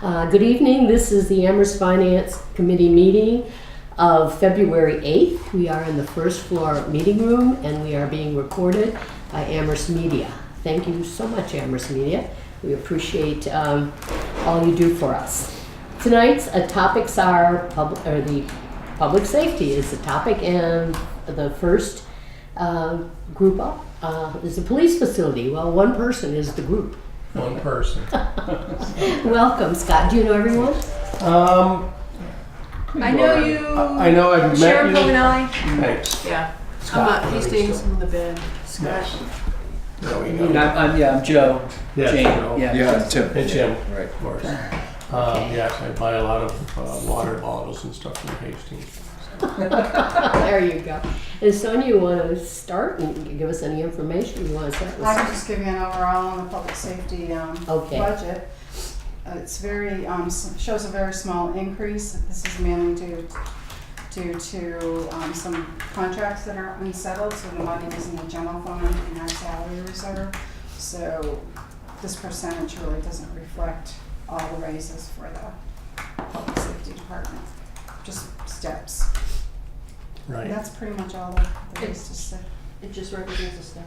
Good evening. This is the Amherst Finance Committee meeting of February 8th. We are in the first floor meeting room and we are being recorded by Amherst Media. Thank you so much, Amherst Media. We appreciate all you do for us. Tonight's topics are the public safety is the topic, and the first group up is the police facility. Well, one person is the group. One person. Welcome, Scott. Do you know everyone? I know you. I know I've met Sharon you. Poganelli. Thanks. Yeah. Scott. I'm Hastings from the bed. Scott. No, we know. I'm Joe. Yeah, Jane. Joe. Yeah. Tim. And Jim, Right. of course. Yes, I buy a lot of water bottles and stuff from Hastings. There you go. And Sonia, you want to start and give us any information you want to start with? I can just give you an overall on the public safety Okay. budget. It's very shows a very small increase. This is mainly due to some contracts that are unsettled, so the money is in the general fund and our salary reserve. So this percentage really doesn't reflect all the raises for the public safety department. Just steps. Right. And that's pretty much all there is to say. It just represents a step.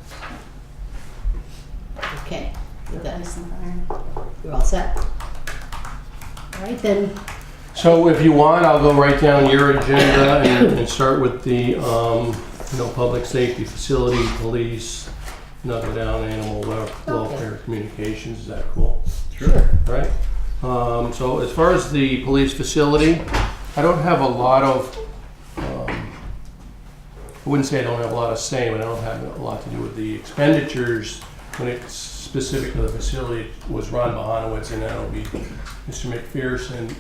Okay. With that, Police and fire. you're all set? All right, then. So if you want, I'll go right down your agenda and start with the public safety facility, police, go down animal welfare, communications. Is that cool? Sure. Right. So as far as the police facility, I don't have a lot of, I wouldn't say I don't have a lot of say, but I don't have a lot to do with the expenditures when it's specific to the facility. It was Ron Bohanowitz, and that'll be Mr. McPherson.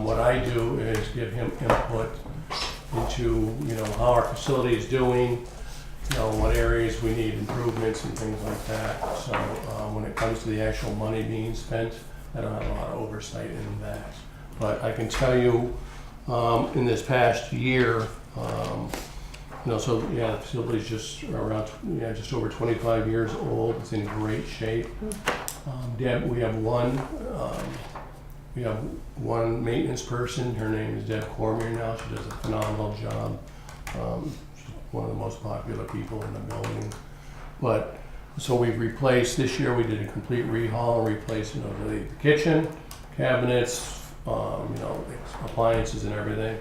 What I do is give him input into, how our facility is doing, what areas we need improvements and things like that. So when it comes to the actual money being spent, I don't have a lot of oversight in that. But I can tell you, in this past year, the facility's just around, just over 25 years old. It's in great shape. Deb, we have one maintenance person. Her name is Deb Cormier now. She does a phenomenal job. She's one of the most popular people in the building. But so we've replaced, this year we did a complete rehaul and replacement of the kitchen, cabinets, appliances and everything.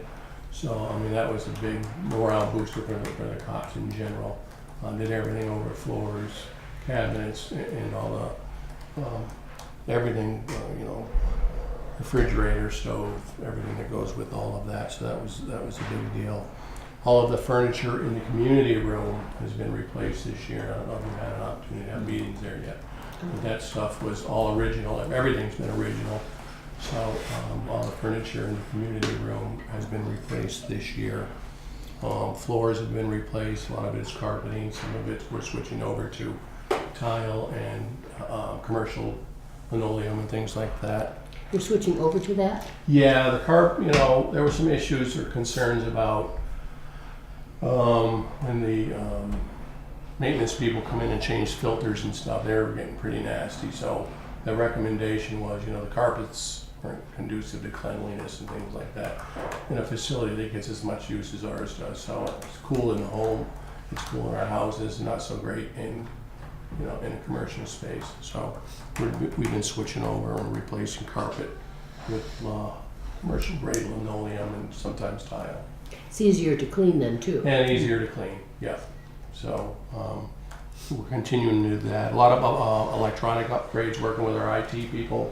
So, that was a big morale booster for the cops in general. Did everything over floors, cabinets, and all the, everything, refrigerator, stove, everything that goes with all of that. So that was a big deal. All of the furniture in the community room has been replaced this year. I don't know if you've had an opportunity to have meetings there yet. But that stuff was all original. Everything's been original. So all the furniture in the community room has been replaced this year. Floors have been replaced. A lot of it is carpeting. Some of it we're switching over to tile and commercial linoleum and things like that. You're switching over to that? Yeah, there were some issues or concerns about when the maintenance people come in and change filters and stuff. They were getting pretty nasty. So the recommendation was, the carpets aren't conducive to cleanliness and things like that in a facility that gets as much use as ours does. So it's cool in the home, it's cool in our houses, not so great in in a commercial space. So we've been switching over and replacing carpet with commercial grade linoleum and sometimes tile. It's easier to clean then too. And easier to clean, yeah. So we're continuing to do that. A lot of electronic upgrades, working with our IT people.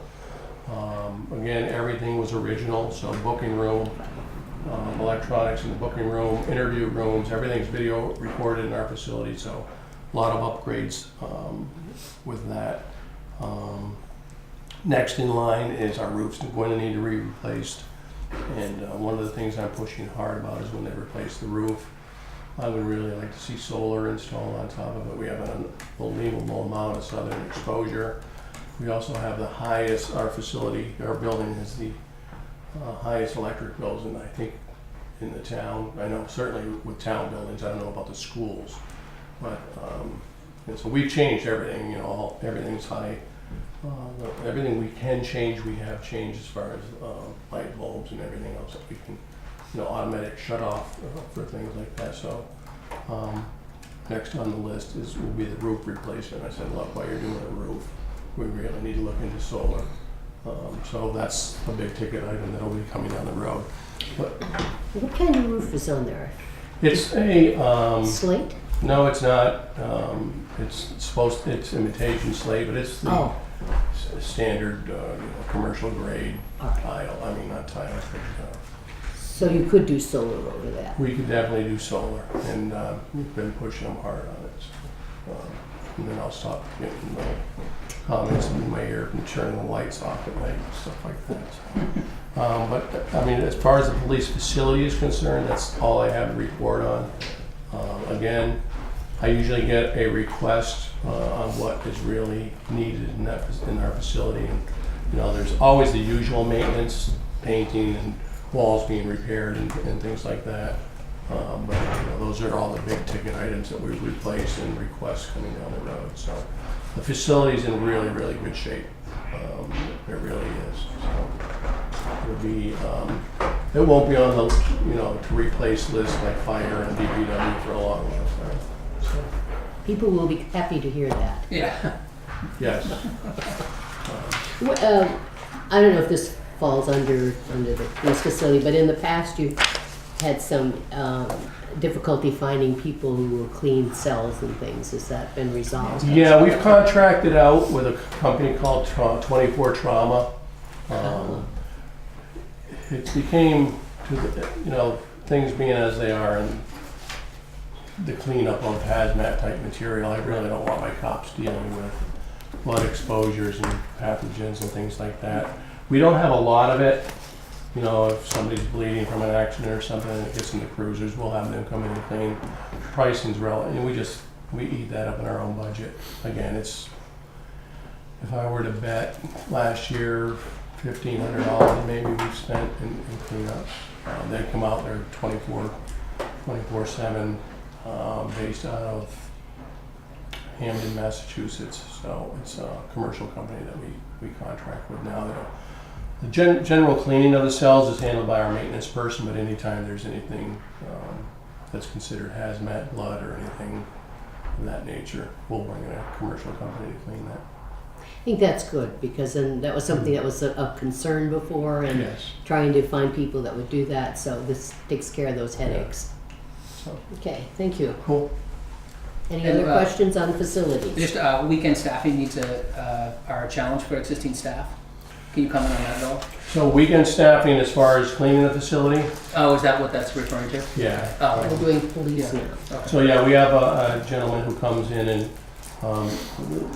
Again, everything was original, so booking room, electronics in the booking room, interview rooms, everything's video recorded in our facility, so a lot of upgrades with that. Next in line is our roofs are going to need to be replaced. And one of the things I'm pushing hard about is when they replace the roof, I would really like to see solar installed on top of it. We have an unbelievable amount of southern exposure. We also have the highest, our building has the highest electric bills, and I think in the town. I know certainly with town buildings, I don't know about the schools, but and so we've changed everything. Everything's high everything we can change, we have changed as far as light bulbs and everything else that we can, automatic shut off for things like that. So next on the list will be the roof replacement. I said, look, while you're doing a roof, we really need to look into solar. So that's a big ticket item that'll be coming down the road. But What kind of roof is on there? it's a Slate? no, it's not. It's imitation slate, but it's the Oh. standard commercial grade Alright. tile. I mean, not tile, but So you could do solar over that. we could definitely do solar, and we've been pushing them hard on it. So, and then I'll stop getting little comments in my ear and turning the lights off at night and stuff like that. So, but I mean, as far as the police facility is concerned, that's all I have to report on. Again, I usually get a request on what is really needed in our facility, and there's always the usual maintenance, painting, and walls being repaired and things like that. But those are all the big ticket items that we replace and requests coming down the road. So the facility's in really, really good shape. It really is. So it'll be. It won't be on the to replace list like fire and DPW for a long time. So, People will be happy to hear that. Yeah. yes. I don't know if this falls under the police facility, but in the past you had some difficulty finding people who will clean cells and things. Has that been resolved? Yeah, we've contracted out with a company called 24 Trauma. It became, things being as they are and the cleanup of hazmat type material, I really don't want my cops dealing with blood exposures and pathogens and things like that. We don't have a lot of it. If somebody's bleeding from an accident or something and it gets in the cruisers, we'll have them come in and clean. Pricing's relative, and we eat that up in our own budget. Again, if I were to bet last year, $1,500 maybe we've spent in cleanups. They come out there 24/7, based out of Hamden, Massachusetts. So it's a commercial company that we contract with now. The general cleaning of the cells is handled by our maintenance person, but anytime there's anything that's considered hazmat, blood, or anything of that nature, we'll bring in a commercial company to clean that. I think that's good, because then that was something that was a concern before, and Yes. trying to find people that would do that, so this takes care of those headaches. So, Okay, thank you. cool. Any And, other questions on facilities? Just weekend staffing needs are a challenge for existing staff. Can you comment on that at all? So weekend staffing as far as cleaning the facility? Oh, is that what that's referring to? Yeah. Oh, We're doing police Yeah. now. okay. So yeah, we have a gentleman who comes in, and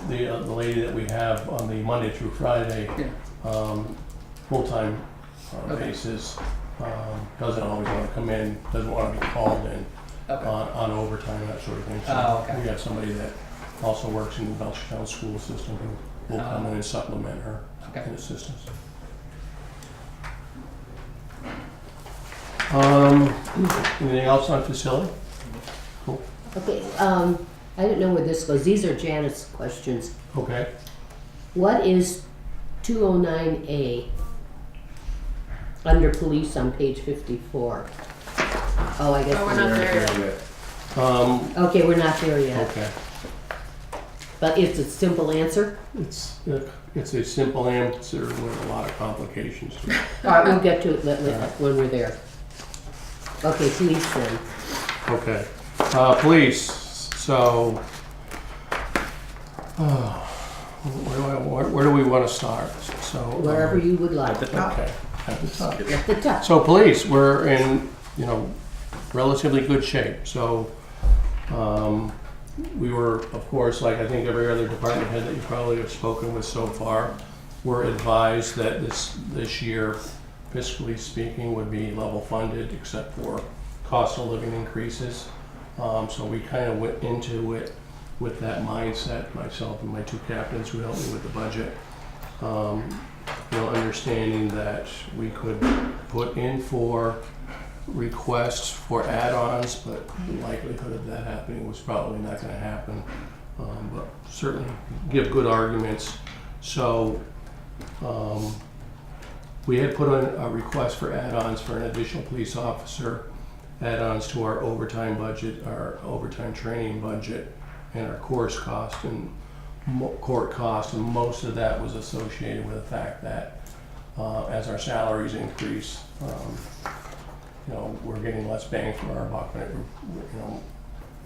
the lady that we have on the Monday through Friday full-time Okay. basis doesn't always want to come in, doesn't want to be called in Okay. on overtime, that sort of thing. So Oh, okay. we have somebody that also works in the Belchertown school system who will come in and supplement her Okay. in assistance. Anything else on facility? Cool. Okay, I don't know where this goes. These are Janet's questions. Okay. What is 209A under police on page 54? Oh, I guess. Oh, we're not there yet. Okay, we're not there yet. Okay. But it's a simple answer? It's a simple answer with a lot of complications to it. All right, we'll get to it when we're there. Okay, police then. Okay. Police, so, where do we want to start? So Wherever you would like. Okay, at the top. At the top. So police, we're in, relatively good shape. So, we were, of course, like I think every other department head that you probably have spoken with so far, we're advised that this year, fiscally speaking, would be level funded except for cost of living increases. So we kind of went into it with that mindset, myself and my two captains who helped me with the budget. Understanding that we could put in for requests for add-ons, but the likelihood of that happening was probably not going to happen. But certainly give good arguments So we had put on a request for add-ons for an additional police officer, add-ons to our overtime budget, our overtime training budget, and our course cost and court cost, and most of that was associated with the fact that as our salaries increase, we're getting less bang for our buck when it,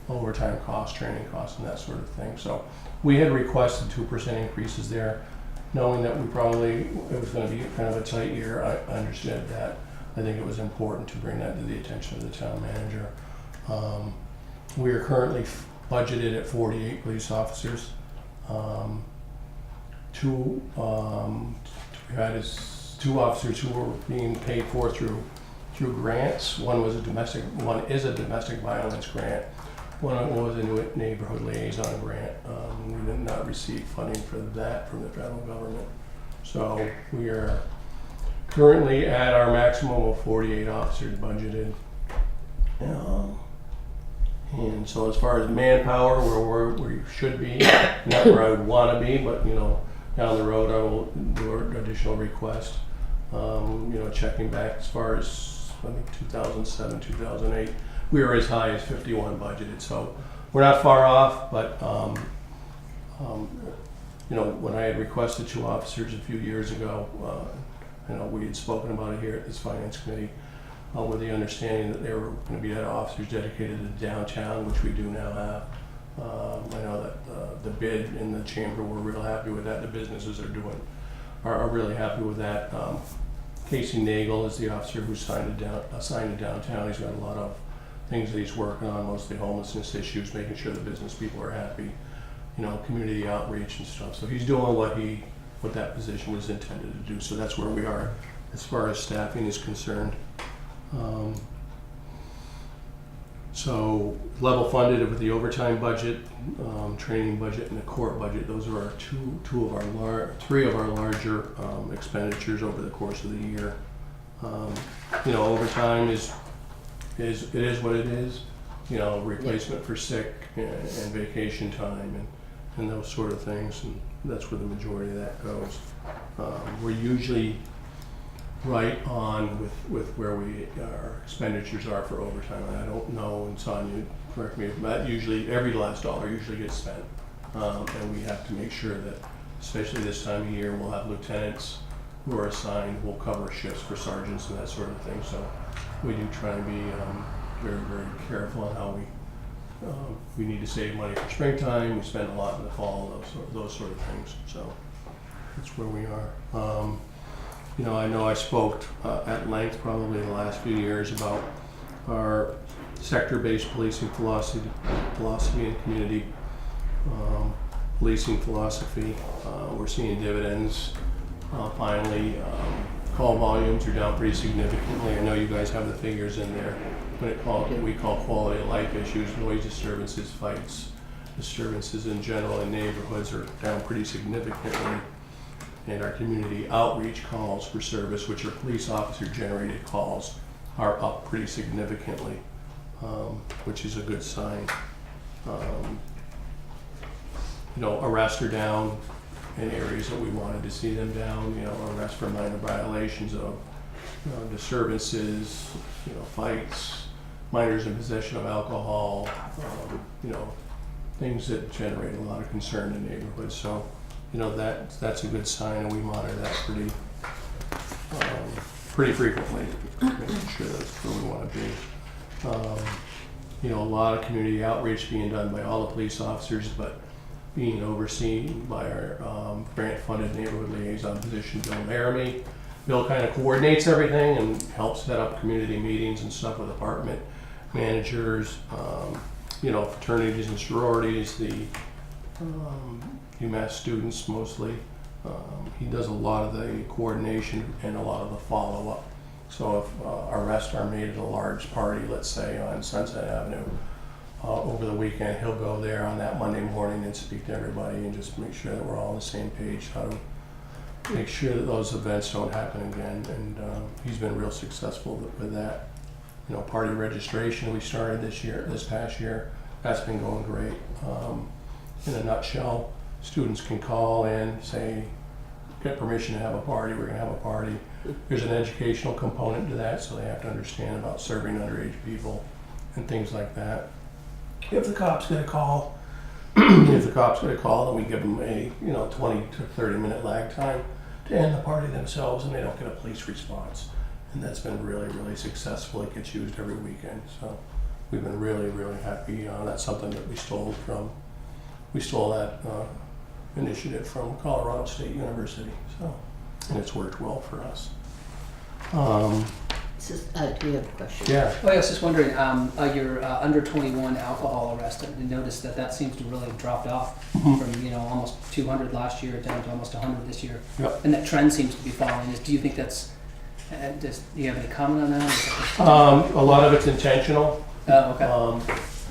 overtime costs, training costs, and that sort of thing. So we had requested 2% increases there, knowing that it was going to be kind of a tight year. I understood that. I think it was important to bring that to the attention of the town manager. We are currently budgeted at 48 police officers. Two officers who were being paid for through grants. One is a domestic violence grant. One was a neighborhood liaison grant. We did not receive funding for that from the federal government. So we are currently at our maximum of 48 officers budgeted. And so as far as manpower, where we should be, not where I would want to be, but down the road I will do an additional request. Checking back as far as I think 2007, 2008, we were as high as 51 budgeted. So we're not far off, but when I had requested 2 officers a few years ago, we had spoken about it here at this finance committee. With the understanding that there were going to be officers dedicated to downtown, which we do now have. I know that the bid in the chamber, we're real happy with that. The businesses are really happy with that. Casey Nagel is the officer who's assigned to downtown. He's got a lot of things that he's working on, mostly homelessness issues, making sure the business people are happy, community outreach and stuff. So he's doing what that position was intended to do. So that's where we are as far as staffing is concerned. So level funded with the overtime budget, training budget, and the court budget. Those are our three of our larger expenditures over the course of the year. Overtime is what it is. Replacement for sick and vacation time and those sort of things, and that's where the majority of that goes. We're usually right on with where our expenditures are for overtime. And I don't know, and Sonia, correct me, but usually every last dollar usually gets spent. And we have to make sure that, especially this time of year, we'll have lieutenants who are assigned, we'll cover shifts for sergeants and that sort of thing. So we do try and be very, very careful on how we need to save money for springtime. We spend a lot in the fall, those sort of things. So that's where we are. I know I spoke at length probably in the last few years about our sector-based policing philosophy and community policing philosophy. We're seeing dividends. Finally, call volumes are down pretty significantly. I know you guys have the figures in there. What we call quality of life issues, noise disturbances, fights, disturbances in general in neighborhoods are down pretty significantly. And our community outreach calls for service, which are police officer generated calls, are up pretty significantly, which is a good sign. Arrests are down in areas that we wanted to see them down. Arrests for minor violations of disturbances, fights, minors in possession of alcohol, things that generate a lot of concern in neighborhoods. So that's a good sign, and we monitor that pretty frequently, making sure that's where we want to be. A lot of community outreach being done by all the police officers, but being overseen by our grant-funded neighborhood liaison position, Bill Laramie. Bill kind of coordinates everything and helps set up community meetings and stuff with department managers, fraternities and sororities, the UMass students mostly. He does a lot of the coordination and a lot of the follow-up. So if arrests are made at a large party, let's say on Sunset Avenue, over the weekend, he'll go there on that Monday morning and speak to everybody and just make sure that we're all on the same page, how to make sure that those events don't happen again. And he's been real successful with that. Party registration we started this past year, that's been going great. In a nutshell, students can call in, say, get permission to have a party, we're gonna have a party. There's an educational component to that, so they have to understand about serving underage people and things like that. If the cops get a call, then we give them a 20 to 30 minute lag time to end the party themselves, and they don't get a police response. And that's been really, really successful. It gets used every weekend, so we've been really, really happy. That's something that we stole that initiative from Colorado State University, so, and it's worked well for us. Do you have a question? Yeah. Well, I was just wondering, your under 21 alcohol arrest, I noticed that seems to really have dropped off from almost 200 last year down to almost 100 this year. Yep. And that trend seems to be following. Do you think that's, do you have any comment on that? A lot of it's intentional, Oh, okay.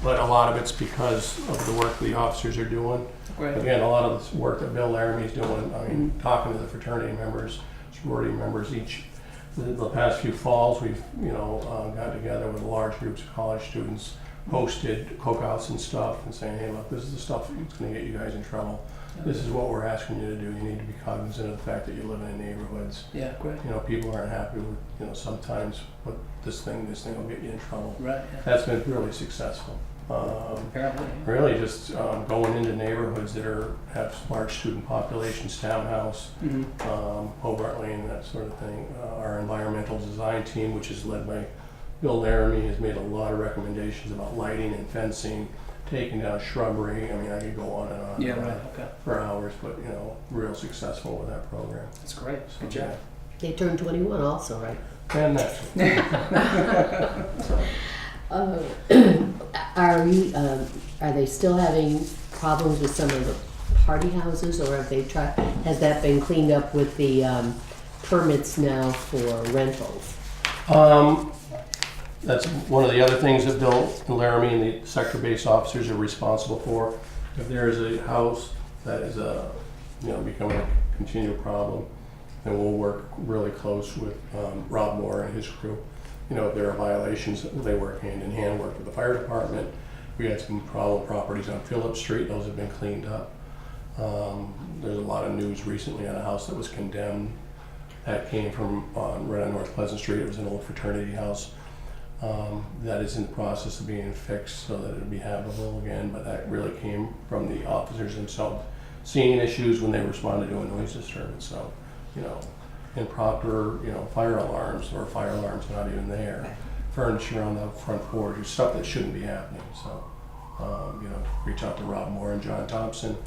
but a lot of it's because of the work the officers are doing. Great. Again, a lot of this work that Bill Laramie's doing, I mean, talking to the fraternity members, sorority members, the past few falls, we've, got together with large groups of college students, hosted cookouts and stuff, and saying, hey, look, this is the stuff that's gonna get you guys in trouble. This is what we're asking you to do. You need to be cognizant of the fact that you're living in neighborhoods. Yeah, great. People aren't happy with, sometimes what this thing will get you in trouble. Right, yeah. That's been really successful. Apparently. Really just going into neighborhoods that have large student populations, townhouse, Hobart Lane, that sort of thing. Our environmental design team, which is led by Bill Laramie, has made a lot of recommendations about lighting and fencing, taking down shrubbery. I mean, I could go on and on Yeah, right, okay. for hours, but real successful with that program. That's great. So, Good job. They turned 21 also, right? And that's Are they still having problems with some of the party houses, or has that been cleaned up with the permits now for rentals? That's one of the other things that Bill Laramie and the sector-based officers are responsible for. If there is a house that is becoming a continual problem, then we'll work really close with Rob Moore and his crew. If there are violations, they work hand in hand, work with the fire department. We had some problem properties on Phillips Street, those have been cleaned up. There's a lot of news recently on a house that was condemned. That came from right on North Pleasant Street. It was an old fraternity house. That is in the process of being fixed so that it'll be habitable again, but that really came from the officers themselves seeing issues when they responded to a noise disturbance. So, improper, fire alarms or fire alarms not even there, furniture on the front porch, stuff that shouldn't be happening. So, reach out to Rob Moore and John Thompson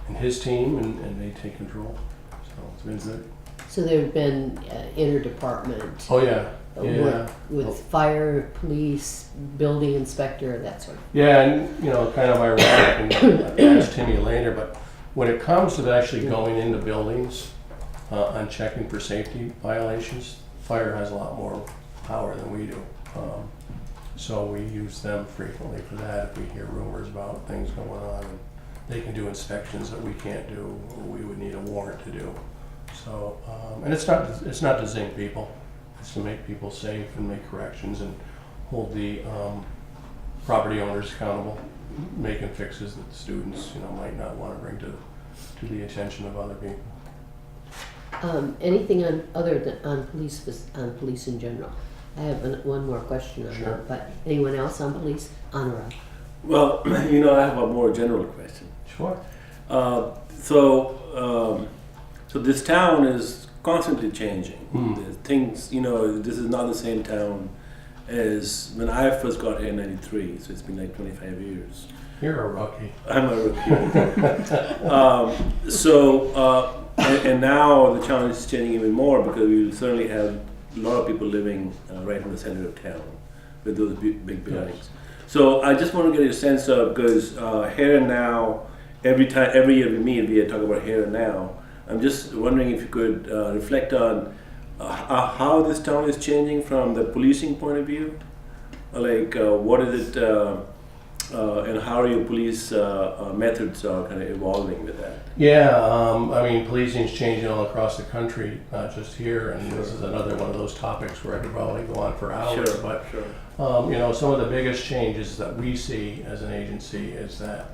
and his team, and they take control. So it's been good. So there have been interdepartment Oh yeah. work with fire, police, building inspector, that sort of. Yeah, and kind of ironic, and I asked Timmy later, but when it comes to actually going into buildings and checking for safety violations, fire has a lot more power than we do. So we use them frequently for that. If we hear rumors about things going on, and they can do inspections that we can't do, or we would need a warrant to do. So, and it's not to zing people. It's to make people safe and make corrections and hold the property owners accountable, making fixes that the students might not want to bring to the attention of other people. Anything on police in general? I have one more question on that, but anyone else on police? Anurag. Well, I have a more general question. Sure. So this town is constantly changing. There's things, this is not the same town as when I first got here in '93, so it's been like 25 years. You're a rookie. I'm a rookie. And now the town is changing even more because we certainly have a lot of people living right in the center of town with those big buildings. Yes. So I just want to get a sense of, because here and now, every year we meet, we talk about here and now. I'm just wondering if you could reflect on how this town is changing from the policing point of view. Like, what is it, and how are your police methods kind of evolving with that? Yeah, policing is changing all across the country, not just here. And this is another one of those topics where I could probably go on for hours. Sure, but sure. some of the biggest changes that we see as an agency is that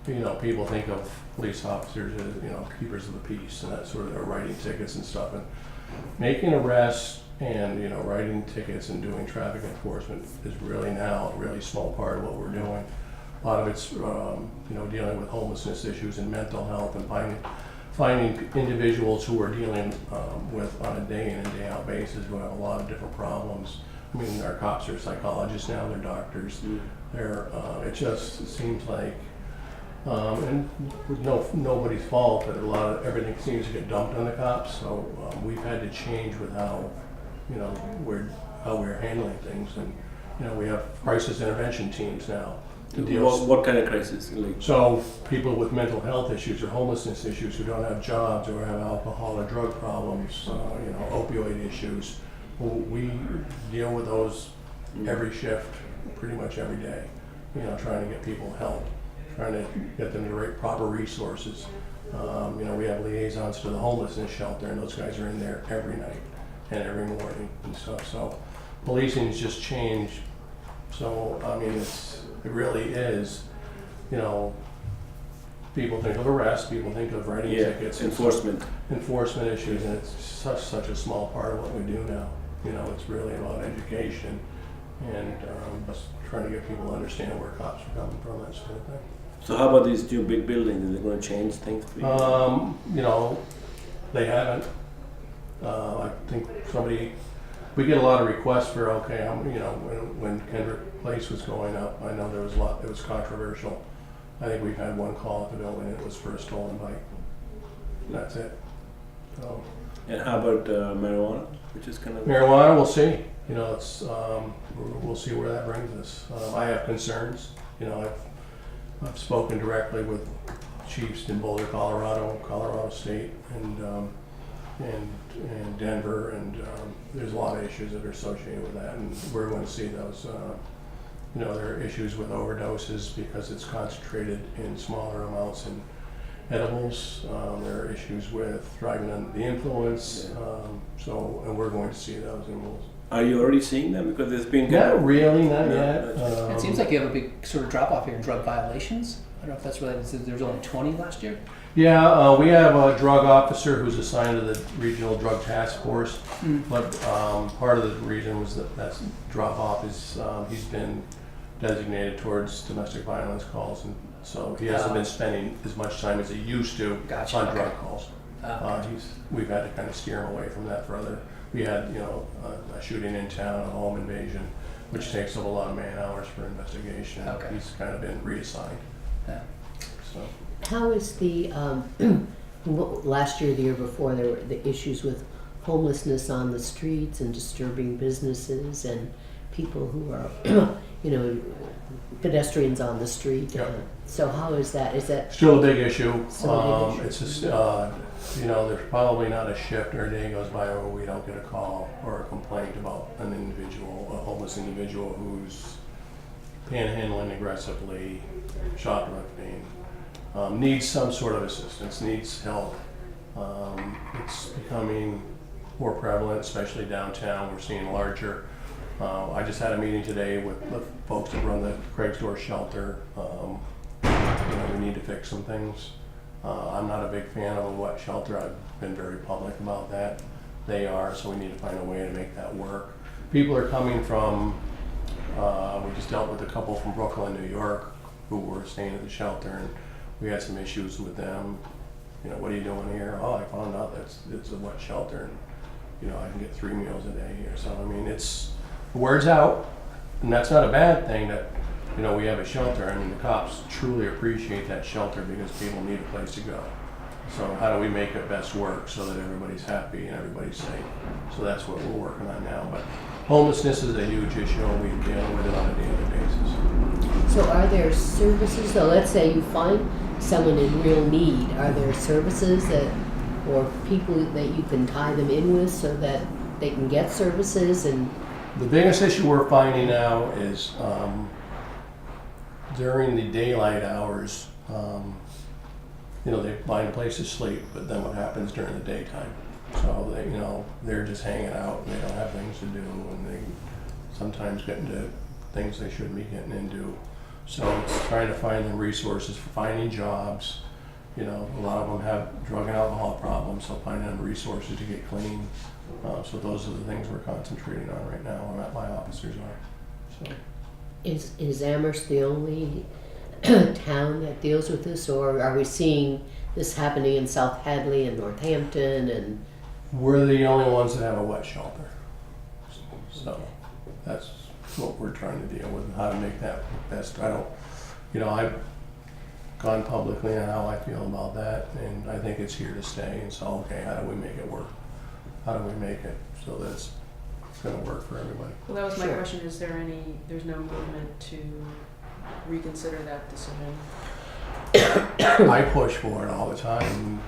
people think of police officers as, keepers of the peace and that sort of, writing tickets and stuff. And making arrests and, writing tickets and doing traffic enforcement is really now a really small part of what we're doing. A lot of it's, dealing with homelessness issues and mental health and finding individuals who are dealing with on a day in and day out basis who have a lot of different problems. I mean, our cops are psychologists now, they're doctors. It seems like, and with nobody's fault, but everything seems to get dumped on the cops. So we've had to change with how we're handling things, and we have crisis intervention teams now to deal. What kind of crisis? So people with mental health issues or homelessness issues who don't have jobs or have alcohol or drug problems, opioid issues. We deal with those every shift, pretty much every day. Trying to get people help, trying to get them the proper resources. We have liaisons to the homelessness shelter, and those guys are in there every night and every morning and stuff. So policing's just changed. So it really is, people think of arrests, people think of writing tickets, enforcement issues, and it's such a small part of what we do now. It's really about education and just trying to get people to understand where cops are coming from, that sort of thing. So how about these two big buildings? Are they going to change things for you? They haven't. I think we get a lot of requests for, when Kendrick Place was going up, I know there was it was controversial. I think we've had one call at the building, and it was for a stolen bike. And that's it. So. And how about marijuana, which is kind of... Marijuana, we'll see. It's we'll see where that brings us. I have concerns. I've spoken directly with chiefs in Boulder, Colorado State, and Denver, and there's a lot of issues that are associated with that, and we're going to see those. There are issues with overdoses because it's concentrated in smaller amounts in edibles. There are issues with driving under the influence. And we're going to see those, and we'll. Are you already seeing them? Because there's been... Not really, not yet. It seems like you have a big sort of drop off here in drug violations. I don't know if that's related to, there's only 20 last year. Yeah, we have a drug officer who's assigned to the regional drug task force. But part of the reason was that drop off is he's been designated towards domestic violence calls, and so he hasn't been spending as much time as he used to on drug calls. We've had to kind of steer him away from that for other. We had, a shooting in town, a home invasion, which takes up a lot of man hours for investigation. Okay. He's kind of been reassigned. Yeah. So. How is the, last year, the year before, there were the issues with homelessness on the streets and disturbing businesses and people who are, pedestrians on the street. Yep. So how is that? Is that Still a big issue. still a big issue? It's just, there's probably not a shift or a day goes by where we don't get a call or a complaint about an individual, a homeless individual who's panhandling aggressively, shoplifting, needs some sort of assistance, needs help. It's becoming more prevalent, especially downtown. We're seeing larger. I just had a meeting today with the folks that run the Craigsdorf shelter. We need to fix some things. I'm not a big fan of a wet shelter. I've been very public about that. They are, so we need to find a way to make that work. People are coming from, we just dealt with a couple from Brooklyn, New York, who were staying at the shelter, and we had some issues with them. What are you doing here? Oh, I found out it's a wet shelter, and I can get 3 meals a day here. So the word's out, and that's not a bad thing that we have a shelter. I mean, the cops truly appreciate that shelter because people need a place to go. So how do we make it best work so that everybody's happy and everybody's safe? So that's what we're working on now. But homelessness is a huge issue, and we deal with it on a daily basis. So are there services, so let's say you find someone in real need, are there services or people that you can tie them in with so that they can get services? And the biggest issue we're finding now is during the daylight hours, they find a place to sleep, but then what happens during the daytime? So they're just hanging out, and they don't have things to do, and they sometimes get into things they shouldn't be getting into. So it's trying to find them resources for finding jobs. You know, a lot of them have drug and alcohol problems, so finding them resources to get clean. So those are the things we're concentrating on right now, or my officers are. So. Is Amherst the only town that deals with this, or are we seeing this happening in South Hadley and Northampton and? We're the only ones that have a wet shelter. So that's what we're trying to deal with, how to make that best. I've gone publicly on how I feel about that, and I think it's here to stay. And so, okay, how do we make it work? How do we make it so that it's going to work for everybody? Well, that was my Sure. question, there's no movement to reconsider that decision? I push for it all the time.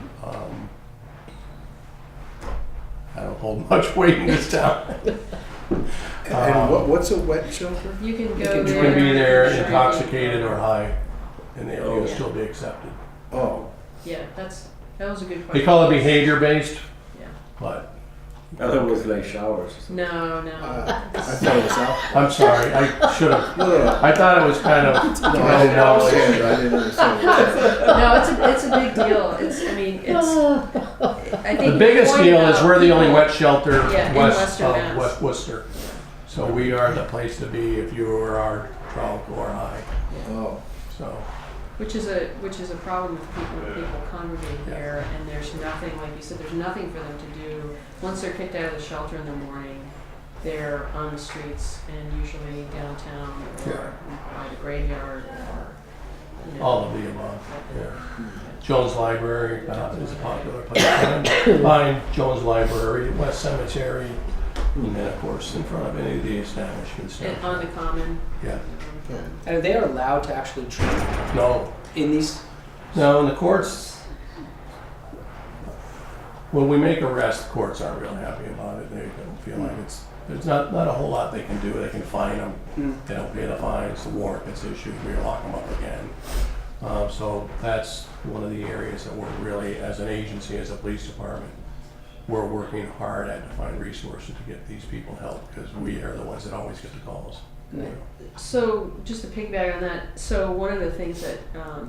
I don't hold much weight in this town. And what's a wet shelter? You can You go can there. You can be there sure. intoxicated or high, and Oh. you'll still be accepted. Oh, Yeah, that was a good question. They call it behavior-based, Yeah. but I thought it was like showers or something. No. I thought it was alcohol. I'm sorry, I should have. No, I thought it was kind of. I didn't understand it. I didn't understand it. No, it's a big deal. I think The biggest point deal is out we're the only people- wet shelter Yeah, in west Western of Mass. West Worcester. So we are the place to be if you are drunk or high. Oh, So Which is a problem with people congregate Yeah. here, and there's nothing, like you said, there's nothing for them to do. Once they're kicked out of the shelter in the morning, they're on the streets and usually downtown or by the graveyard or, all of the above. Yeah. Jones Library is a popular place. Behind Jones Library, West Cemetery, and then of course in front of any of the establishments. and on the common. Yeah. And they are allowed to actually drink No. in these. No, in the courts, when we make arrests, the courts aren't real happy about it. They don't feel like there's not a whole lot they can do. They can fine them. They don't pay the fines. The warrant gets issued. We lock them up again. So that's one of the areas that we're really, as an agency, as a police department, we're working hard at to find resources to get these people help because we are the ones that always get the calls. So just to piggyback on that, so one of the things that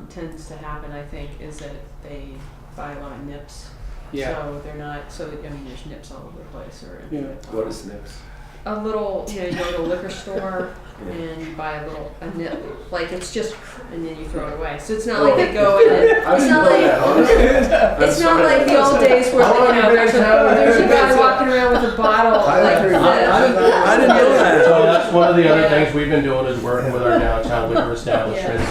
tends to happen, I think, is that they buy a lot of nips. Yeah. So they're not. So I mean, there's nips all over the place, or Yeah. What is next? a little. You go to a liquor store and you buy a nip, like it's just, and then you throw it away. So it's not like they go in. It's not like it's not like the old days where there's a guy walking around with a bottle. I like agree. this. I didn't know that. So that's one of the other Yeah. things we've been doing is working with our downtown liquor establishments.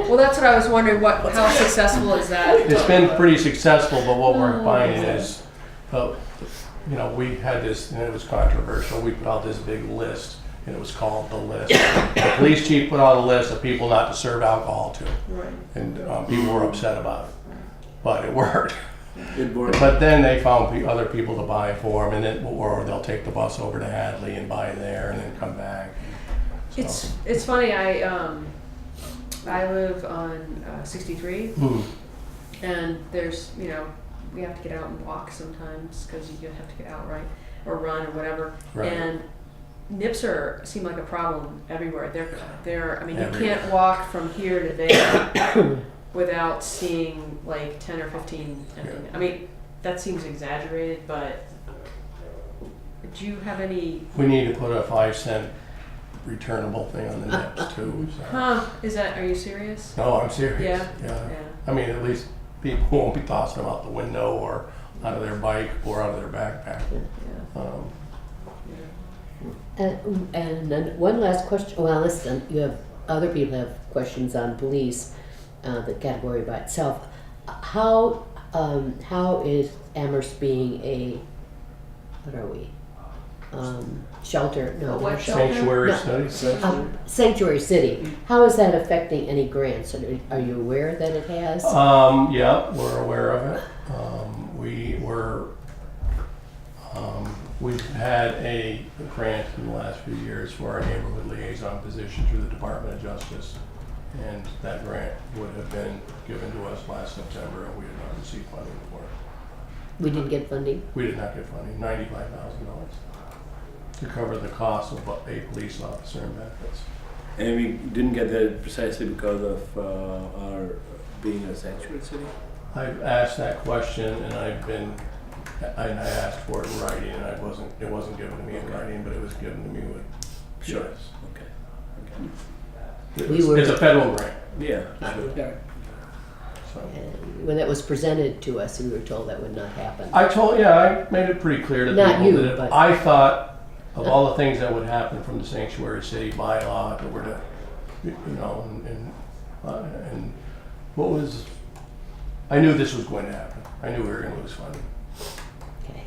Well, that's what I was wondering. How successful is that? It's been pretty successful, but what we're finding is, we had this, and it was controversial. We put out this big list, and it was called the list. The police chief put out a list of people not to serve alcohol to, Right. and people were upset about it. But it worked. It worked. But then they found other people to buy for them, and or they'll take the bus over to Hadley and buy there, and then come back. So. It's funny. I live on 63, and there's we have to get out and walk sometimes because you have to get out, right, or run or whatever. Right. And nips seem like a problem everywhere. They're I mean, you Everywhere. can't walk from here to there without seeing like 10 or 15. I mean, that seems exaggerated, but do you have any? We need to put a 5-cent returnable thing on the nips too. So. Huh? Are you serious? No, I'm serious. Yeah. I mean, at least people won't be tossing them out the window or out of their bike or out of their backpack. And then one last question. Well, listen, you have other people have questions on police, the category by itself. How is Amherst being a shelter? No, A what not shelter? Sanctuary No. studies. Sanctuary city. How is that affecting any grants? Are you aware that it has? Yeah, we're aware of it. We've had a grant in the last few years for our neighborhood liaison position through the Department of Justice. And that grant would have been given to us last September, and we did not receive funding for it. We didn't get funding. We did not get funding, $95,000 to cover the cost of a police officer and benefits. And we didn't get that precisely because of our being a sanctuary city? I've asked that question and I asked for it in writing and it wasn't given to me in writing, but it was given to me with. Sure. Yes. Okay. It's a federal grant, Yeah, sure. Yeah. so. And when that was presented to us, we were told that would not happen. I made it pretty clear to Not people you, that but- I thought of all the things that would happen from the sanctuary city bylaw that were to, and what was, I knew this was going to happen. I knew we were going to lose funding. Okay.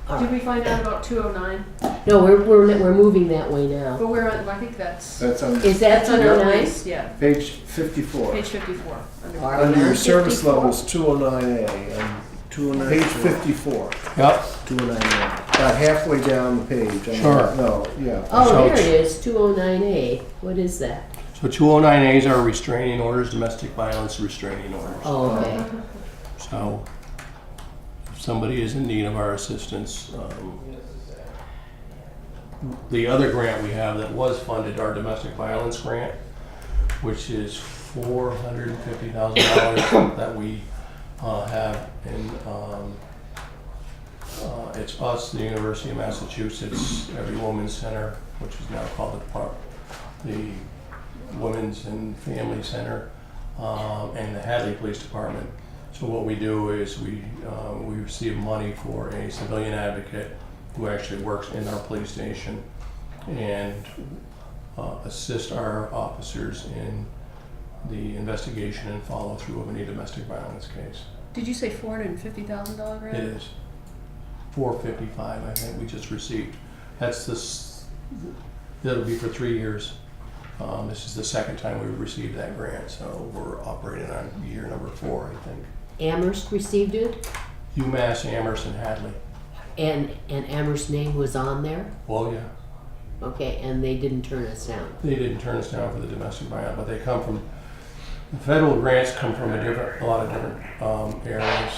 All Did right. we find out about 209? No, we're moving that way now. But we're on, I think that's That's on Is that that's under 209? police, yeah, page 54. page 54. Under Are we Under on your service 54? levels, 209A, and 209. page 54. Yep. 209. About halfway down the page. Sure. No, yeah. Oh, So there it it's- is, 209A. What is that? So 209As are restraining orders, domestic violence restraining orders. Oh, okay. So if somebody is in need of our assistance, the other grant we have that was funded, our domestic violence grant, which is $450,000 that we have in, it's us, the University of Massachusetts, Every Woman's Center, which is now called the Women's and Family Center, and the Hadley Police Department. So what we do is we receive money for a civilian advocate who actually works in our police station and assist our officers in the investigation and follow through of any domestic violence case. Did you say $450,000 grant? It is $455, I think we just received. That's this. That'll be for 3 years. This is the second time we've received that grant, so we're operating on year number 4, I think. Amherst received it, UMass, Amherst, and Hadley. and Amherst's name was on there? Well, yeah, Okay, and they didn't turn us down. they didn't turn us down for the domestic violence, but they come from, the federal grants come from a lot of different areas.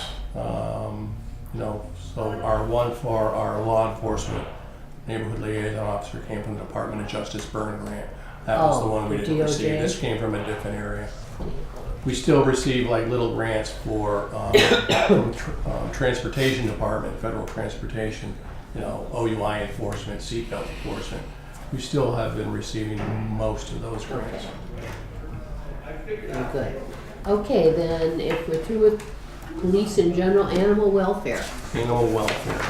So our one for our law enforcement neighborhood liaison officer came from the Department of Justice Burn Grant. That was the Oh, one we the didn't receive. DOJ? This came from a different area. We still receive like little grants for from transportation department, federal transportation, OUI enforcement, seatbelt enforcement. We still have been receiving most of those grants. Very good. Okay, then if we're through with police and general animal welfare. Animal welfare.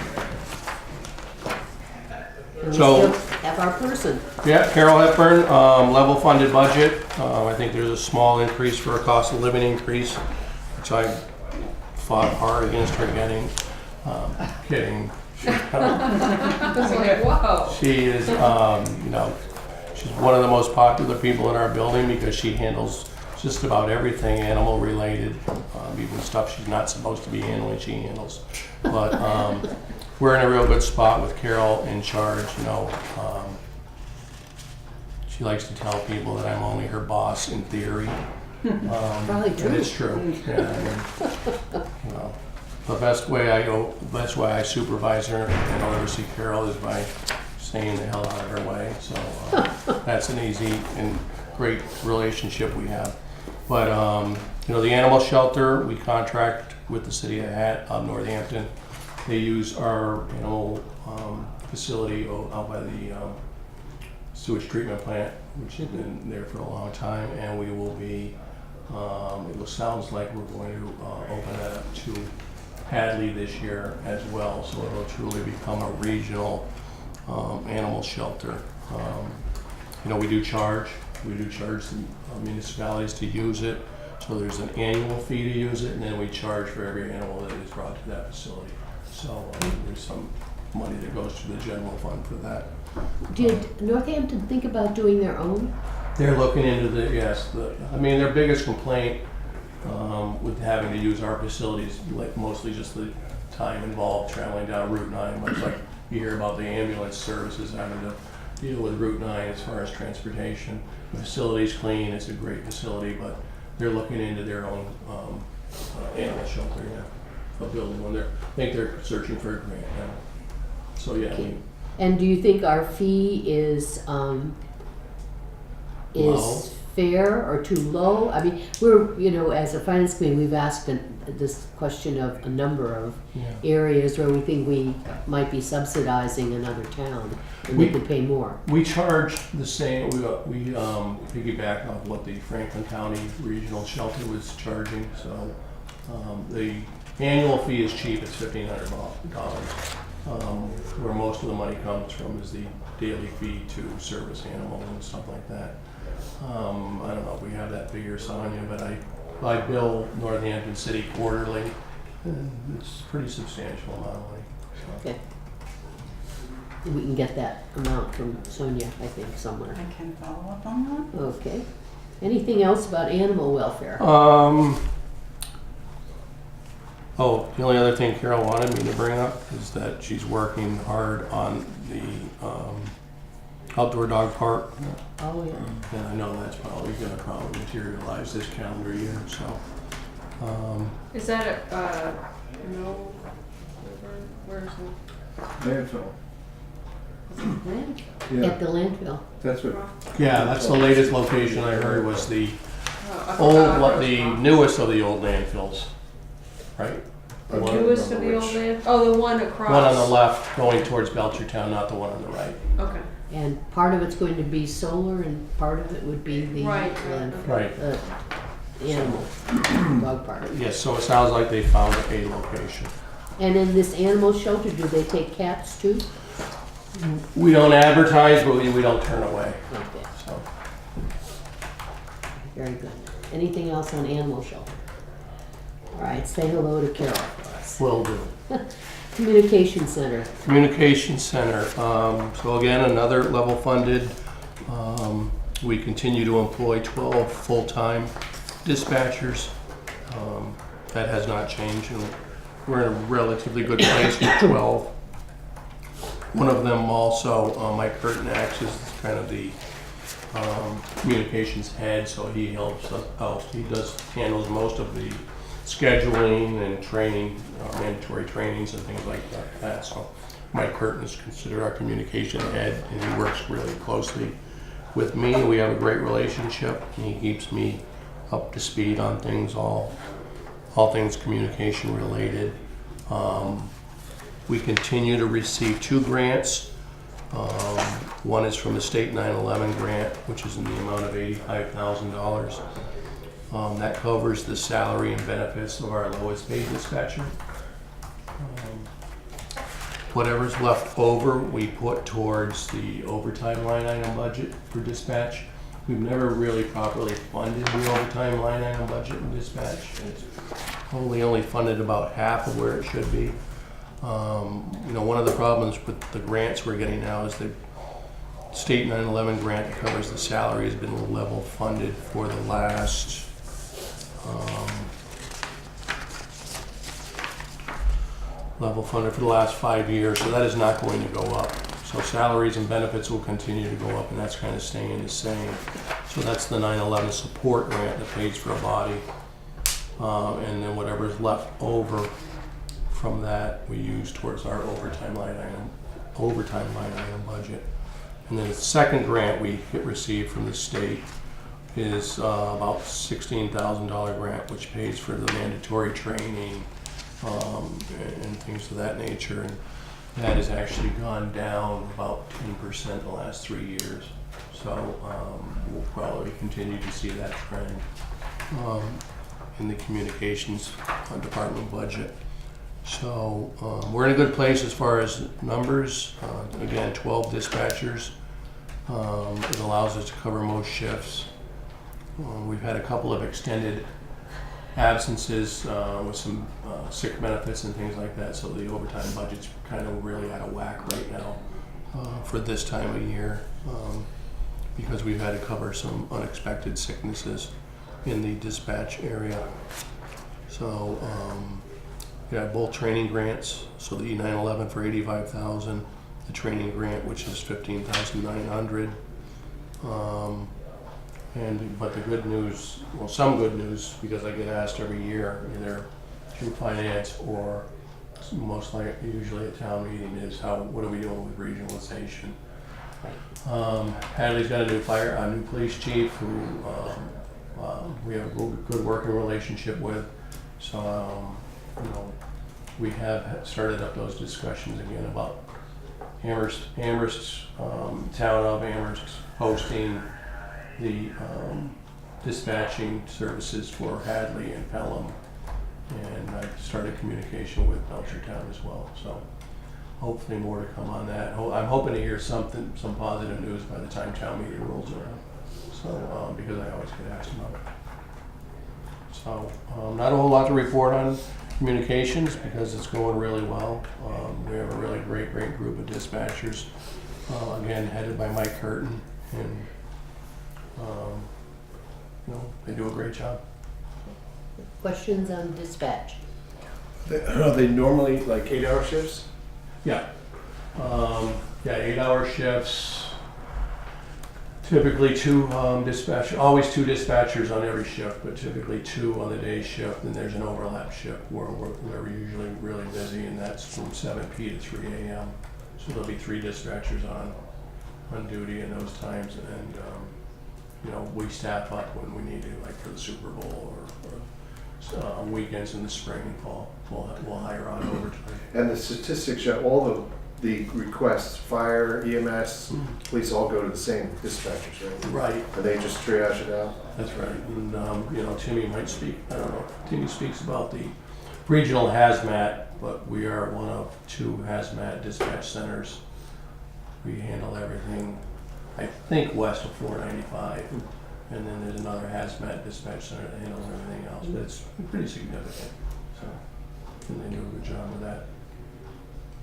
And we So- still have our person. Yeah, Carol Hepburn, level funded budget. I think there's a small increase for a cost of living increase, which I fought hard against her getting. Kidding. I was like, whoa. She is, she's one of the most popular people in our building because she handles just about everything animal related, even stuff she's not supposed to be handling, she handles. But we're in a real good spot with Carol in charge, she likes to tell people that I'm only her boss in theory. Probably true. And it's true. Yeah, the best way I supervise her and oversee Carol is by staying the hell out of her way. So that's an easy and great relationship we have. But the animal shelter, we contract with the city of Northampton. They use our animal facility out by the sewage treatment plant, which has been there for a long time, and we will be. It sounds like we're going to open that up to Hadley this year as well, so it'll truly become a regional animal shelter. We do charge some municipalities to use it, so there's an annual fee to use it, and then we charge for every animal that is brought to that facility. So there's some money that goes to the general fund for that. Did Northampton think about doing their own? They're looking into their biggest complaint with having to use our facilities, like mostly just the time involved traveling down Route 9, much like you hear about the ambulance services having to deal with Route 9 as far as transportation. The facility's clean, it's a great facility, but they're looking into their own animal shelter, a building one. I think they're searching for a grant now. So yeah. And do you think our fee is Low. is fair or too low? I mean, we're, you know, as a finance committee, we've asked this question of a number of Yeah. areas where we think we might be subsidizing another town and we We- could pay more. We charge the same, we piggyback off what the Franklin County Regional Shelter was charging, so the annual fee is cheap, it's $1,500. Where most of the money comes from is the daily fee to service animals and stuff like that. I don't know if we have that figure, Sonia, but I bill Northampton City quarterly, and it's a pretty substantial amount of money. So. Okay. We can get that amount from Sonia, I think, somewhere. I can follow up on that. Okay. Anything else about animal welfare? Oh, the only other thing Carol wanted me to bring up is that she's working hard on the outdoor dog park. Oh, yeah. And I know that's probably gonna materialize this calendar year, so. Is that a, no, where's it? Landfill. Land- Yeah, At the landfill. that's what, Yeah, that's the latest location I heard was the Oh, the newest of the old landfills, right? The One- newest of the old land? Oh, the one across. One on the left going towards Belchertown, not the one on the right. Okay. And part of it's going to be solar and part of it would be the Right, landfill. Right. Animal dog park. Yes, so it sounds like they found a location. And in this animal shelter, do they take cats too? We don't advertise, but we don't turn away, Okay, so. very good. Anything else on animal shelter? All right, say hello to Carol for us. Will do. Communication center. Communication Center, so again, another level funded. We continue to employ 12 full-time dispatchers. That has not changed, and we're in a relatively good place with 12. One of them also, Mike Curtin, acts as kind of the communications head, so he helps us out. He handles most of the scheduling and training, mandatory trainings and things like that. So Mike Curtin is considered our communication head, and he works really closely with me. We have a great relationship, and he keeps me up to speed on things, all things communication related. We continue to receive 2 grants. One is from the state 9/11 grant, which is in the amount of $85,000. That covers the salary and benefits of our lowest paid dispatcher. Whatever's left over, we put towards the overtime line item budget for dispatch. We've never really properly funded the overtime line item budget in dispatch. It's only funded about half of where it should be. You know, one of the problems with the grants we're getting now is the state 9/11 grant that covers the salary has been level funded for the last level funded for the last 5 years, so that is not going to go up. So salaries and benefits will continue to go up, and that's kind of staying the same. So that's the 9/11 support grant that pays for a body, and then whatever's left over from that we use towards our overtime line item budget. And then the second grant we received from the state is about $16,000 grant, which pays for the mandatory training and things of that nature. And that has actually gone down about 10% in the last 3 years. So we'll probably continue to see that trend in the communications department budget. So we're in a good place as far as numbers. Again, 12 dispatchers. It allows us to cover most shifts. We've had a couple of extended absences with some sick benefits and things like that, so the overtime budget's kind of really out of whack right now for this time of year because we've had to cover some unexpected sicknesses in the dispatch area. So we have both training grants, so the 9/11 for $85,000, the training grant which is $15,900. But the good news, well, some good news, because I get asked every year, either through finance or most likely usually at town meeting, is what are we doing with regionalization? Hadley's got a new police chief who we have a good working relationship with. So, we have started up those discussions again about Amherst's town of Amherst hosting the dispatching services for Hadley and Pelham, and I've started communication with Belchertown as well. So hopefully more to come on that. I'm hoping to hear some positive news by the time town meeting rolls around. So because I always get asked about it. So not a whole lot to report on communications because it's going really well. We have a really great group of dispatchers, again headed by Mike Curtin, and they do a great job. Questions on dispatch? Are they normally like 8-hour shifts? Yeah. 8-hour shifts. Typically always two dispatchers on every shift, but typically 2 on the day shift. And there's an overlap shift where we're usually really busy, and that's from 7 p to 3 a.m. So there'll be 3 dispatchers on duty in those times, and we staff up when we need to, like for the Super Bowl or weekends in the spring and fall. We'll hire on overtime. And the statistics show all the requests, fire, EMS, police all go to the same dispatchers, right? Right. And they just triage it out? That's right. And, Timmy might speak, I don't know, Timmy speaks about the regional hazmat, but we are one of 2 hazmat dispatch centers. We handle everything, I think, west of 495. And then there's another hazmat dispatch center that handles everything else, but it's pretty significant. So, and they do a good job with that.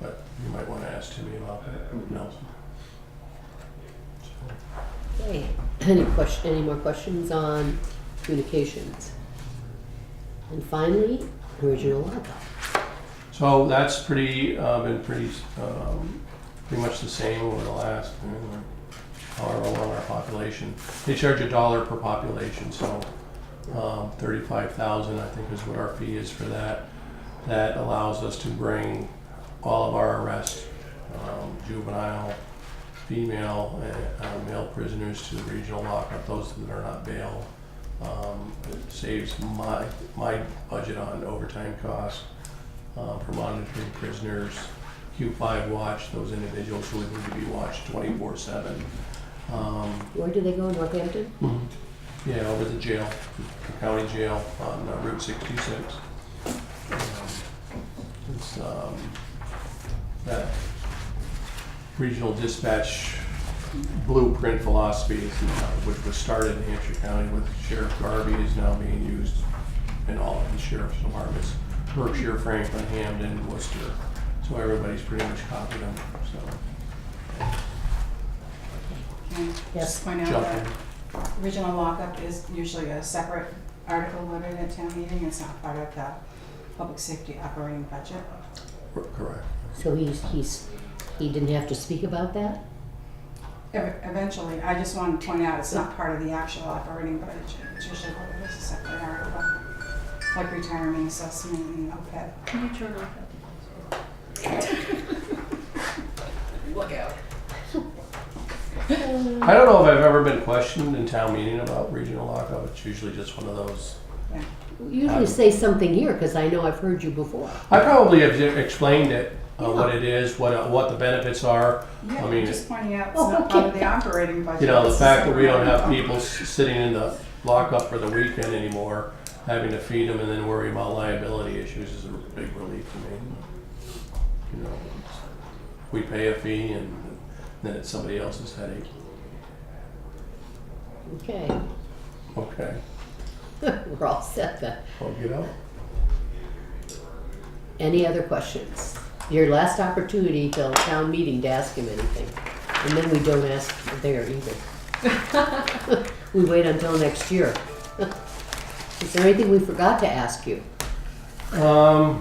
But you might want to ask Timmy about that, Nelson. Okay, any more questions on communications? And finally, original lockup. So that's been pretty much the same over the last, however long our population. They charge $1 per population, so 35,000 I think is what our fee is for that. That allows us to bring all of our arrests, juvenile, female, and male prisoners to the regional lockup, those that are not bail. It saves my budget on overtime costs for monitoring prisoners. Q5 watch, those individuals who would need to be watched 24/7. Where do they go, Northampton? Mm-hmm. Yeah, over the jail, the county jail on Route 66. It's that regional dispatch blueprint philosophy, which was started in Hampshire County with Sheriff Garvey, is now being used in all of the sheriff's departments: Berkshire, Franklin, Hamden, Worcester. So everybody's pretty much copied them. So. Can I Yes. just point out Jump that in. regional lockup is usually a separate article voted at town meeting. It's not part of the public safety operating budget. Correct. So he didn't have to speak about that? Eventually, I just want to point out it's not part of the actual operating budget. It's usually what it is, a separate article, like retirement assessment and OPEB. Can you turn off Look out. I don't know if I've ever been questioned in town meeting about regional lockup. It's usually just one of those. Yeah. Usually say something here, because I know I've heard you before. I probably have explained it, what it is, what the benefits are. Yeah, I mean, just pointing out it's not part of the operating budget. the It's a fact that we don't have separate people sitting in the lockup for the weekend anymore, having to feed them and then worry about liability issues is a big relief to me. We pay a fee and then it's somebody else's headache. Okay, Okay, we're all set then. I'll get out. Any other questions? Your last opportunity till town meeting to ask him anything. And then we don't ask there either. We wait until next year. Is there anything we forgot to ask you? No.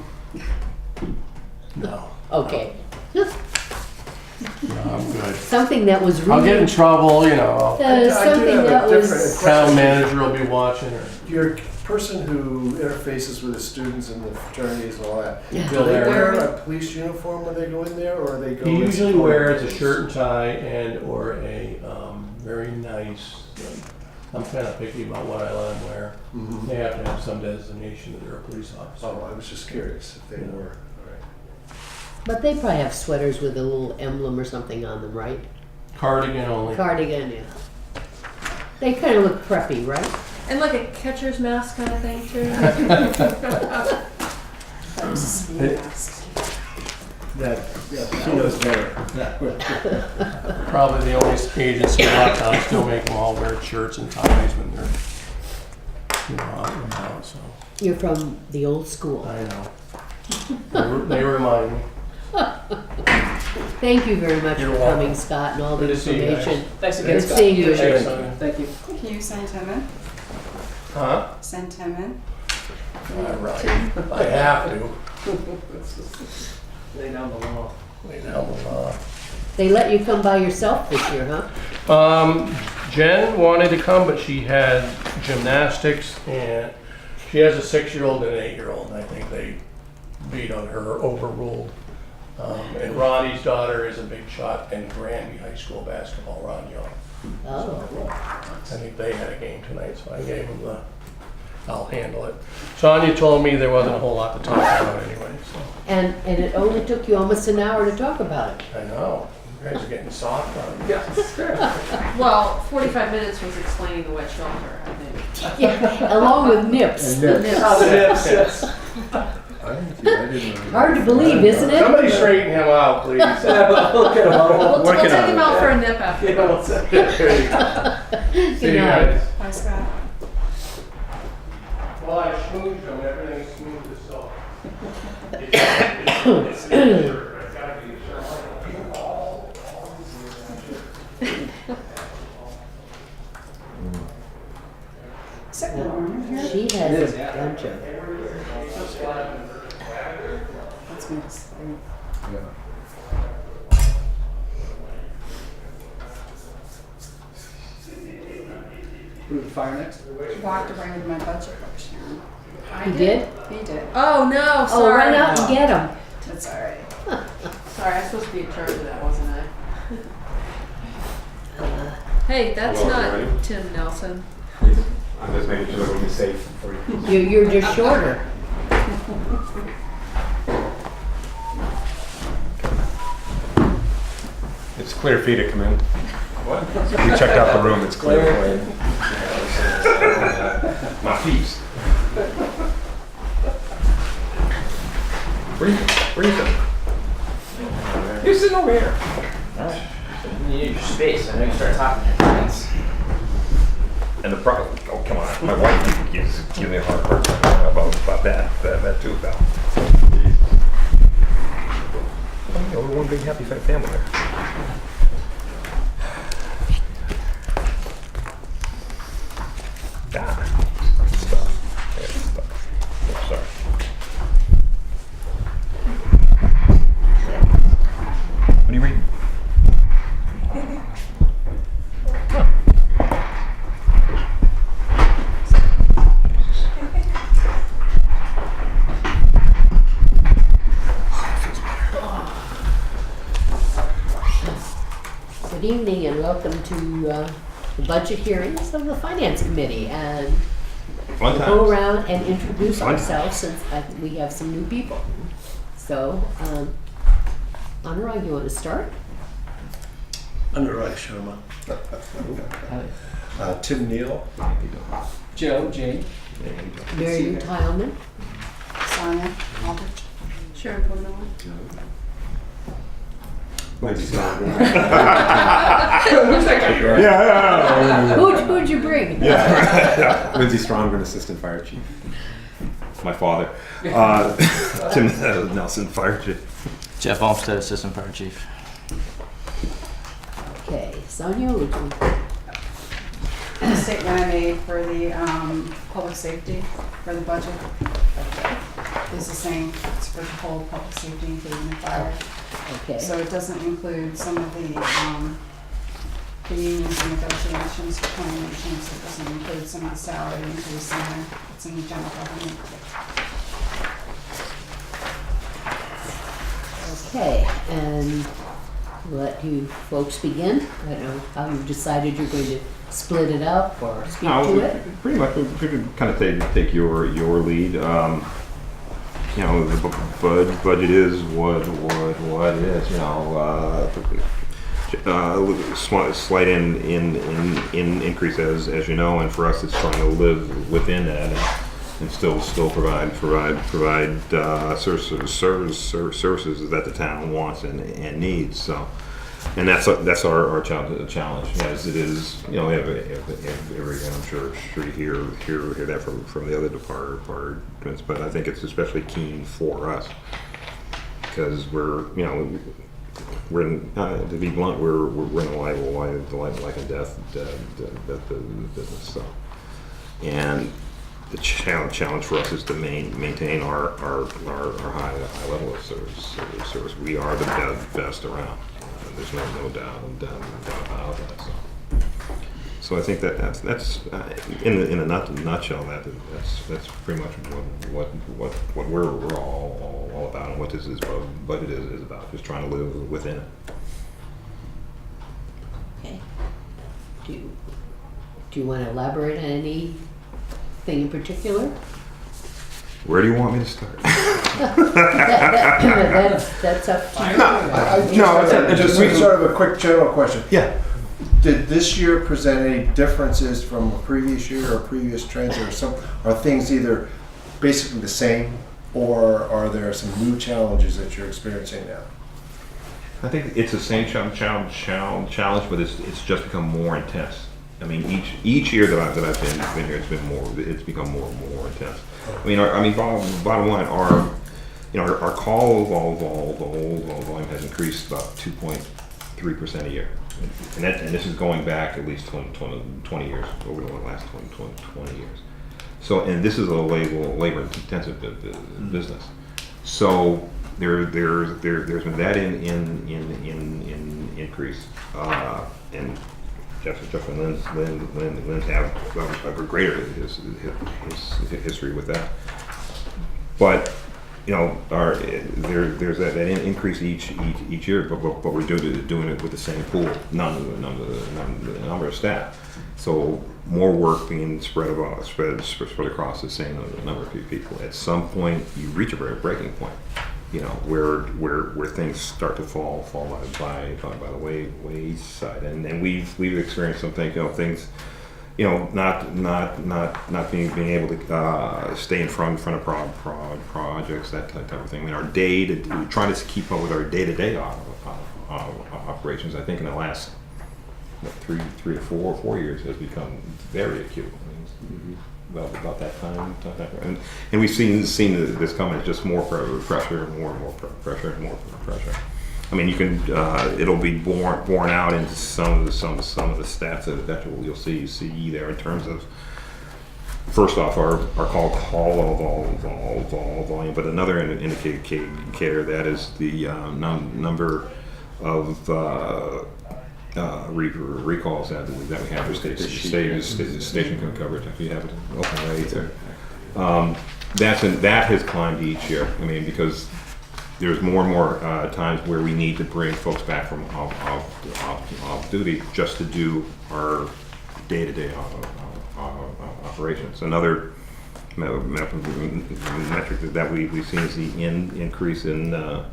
Okay. No, I'm good. Something that was I'll get in really, trouble, I do something have a that was, different town manager will be watching or. Your person who interfaces with the students and the fraternities and all that, do Bill they Harris. wear a police uniform when they go in there, or they go? He in usually sport wears a clothes? shirt and tie and or a very nice. I'm kind of picky about what I let them wear. Mhm. They have to have some designation that they're a police officer. Oh, I was just curious if they Yeah. were. All right. But they probably have sweaters with a little emblem or something on them, right? Cardigan only. Cardigan, yeah. They kind of look preppy, right? And like a catcher's mask kind of thing too. That was a ski mask. That, she knows better. Probably the only agency left on still make them all wear shirts and ties when they're out and about. So You're from the old school. I know. They remind me. Thank you very much You're for welcome. coming, Scott, and all the Good to see you guys. information. Thanks again, Good Scott. seeing you. Thanks, Sonia. Thank you. Can you send him in? Huh? Send him in? All right. I have to. Lay down the law. Lay down the law. They let you come by yourself this year, huh? Jen wanted to come, but she had gymnastics, and she has a 6-year-old and an 8-year-old, and I think they beat on her, overruled. And Ronnie's daughter is a big shot in Granby High School basketball, Ron Young. Oh, I think they had a game tonight, so I gave them I'll handle it. Sonia told me there wasn't a whole lot to talk about anyway, so. and it only took you almost an hour to talk about it. I know, you guys are getting soft on me. Well, 45 minutes was explaining the wet shelter, I think. Yeah, along with nips. The nips. I didn't. Hard to believe, isn't it? Somebody straighten him out, please. We'll Working take on him it. out for a nip after. There you go. See you night. guys. Bye, Scott. Well, I schmoozed them, everything's smooth as silk. It's gotta be Is that warm in here? She It has is, a yeah. bunch of. That's nice. Who would fire next? He walked away with my budget book, Sharon. You did? He did. Oh no, Oh, sorry. run out and get them. That's all right. Sorry, I'm supposed to be in charge of that, wasn't I? Hey, that's Hello, not everybody. Tim Nelson. I'm just making sure it'll be safe for you. You're just shorter. It's clear for you to come in. What? We checked out the room, it's clear for you. My feet. Where you sitting? You're sitting over here. Alright. You need your space. I know you start talking to your friends. And the problem, oh, come on, my wife is giving me a hard time about that too, pal. You know, we're one big happy family here. Stuff. Yeah, stuff. Oh, sorry. What are you reading? Good evening and welcome to the budget hearings of the Finance Committee. And Fun we'll go times. around and introduce Fun. ourselves since we have some new people. So, Anurag, you want to start? Anurag Sharma. Tim Neal. Joe, Jane. Mary Tileman. Sonia, Albert. Sharon Pono. Yeah. Who'd you bring? Yeah. Lindsay Strongman, Assistant Fire Chief. My father. Tim Nelson, Fire Chief. Jeff Olmsted, Assistant Fire Chief. Okay, Sonia, would you? The statement I made for the public safety for the budget is the same. It's for the whole public safety, including the fire. Okay. So it doesn't include some of the the unions and negotiations for 2019, so it doesn't include some of the salary increase in there. It's in the general government. Okay, and let you folks begin. I don't know how you decided you're going to split it up or speak to it. Pretty much, we could kind of take your lead. You know, the budget is what it is. You know, slight increase as you know, and for us, it's trying to live within that and still provide services that the town wants and needs. So. And that's our challenge, as it is. You know, every I'm sure you hear that from the other departments, but I think it's especially keen for us because we're to be blunt, we're in a life and death business. So, and the challenge for us is to maintain our high level of service. We are the best around. There's no doubt about that. So I think that's in a nutshell. That's pretty much what we're all about, and what this budget is about. Just trying to live within it. Okay. Do you want to elaborate on anything in particular? Where do you want me to start? That's up to you. Just sort of a quick general question. Yeah. Did this year present any differences from a previous year or previous trends, or are things either basically the same, or are there some new challenges that you're experiencing now? I think it's the same challenge, but it's just become more intense. I mean, each year that I've been here, it's become more intense. I mean, bottom line, our call volume has increased about 2.3% a year, and this is going back at least 20 years, over the last 20 years. So, and this is a labor intensive business. So there's been that in increase, and Jeff and Lynn have a greater history with that. But you know, there's that increase each year, but we're doing it with the same pool, number of staff. So more work being spread across the same number of people. At some point, you reach a breaking point. You know, where things start to fall by the wayside, and we've experienced some things, you know, not being able to stay in front of projects, that type of thing. I mean, we're trying to keep up with our day-to-day operations. I think in the last 3 to 4 years has become very acute. I mean, about that time, and we've seen this come as just more pressure, and more pressure. I mean, you can it'll be borne out into some of the stats that you'll see there in terms of, first off, our call volume, but another indicator that is the number of recalls that we have for station coverage. If you have it open right there, that has climbed each year. I mean, because there's more and more times where we need to bring folks back from off duty just to do our day-to-day operations. Another metric that we've seen is the increase in the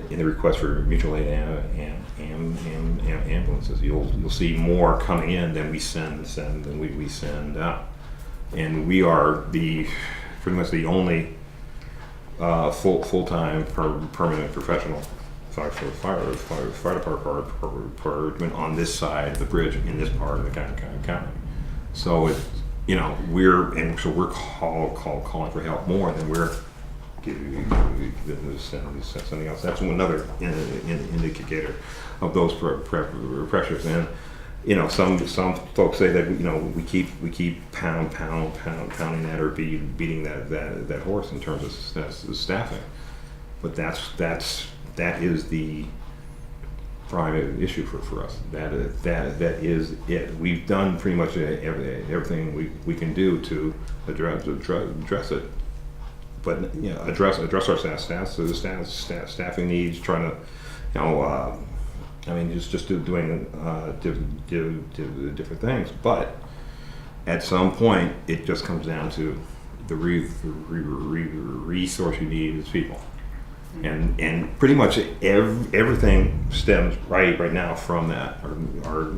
request for mutual aid ambulances. You'll see more coming in than we send out, and we are pretty much the only full-time permanent professional fire department on this side of the bridge in this part of the county. So we're calling for help more than we're something else. That's another indicator of those pressures. And some folks say that we keep pounding that or beating that horse in terms of staffing. But that is the prime issue for us. That is it. We've done pretty much everything we can do to address it. But address our staffing needs, trying to, just doing different things. But at some point, it just comes down to the resource you need is people, and pretty much everything stems right now from that. Our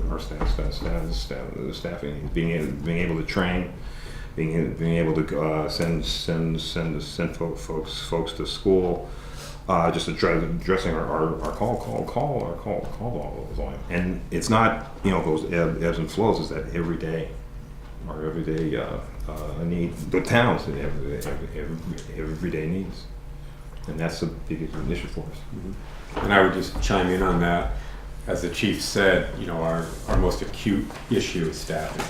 staffing, being able to train. Being able to send folks to school, just addressing our call volume, and it's not those ebbs and flows. Is that our everyday need, the towns everyday needs, and that's a big issue for us. And I would just chime in on that. As the chief said, our most acute issue is staffing,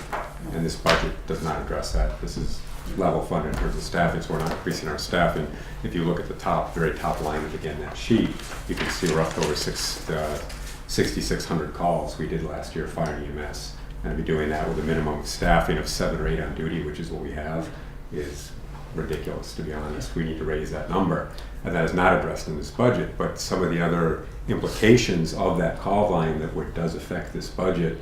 and this budget does not address that. This is level funded in terms of staffing, so we're not increasing our staffing. If you look at the very top line of, again, that sheet, you can see we're up to over 6,600 calls we did last year, fire and EMS. And to be doing that with a minimum of staffing of 7 or 8 on duty, which is what we have, is ridiculous, to be honest. We need to raise that number, and that is not addressed in this budget. But some of the other implications of that call volume that does affect this budget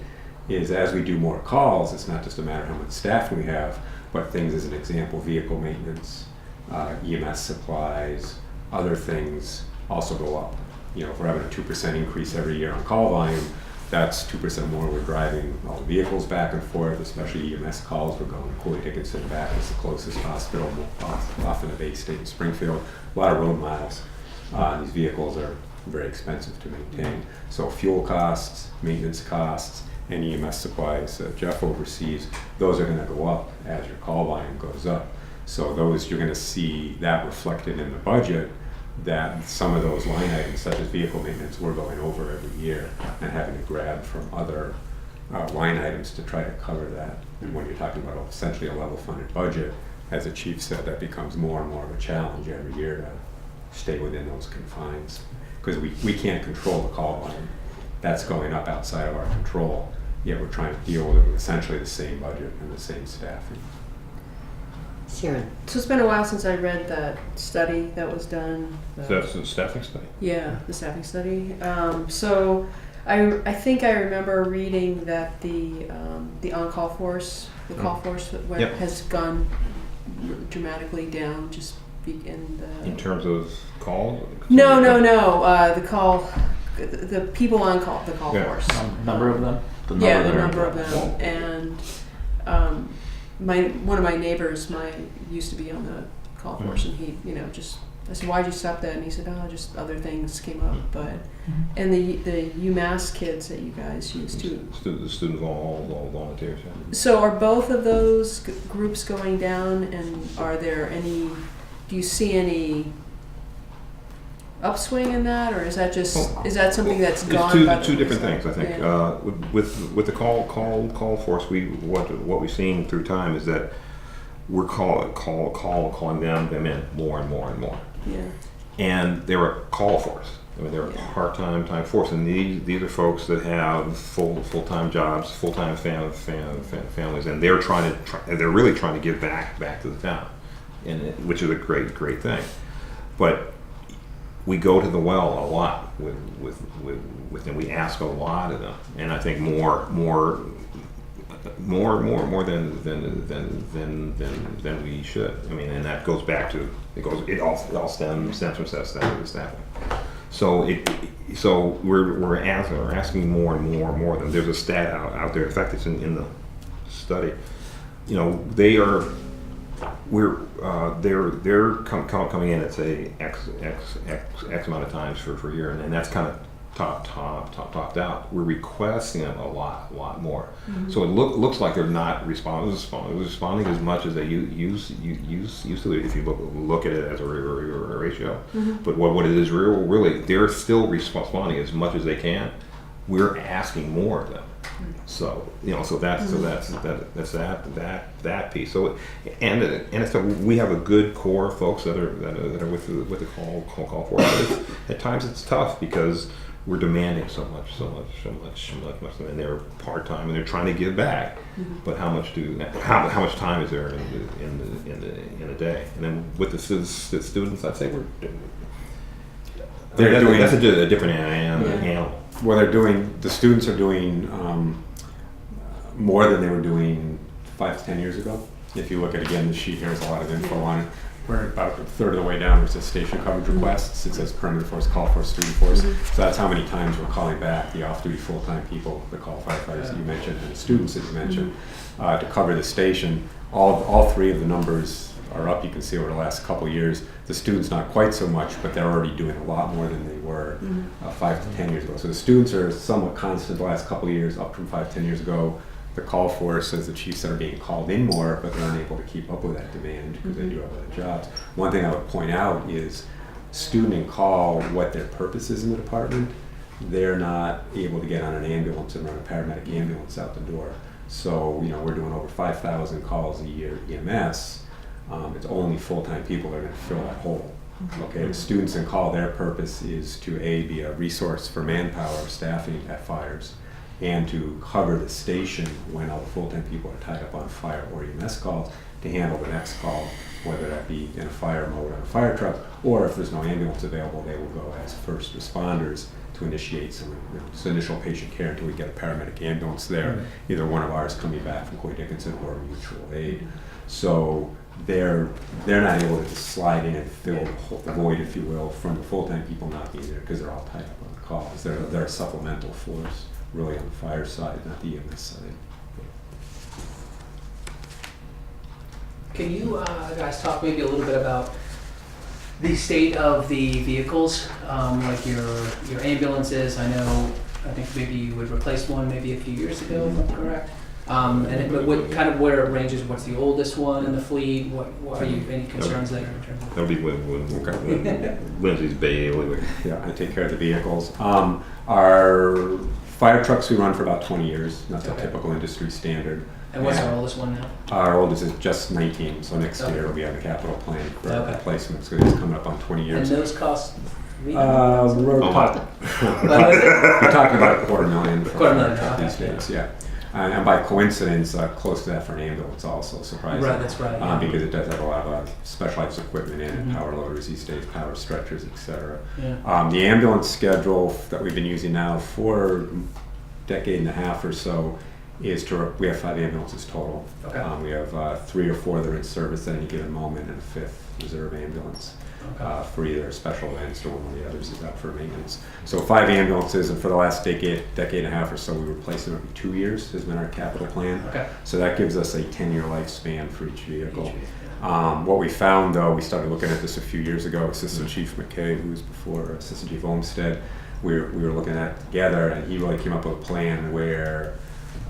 is, as we do more calls, it's not just a matter of how much staff we have, but things, as an example, vehicle maintenance, EMS supplies, other things also go up. If we're having a 2% increase every year on call volume, that's 2% more. We're driving all the vehicles back and forth, especially EMS calls. We're going to Cooley Dickinson back. It's the closest hospital, often at Bay State in Springfield. A lot of road miles. These vehicles are very expensive to maintain. So fuel costs, maintenance costs, and EMS supplies Jeff oversees, those are going to go up as your call volume goes up. So you're going to see that reflected in the budget, that some of those line items, such as vehicle maintenance, we're going over every year and having to grab from other line items to try to cover that. And when you're talking about essentially a level funded budget, as the chief said, that becomes more and more of a challenge every year to stay within those confines, because we can't control the call volume. That's going up outside of our control, yet we're trying to deal with essentially the same budget and the same staffing. Sharon. So it's been a while since I read that study that was done. That's the staffing study. Yeah, the staffing study. So I think I remember reading that the on-call force, the call force has gone dramatically down just in terms of call. No. The people on call, the call force. Number of them? The number of them. And one of my neighbors used to be on the call force, and he, I said, why'd you stop that? And he said, just other things came up. But and the UMass kids that you guys used to. The students all volunteers. Yeah. So are both of those groups going down, and are there any? Do you see any upswing in that, or is that is that something that's gone? It's two different things, I think. Yeah. With the call force, what we've seen through time is that we're calling them in more and more and more. Yeah. And they're a call force. I mean, they're a part-time force, and these are folks that have full-time jobs, full-time families, and they're really trying to give back to the town, which is a great thing. But we go to the well a lot with them. We ask a lot of them, and I think more than we should. I mean, and that goes back to it all stems from staffing. So we're asking more and more of them. There's a stat out there. In fact, it's in the study. They're coming in at say X amount of times for a year, and that's kind of topped out. We're requesting them a lot more. Mm-hmm. So it looks like they're not responding as much as they used to if you look at it as a ratio. Mm-hmm. But what it is really, they're still responding as much as they can. We're asking more of them. So that's that piece. So we have a good core of folks that are with the call force. At times it's tough because we're demanding so much, and they're part-time, and they're trying to give back. But how much time is there in the day? And then with the students, I'd say that's a different animal. Well, the students are doing more than they were doing 5 to 10 years ago. If you look at, again, the sheet here has a lot of info on it. We're about a third of the way down. It says station coverage requests. It says perimeter force, call force, student force. So that's how many times we're calling back the off-duty full-time people, the call firefighters that you mentioned, and the students that you mentioned, to cover the station. All three of the numbers are up. You can see over the last couple of years. The students not quite so much, but they're already doing a lot more than they were 5 to 10 years ago. So the students are somewhat constant the last couple of years, up from 5 to 10 years ago. The call force, as the chief said, are being called in more, but they're unable to keep up with that demand because they do have other jobs. One thing I would point out is student and call, what their purpose is in the department, they're not able to get on an ambulance and run a paramedic ambulance out the door. So, we're doing over 5,000 calls a year EMS. It's only full-time people that are going to fill that hole. Okay, the students and call, their purpose is to be a resource for manpower, staffing at fires, and to cover the station when all the full-time people are tied up on fire or EMS calls to handle the next call, whether that be in a fire mode on a fire truck, or if there's no ambulance available, they will go as first responders to initiate some initial patient care until we get a paramedic ambulance there, either one of ours coming back from Coy Dickinson or mutual aid. So they're not able to just slide in and fill the void, if you will, from the full-time people not being there because they're all tied up on the calls. They're a supplemental force, really, on the fire side, not the EMS side. Can you guys talk maybe a little bit about the state of the vehicles, like your ambulances? I think maybe you would replace one maybe a few years ago, if I'm correct? But what kind of where it ranges? What's the oldest one in the fleet? What are you any concerns there in terms of? That'll be Lindsay's bailiwick. Yeah, I take care of the vehicles. Our fire trucks we run for about 20 years. That's a typical industry standard. And what's our oldest one now? Our oldest is just 19, so next year it'll be on the capital plan for replacements because it's coming up on 20 years. And those cost? We're talking about $250,000 these days, yeah. And by coincidence, close to that for an ambulance also, surprisingly. Right, that's right. Yeah. Because it does have a lot of specialized equipment in it, power loaders these days, power stretchers, etc. Yeah. The ambulance schedule that we've been using now for a decade and a half or so is we have 5 ambulances total. Okay. We have 3 or 4 that are in service at any given moment and a 5th reserve ambulance. For either special events or one of the others is out for maintenance. So 5 ambulances, and for the last decade and a half or so, we replace them every 2 years has been our capital plan. Okay. So that gives us a 10-year lifespan for each vehicle. What we found, though, we started looking at this a few years ago. Assistant Chief McKay, who was before Assistant Chief Olmstead, we were looking at it together, and he really came up with a plan where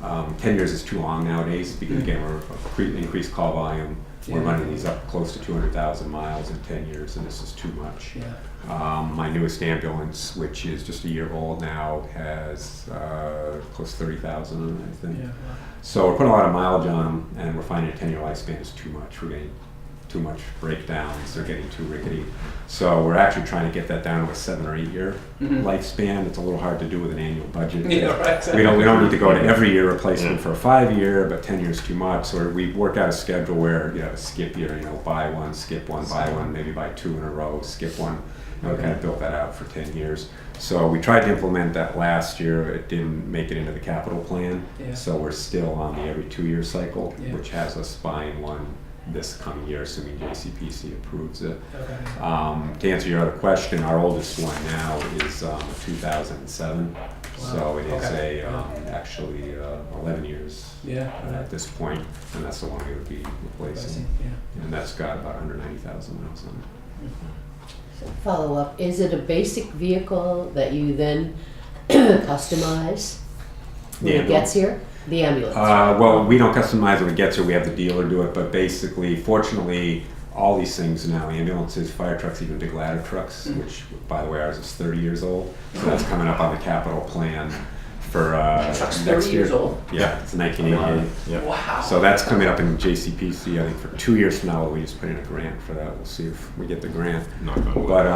10 years is too long nowadays because, again, we're increased call volume. We're running these up close to 200,000 miles in 10 years, and this is too much. Yeah. My newest ambulance, which is just a year old now, has close to 30,000 on it, I think. Yeah. So we're putting a lot of mileage on them, and we're finding a 10-year lifespan is too much. We're getting too much breakdowns. They're getting too rickety. So we're actually trying to get that down to a 7 or 8 year lifespan. It's a little hard to do with an annual budget. Yeah, right, exactly. We don't need to go to every year replacement for a 5 year, but 10 years too much. So we work out a schedule where you have a skip year, buy one, skip one, buy one, maybe buy 2 in a row, skip one. And we kind of built that out for 10 years. So we tried to implement that last year. It didn't make it into the capital plan. Yeah. So we're still on the every 2 year cycle, Yeah. which has us buying one this coming year, assuming JCPC approves it. Okay. To answer your other question, our oldest one now is 2007. Wow. So it is Okay. actually 11 years at this point, and that's the one we would be replacing. Yeah. And that's got about 190,000 miles on it. Follow up, is it a basic vehicle that you then customize when it gets here? The ambulance? Well, we don't customize it when it gets here. We have the dealer do it. But basically, fortunately, all these things now, ambulances, fire trucks, even big ladder trucks, which, by the way, ours is 30 years old. So that's coming up on the capital plan for Truck's 30 next year. years old? Yeah, it's 1988. Yeah. Wow. So that's coming up in JCPC, I think, for 2 years from now. We just put in a grant for that. We'll see if we get the grant. Knock on wood. But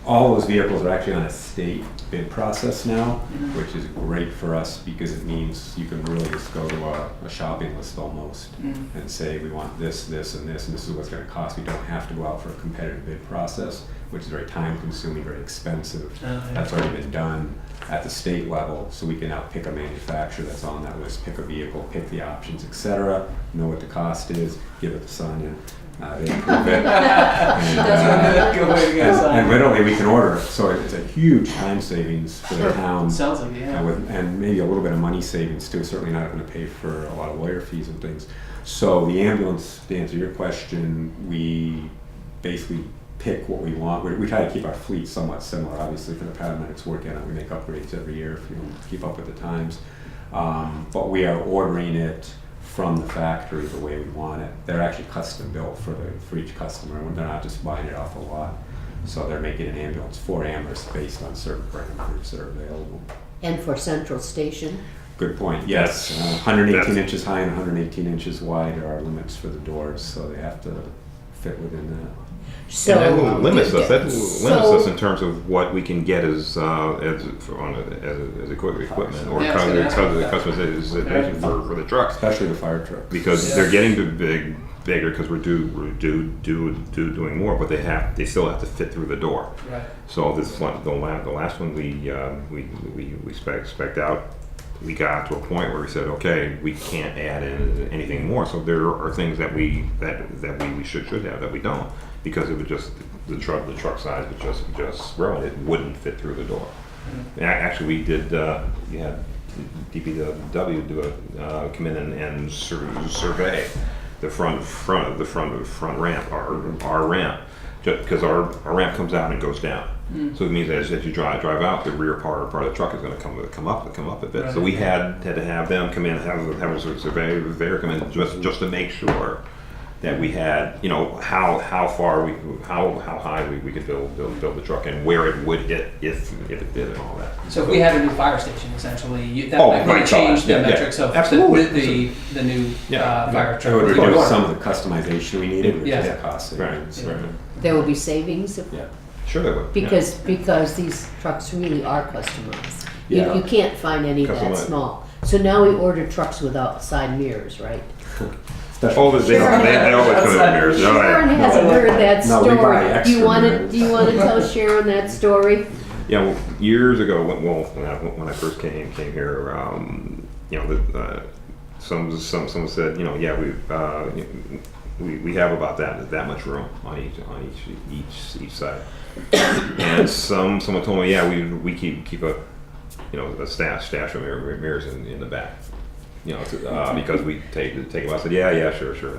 all those vehicles are actually on a state bid process now, which is great for us because it means you can really just go to a shopping list almost and say, we want this, this, and this is what's going to cost. We don't have to go out for a competitive bid process, which is very time consuming, very expensive. That's already been done at the state level, so we can now pick a manufacturer that's on that list, pick a vehicle, pick the options, etc., know what the cost is, give it to Sonia. They approve it. And literally we can order it. So it's a huge time savings for the town. Sounds like, yeah. And maybe a little bit of money savings too. Certainly not going to pay for a lot of lawyer fees and things. So the ambulance, to answer your question, we basically pick what we want. We try to keep our fleet somewhat similar. Obviously for the paramedics working on it, we make upgrades every year if you want to keep up with the times. But we are ordering it from the factory the way we want it. They're actually custom built for each customer. They're not just buying it off a lot. So they're making an ambulance for Amherst based on certain parameters that are available. And for Central Station? Good point. Yes, 118 inches high and 118 inches wide are our limits for the doors, so they have to fit within that. So and that limits us. That limits us in terms of what we can get as equipment or customers for the trucks, especially the fire trucks, because they're getting bigger because we're doing more, but they still have to fit through the door. Right. So this one, the last one we spec'd out. We got to a point where we said, okay, we can't add in anything more. So there are things that we should have that we don't, because it would just the truck size would just grow and it wouldn't fit through the door. And actually, we did. You had DPW come in and survey the front ramp, our ramp, just because our ramp comes out and goes down. So it means as you drive out, the rear part of the truck is going to come up a bit. Right. So we had to have them come in, have a surveyor come in just to make sure that we had, how high we could build the truck and where it would hit if it did and all that. So if we had a new fire station, essentially, that might really change the metrics of the new fire truck. It would reduce some of the customization we needed, which is cost savings. Right. There will be savings if Sure they would. Because these trucks really are customized. Yeah. You can't find any that small. So now we order trucks without side mirrors, right? They always come in mirrors. Sharon hasn't heard that No, we buy story. Do extra you want mirrors. to tell Sharon that story? Yeah, well, years ago, when I first came here, someone said, we have about that much room on each side, and someone told me, we keep a stash of mirrors in the back, because we take them. I said, sure,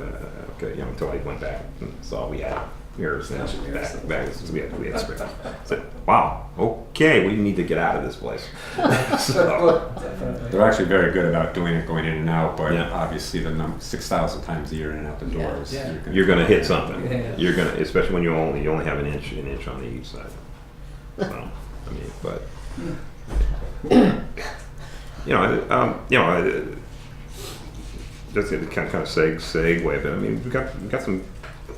okay, until I went back and saw we had mirrors back. We had springs. I said, wow, okay, we need to get out of this place. They're actually very good about doing it going in and out, but obviously the 6,000 times a year in and out the doors, you're going to hit something. You're going to, especially when you only have an inch on each side. So, but just to kind of segue, but we got some.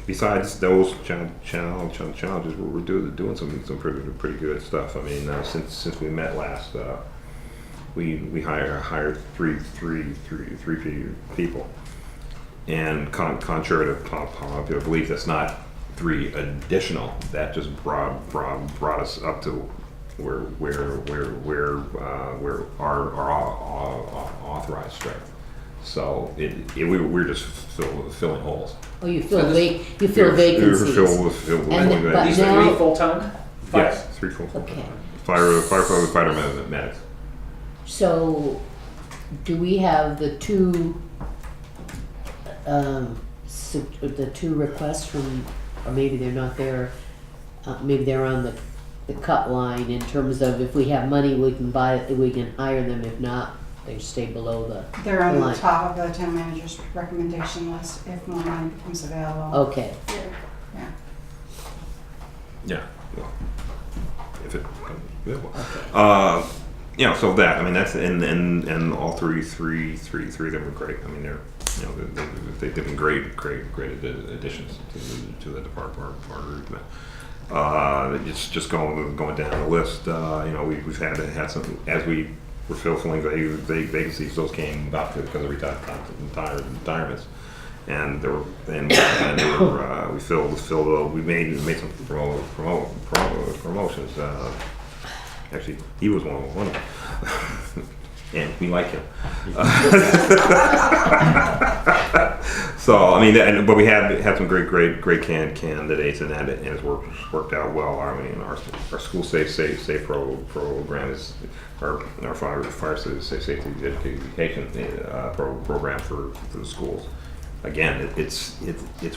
Besides those challenges, we're doing some pretty good stuff. Since we met last, we hired three people, and contrary to popular belief, that's not 3 additional. That just brought us up to where our authorized strength. So we're just filling holes. Oh, you fill vacancies. But these are 3 full-time? Yes, 3 full-time. Okay. Firefighter medics. So, do we have the two requests from, or maybe they're not there, maybe they're on the cut line in terms of if we have money we can hire them, if not, they stay below the They're on line. the top of the town manager's recommendation list if more money becomes available. Okay. Yeah. Well, if it becomes available. So that, that's, and all three of them were great. They've been great additions to the department. Just going down the list, we've had some, as we were filling vacancies, those came about because of retirements. And we filled. We made some promotions. Actually, he was one of them, and we like him. So I mean, but we had some great candidates, and it's worked out well. I mean, our school safe program is our fire safety education program for the schools. Again, it's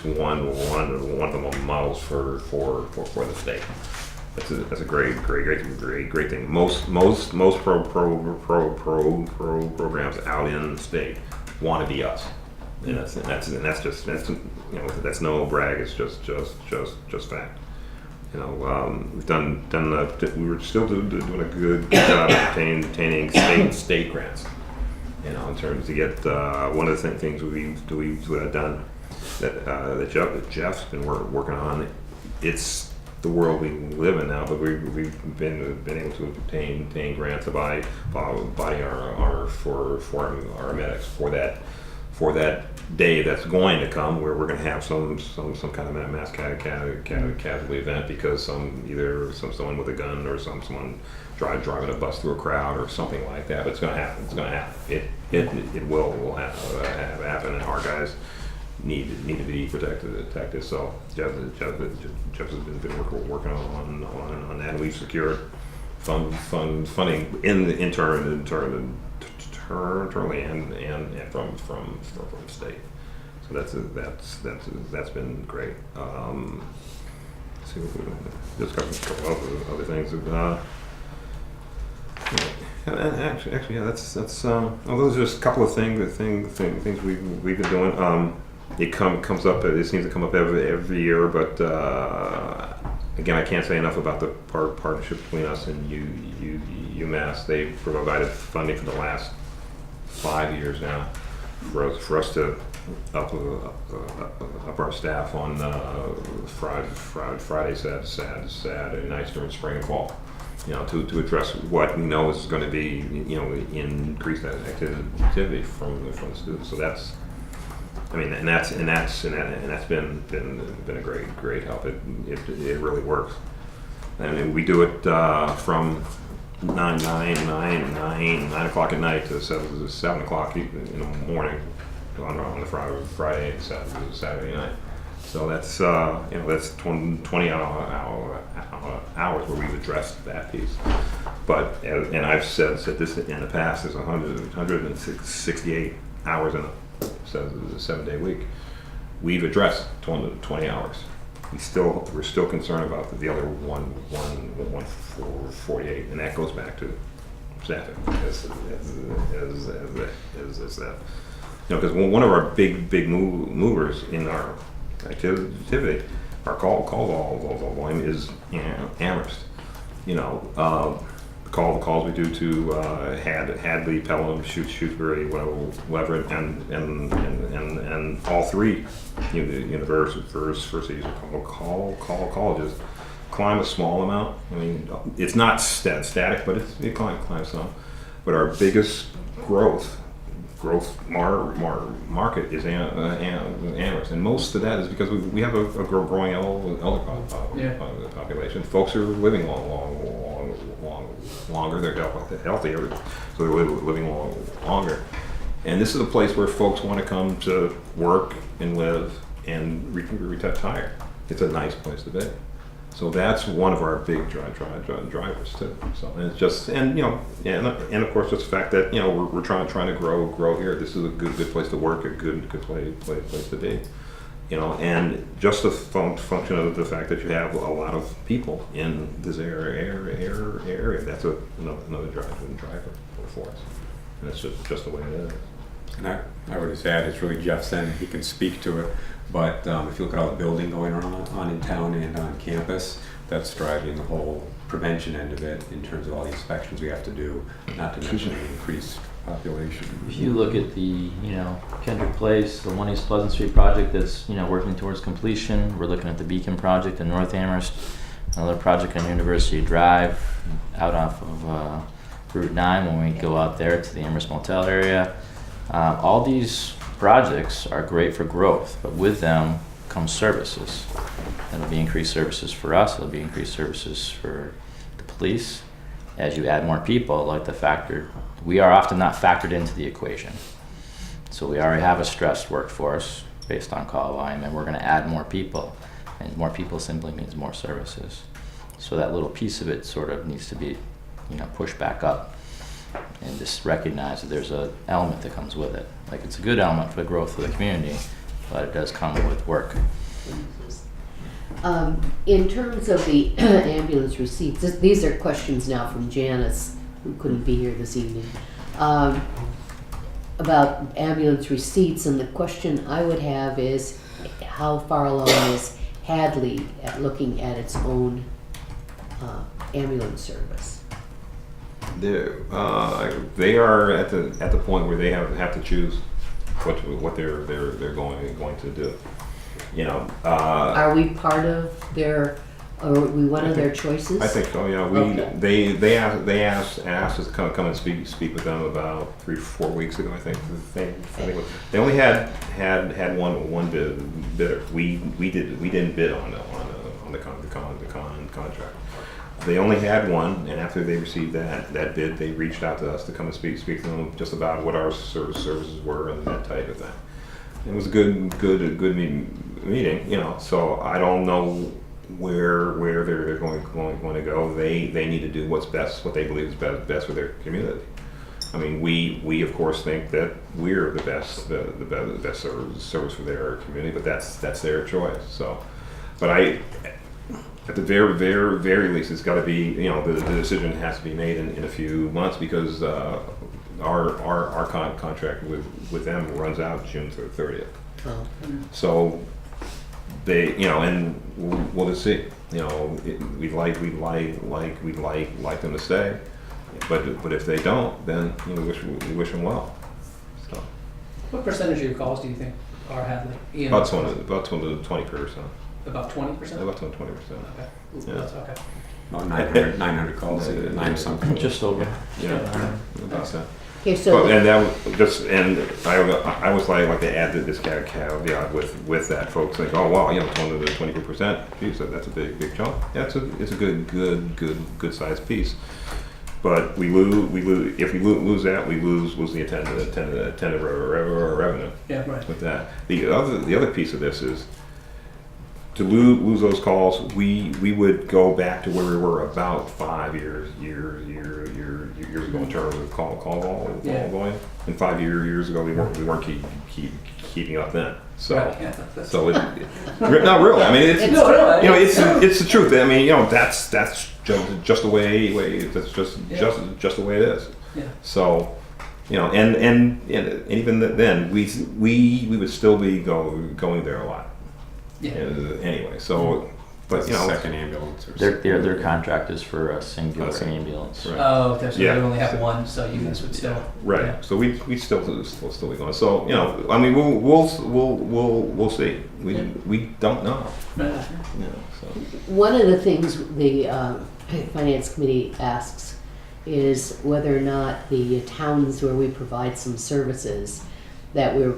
one of the models for the state. That's a great thing. Most programs out in the state want to be us, and that's no brag. It's just fact. We've we were still doing a good job of obtaining state grants. In terms to get one of the things we've done that Jeff's been working on. It's the world we live in now, but we've been able to obtain grants to buy body armor for our medics for that day that's going to come, where we're going to have some kind of mass casualty event because someone with a gun or someone driving a bus through a crowd or something like that. But it's going to happen. It's going to happen. It will happen, and our guys need to be protected. So Jeff has been working on that, and we've secured funding internally and from the state. So that's been great. See if we just got a couple of other things. And actually, yeah, that's those are just a couple of things we've been doing. It comes up. It seems to come up every year, but again, I can't say enough about the partnership between us and UMass. They've provided funding for the last 5 years now for us to up our staff on Friday, Saturday nights during spring and fall. To address what we know is going to be, increased activity from the students. So that's been a great help. It really works. And we do it from 9 o'clock at night to 7 o'clock in the morning on the Friday and Saturday night. So that's 20 hours where we've addressed that piece. But and I've said this in the past. There's 168 hours in a 7-day week. We've addressed 20 hours. We're still concerned about the other 148, and that goes back to staffing as that. Because one of our big movers in our activity, our call volume is Amherst. The calls we do to Hadley, Pelham, Shutesbury, whatever, and all three universities or colleges climb a small amount. I mean, it's not static, but it climbs some. But our biggest growth market is Amherst, and most of that is because we have a growing elder population. Folks are living longer. They're healthier, so they're living longer. And this is a place where folks want to come to work and live and retire. It's a nice place to be. So that's one of our big drivers too. So and it's just and of course just the fact that we're trying to grow here. This is a good place to work, a good place to be. And just the function of the fact that you have a lot of people in this area. That's another driver for us. And it's just the way it is. And I would just add, it's really Jeff's end. He can speak to it. But if you look at all the building going on in town and on campus, that's driving the whole prevention end of it in terms of all the inspections we have to do, not to mention the increased population. If you look at the, Kendrick Place, the 1 East Pleasant Street project that's, working towards completion. We're looking at the Beacon project in North Amherst. Another project on University Drive, out off of Route 9 when we go out there to the Amherst Motel area. All these projects are great for growth, but with them comes services. It'll be increased services for us, it'll be increased services for the police. As you add more people, like we are often not factored into the equation. So we already have a stressed workforce based on call volume, and we're gonna add more people. And more people simply means more services. So that little piece of it sort of needs to be, pushed back up and just recognize that there's an element that comes with it. Like, it's a good element for the growth of the community, but it does come with work. In terms of the ambulance receipts, these are questions now from Janice, who couldn't be here this evening, about ambulance receipts, and the question I would have is, how far along is Hadley at looking at its own ambulance service? They are at the point where they have to choose what they're going to do. Are we part of their? Are we one of their choices? I think so. Yeah, Okay. they asked us to come and speak with them about 3-4 weeks ago. I think they only had one bidder. We didn't bid on the contract. They only had one, and after they received that bid, they reached out to us to come and speak to them just about what our services were and that type of thing. It was a good meeting, So I don't know where they're going to go. They need to do what's best, what they believe is best for their community. I mean, we of course think that we're the best service for their community, but that's their choice. So, but at the very least, it's got to be, the decision has to be made in a few months, because our contract with them runs out June 30th. Oh. So they, and we'll just see. We'd like them to stay, but if they don't, then we wish them well. So What percentage of your calls do you think are Hadley? about 20%. About 20%? About 20%. Okay. Yeah. That's okay. About 900 calls, Yeah. 9 something. Just over. Yeah, about that. Okay, so But, and that was I always like to add this caveat with that. Folks think, oh wow, 20 to 24%. Geez, that's a big chunk. Yeah, it's a good sized piece. But we lose if we lose that, we lose the attendant revenue. Yeah, right. With that, the other piece of this is, to lose those calls, we would go back to where we were about 5 years ago in terms of call volume. And 5 years ago, we weren't keeping up then. So Right, yeah, that's- so not really. I mean, it's it's the truth. I mean, that's just the way that's just the way it is. Yeah. So, and even then, we would still be going there a lot. Yeah. Anyway, so, but Second ambulance. Or Their contract is for a singular Okay. ambulance. Right. Oh, okay, so Yeah. they only have one, so you guys would still. right. Yeah. So we still be going. So I mean, we'll see. We don't know. Right. So. one of the things the Finance Committee asks is whether or not the towns where we provide some services, that we're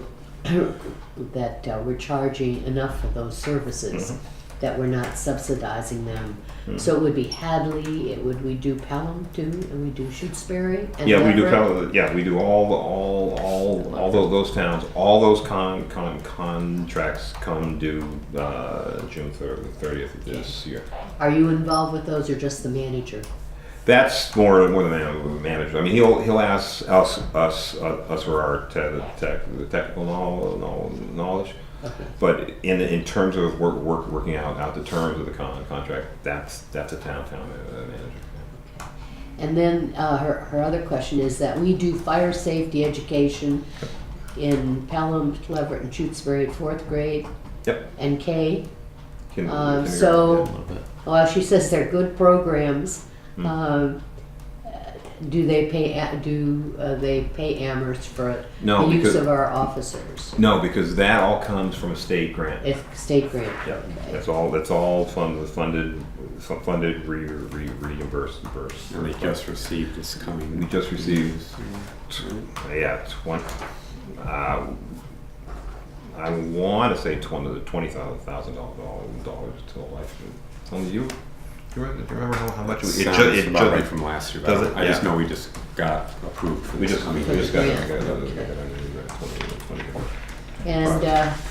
charging enough for those services, that we're not subsidizing them. So it would be Hadley, we do Pelham too, and we do Shutesbury. And Yeah, we do. Leverett. We do all those towns. All those contracts come due June 30th of this year. Are you involved with those, or just the manager? That's more the manager. I mean, he'll ask us for our technical knowledge. Okay. But in terms of working out the terms of the contract, that's a town manager. And then her other question is that we do fire safety education in Pelham, Leverett, and Shutesbury, 4th grade. Yep. And K. Kindergarten, So, A little bit. well, she says they're good programs. do they pay Amherst for No, the use because- of our officers? No, because that all comes from a state grant. It's state grant. Yeah, Okay. that's all funded, reimbursed. And we just received this coming. We just received, yeah, I want to say $20,000 till life. Do you remember how much it Sounds about right from last year. Does it? I just Yeah. know we just got approved for We this just coming got year. And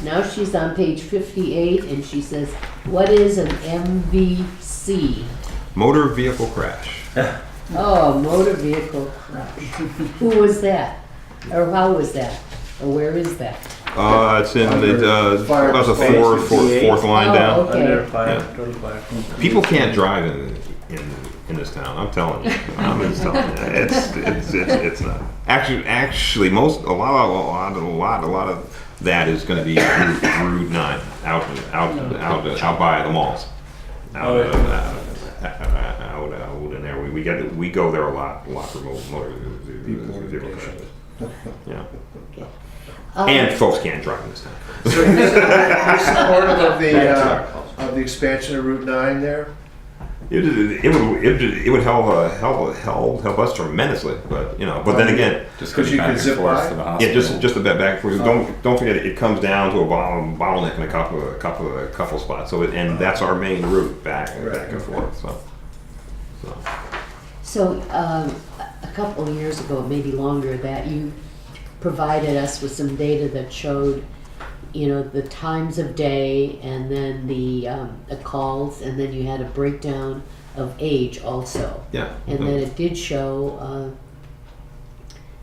now she's on page 58, and she says, "What is an MVC?" Motor vehicle crash. Oh, motor vehicle crash. Who was that? Or how was that? Or where is that? It's in about the Fire fourth line Oh, down. okay. People can't drive in this town. I'm telling you. I'm just telling you. It's not. Actually, a lot of that is going to be Route 9 out by the malls. Out in there. We go there a lot for motor vehicle crashes. Yeah. And folks can't drive in this town. So you're supportive of the expansion of Route 9 there? It would help us tremendously, but then again, Just Because getting you back could and zip forth by? to the hospital. yeah, just a bit back. Don't forget, it comes down to a bottleneck in a couple spots. So and that's our main route back and forth. So, a couple of years ago, maybe longer, that you provided us with some data that showed, the times of day, and then the calls, and then you had a breakdown of age also. Yeah. And then it did show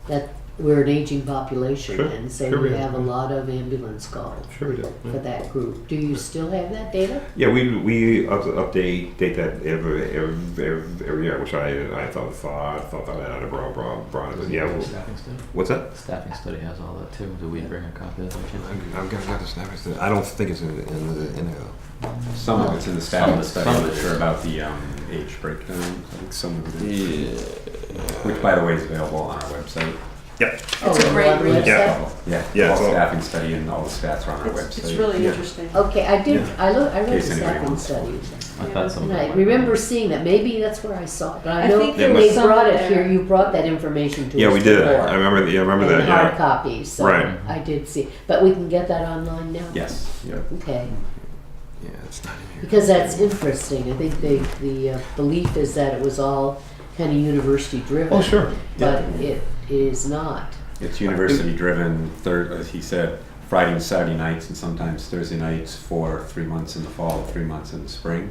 that we're an aging population, Sure. and so Sure we we have a are. lot of ambulance calls Sure we do. for that group. Do you still have that data? Yeah, we update that every year, which I thought that had a broad. Yeah. Staffing study? What's that? Staffing study has all that too. Do we bring a copy of that? I've got the staffing study. I don't think it's in there. Some of it's in the staffing study. Some I'm of not it. sure about the age breakdown. I think some of it is. Which, by the way, is available on our website. Yep. It's a on great the read. website? Yeah, Yeah, all so- staffing study and all the stats are on our website. It's really Yeah. interesting. Okay, I did, I read the case anybody staffing wants. study. I thought some. And I remember seeing that, maybe that's where I saw it, but I I know think there they was some brought it there. here, you brought that information to us Yeah, we did. before. I remember that. In hard Yeah. copies, so Right. I did see, but we can get that online now? Yes. Yeah. Okay, Yeah, it's not in here. because that's interesting, I think the belief is that it was all kind of university driven. Oh, sure. But it is not. It's university driven, as he said, Friday and Saturday nights and sometimes Thursday nights for 3 months in the fall, 3 months in the spring.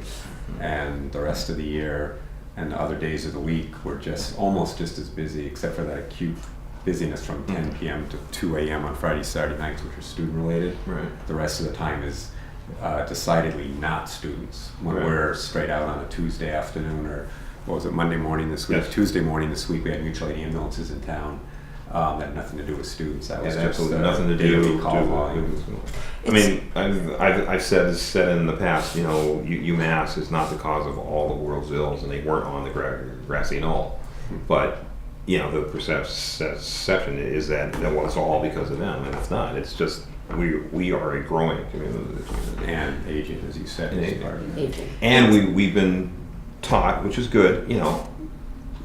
And the rest of the year and the other days of the week, we're almost just as busy, except for that acute busyness from 10 p.m. to 2 a.m. on Friday, Saturday nights, which are student related. Right. The rest of the time is decidedly not students. When Right. we're straight out on a Tuesday afternoon, or what was it, Monday morning this week? Yes. Tuesday morning this week, we had mutual aid ambulances in town. That had nothing to do with students. That was Yeah, just absolutely nothing to do daily with call volume. I mean, I've said in the past, UMass is not the cause of all the world's ills, and they weren't on the grassy knoll. But the perception is that well, it's all because of them, and it's not. It's just we are a growing community, And aging, as you said, And is aging. part of it. Aging. and we've been taught, which is good,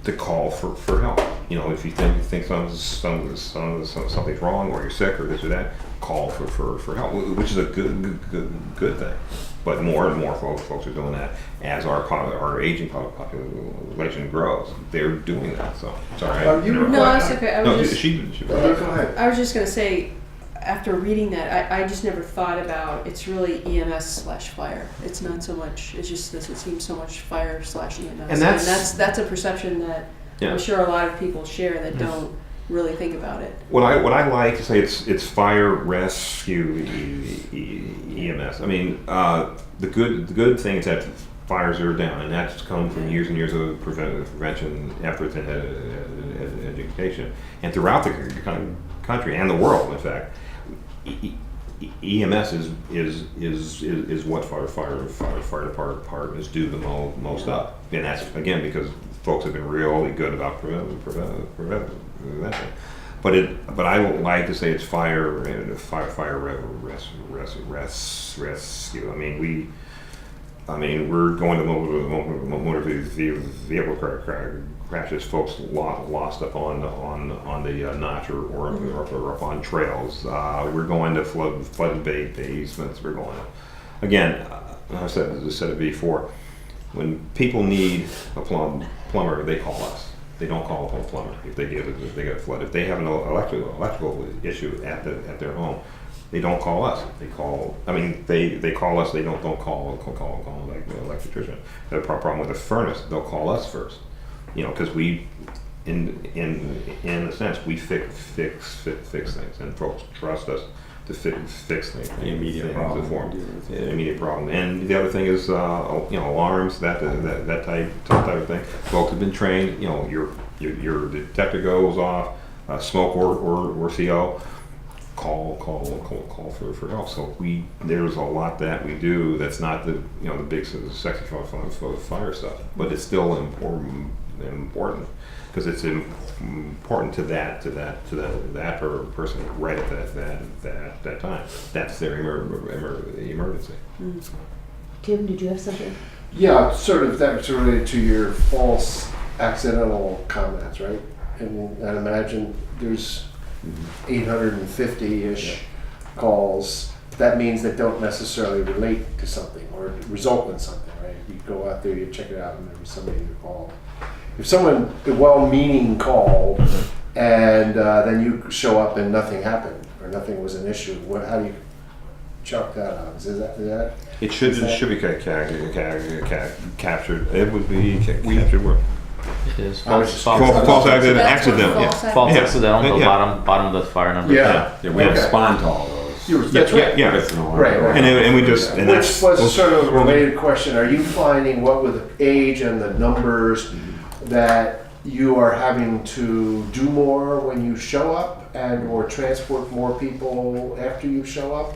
to call for help. If you think something's wrong, or you're sick, or this or that, call for help, which is a good thing. But more and more folks are doing that as our aging population grows. They're doing that. So sorry. No, it's okay. I No, was just, she Go ahead. I was just gonna say, after reading that, I just never thought about, it's really EMS/fire. It's not so much, it's just this, it seems so much fire/EMS. And that's a perception that Yeah. I'm sure a lot of people share that don't really think about it. What I like to say, it's fire rescue EMS. I mean, the good thing is that fires are down, and that's come from years and years of prevention efforts and education, and throughout the country and the world, in fact. EMS is what fire departments do the most of, and that's again because folks have been really good about preventing. But I would like to say it's fire rescue. I mean, we're going to motor vehicle crashes. Folks lost up on the notch or up on trails. We're going to flood basements. We're going again. I said it before. When people need a plumber, they call us. They don't call a plumber if they get a flood. If they have an electrical issue at their home, they don't call us. They call us. They don't call like the electrician. They have a problem with a furnace, they'll call us first. Because we, in a sense, we fix things, and folks trust us to fix things. The immediate problem. Immediate problem. And the other thing is, alarms, that type of thing. Folks have been trained. Your detector goes off, smoke or CO. Call for help. So there's a lot that we do that's not the big sexy fire stuff, but it's still important because it's important to that person right at that time. That's their emergency. Tim, did you have something? Yeah, sort of that's related to your false accidental comments, right? And I imagine there's 850-ish calls. That means they don't necessarily relate to something or result in something, right? You go out there, you check it out, and there was somebody who called. If someone well-meaning called and then you show up and nothing happened or nothing was an issue, how do you chalk that up? Is that? It should be captured. It would be captured where? It is False false accidental. Yeah. False accidental. The Yeah. bottom of the fire number. Yeah. We respond to all those. That's right. Yeah. Right. And we just and Which that's was sort of a related question. Are you finding what with the age and the numbers that you are having to do more when you show up and or transport more people after you show up?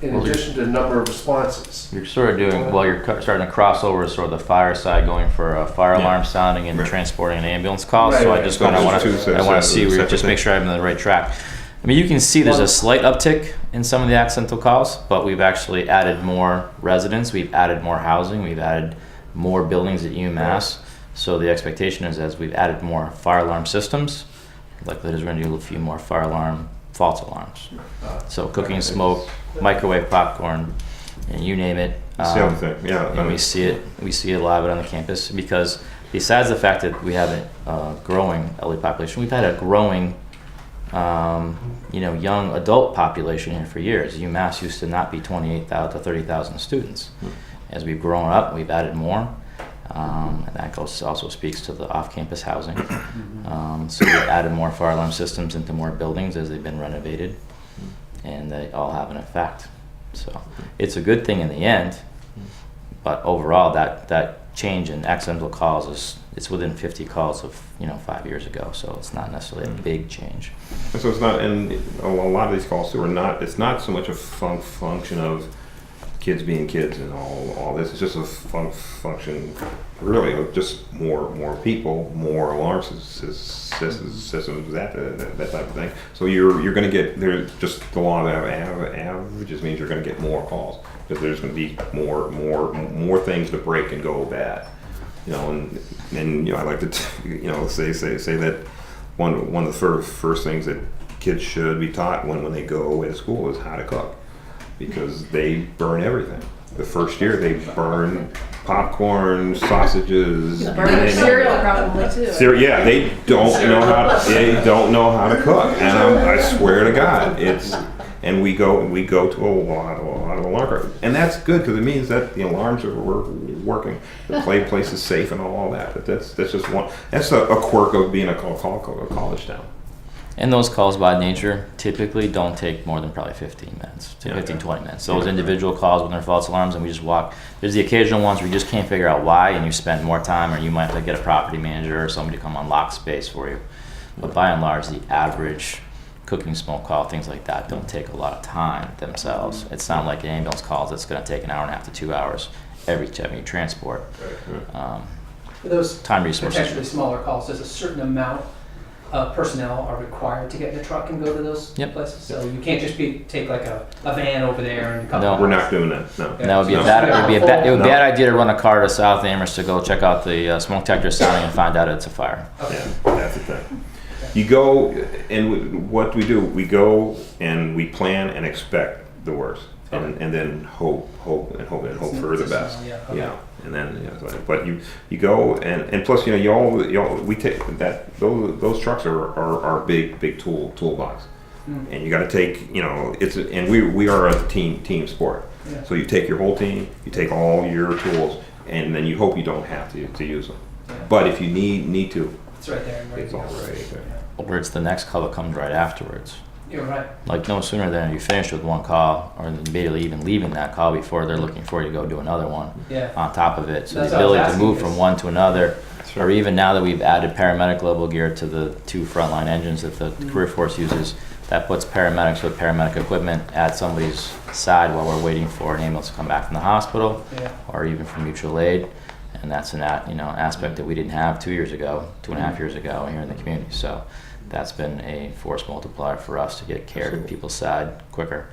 In addition to number of responses. You're sort of doing, you're starting to cross over sort of the fire side, going for a fire alarm sounding and transporting an ambulance call. Right, so right. I just want to see, just make sure I'm on the right track. I mean, you can see there's a slight uptick in some of the accidental calls, but we've actually added more residents, we've added more housing, we've added more buildings at UMass. So the expectation is as we've added more fire alarm systems, likely we're going to do a few more fire alarm false alarms. So cooking, smoke, microwave popcorn, and you name it. that's the other thing. Yeah. And we see it live on the campus because besides the fact that we have a growing elderly population, we've had a growing young adult population here for years. UMass used to not be 28,000 to 30,000 students. As we've grown up, we've added more. And that also speaks to the off-campus housing. So we've added more fire alarm systems into more buildings as they've been renovated, and they all have an effect. So it's a good thing in the end, but overall that change in accidental calls it's within 50 calls of 5 years ago. So it's not necessarily a big change. So it's not, and a lot of these calls too are not. It's not so much a function of kids being kids and all this. It's just a function, really, of just more people, more alarm systems, that type of thing. So you're going to get, there's just the law of averages means you're going to get more calls because there's going to be more things to break and go bad. And I like to say that one of the first things that kids should be taught when they go away to school is how to cook. Because they burn everything. The first year they burn popcorn, sausages. Burn cereal probably too. Yeah, they don't know how to cook, and I swear to God, and we go to a lot of alarm cars, and that's good because it means that the alarms are working, the place is safe and all that. But that's just one. That's a quirk of being a college town. And those calls by nature typically don't take more than probably 15 minutes, 20 minutes. Those individual calls when they're false alarms and we just walk. There's the occasional ones where you just can't figure out why and you spend more time, or you might have to get a property manager or somebody to come unlock space for you. But by and large, the average cooking, smoke call, things like that don't take a lot of time themselves. It's not like an ambulance call that's going to take an hour and a half to 2 hours every time you transport. those time resources. potentially smaller calls, there's a certain amount of personnel are required to get in a truck and go to those Yep. places. So you can't just take like a van over there and a couple No. of We're miles. not doing that, no. Yeah. That would be a No. bad. It would be a bad. It would be a No. bad idea to run a car to South Amherst to go check out the smoke detector sounding and find out it's a fire. Okay. Yeah, that's the thing. You go, and what we do, we go and we plan and expect the worst, and then hope for the best. Yeah, You know, and then, you know, but you go and plus, you know, you all we take that those trucks are big toolbox, and you got to take, you know, and we are a team sport. Yeah. So you take your whole team, you take all your tools, and then you hope you don't have to use them. Yeah. But if you need to, It's right there. Right it's all right there. Or it's the next call that comes right afterwards. You're right. Like no sooner than you finish with one call, or immediately even leaving that call before they're looking for you to go do another one Yeah. on top of it. So That's the what I was ability to asking move is- from one to another, Sure. or even now that we've added paramedic level gear to the 2 frontline engines that the career force uses, that puts paramedics with paramedic equipment at somebody's side while we're waiting for an ambulance to come back from the hospital, Yeah. or even from mutual aid. And that's an aspect that we didn't have 2 years ago, 2.5 years ago here in the community. So that's been a force multiplier for us to get care to people's side quicker.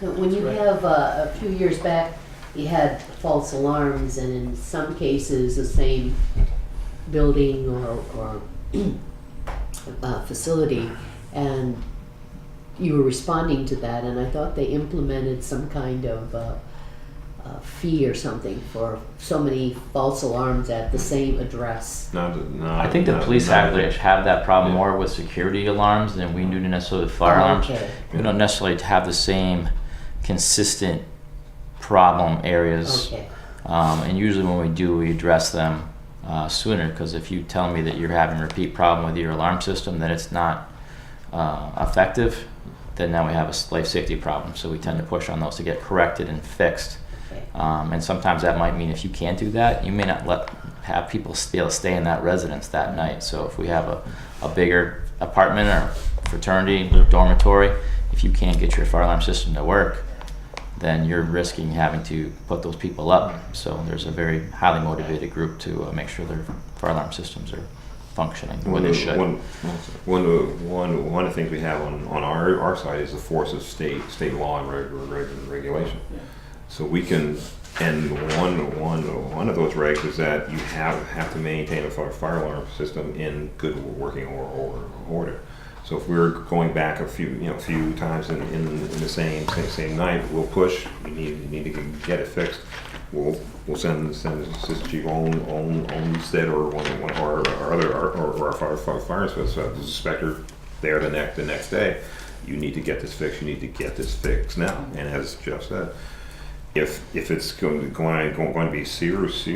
When you have, a few years back, you had false alarms, and in some cases, the same building or facility, and you were responding to that, and I thought they implemented some kind of fee or something for so many false alarms at the same address. I think the police actually have that problem more with security alarms than we do necessarily with fire alarms. Okay. We don't necessarily have the same consistent problem areas. Okay. And usually when we do, we address them sooner, because if you tell me that you're having a repeat problem with your alarm system, that it's not effective, then now we have a life safety problem. So we tend to push on those to get corrected and fixed. Okay. And sometimes that might mean if you can't do that, you may not have people be able to stay in that residence that night. So if we have a bigger apartment or fraternity dormitory, if you can't get your fire alarm system to work, then you're risking having to put those people up. So there's a very highly motivated group to make sure their fire alarm systems are functioning the way they should. One of the things we have on our side is the force of state law and regulation. So we can, and one of those regs is that you have to maintain a fire alarm system in good working order. So if we're going back a few times in the same night, we'll push. You need to get it fixed. We'll send Assistant Chief Olmstead or one of our fire inspector there the next day. You need to get this fixed. You need to get this fixed now. And as Jeff said, if it's going to be serious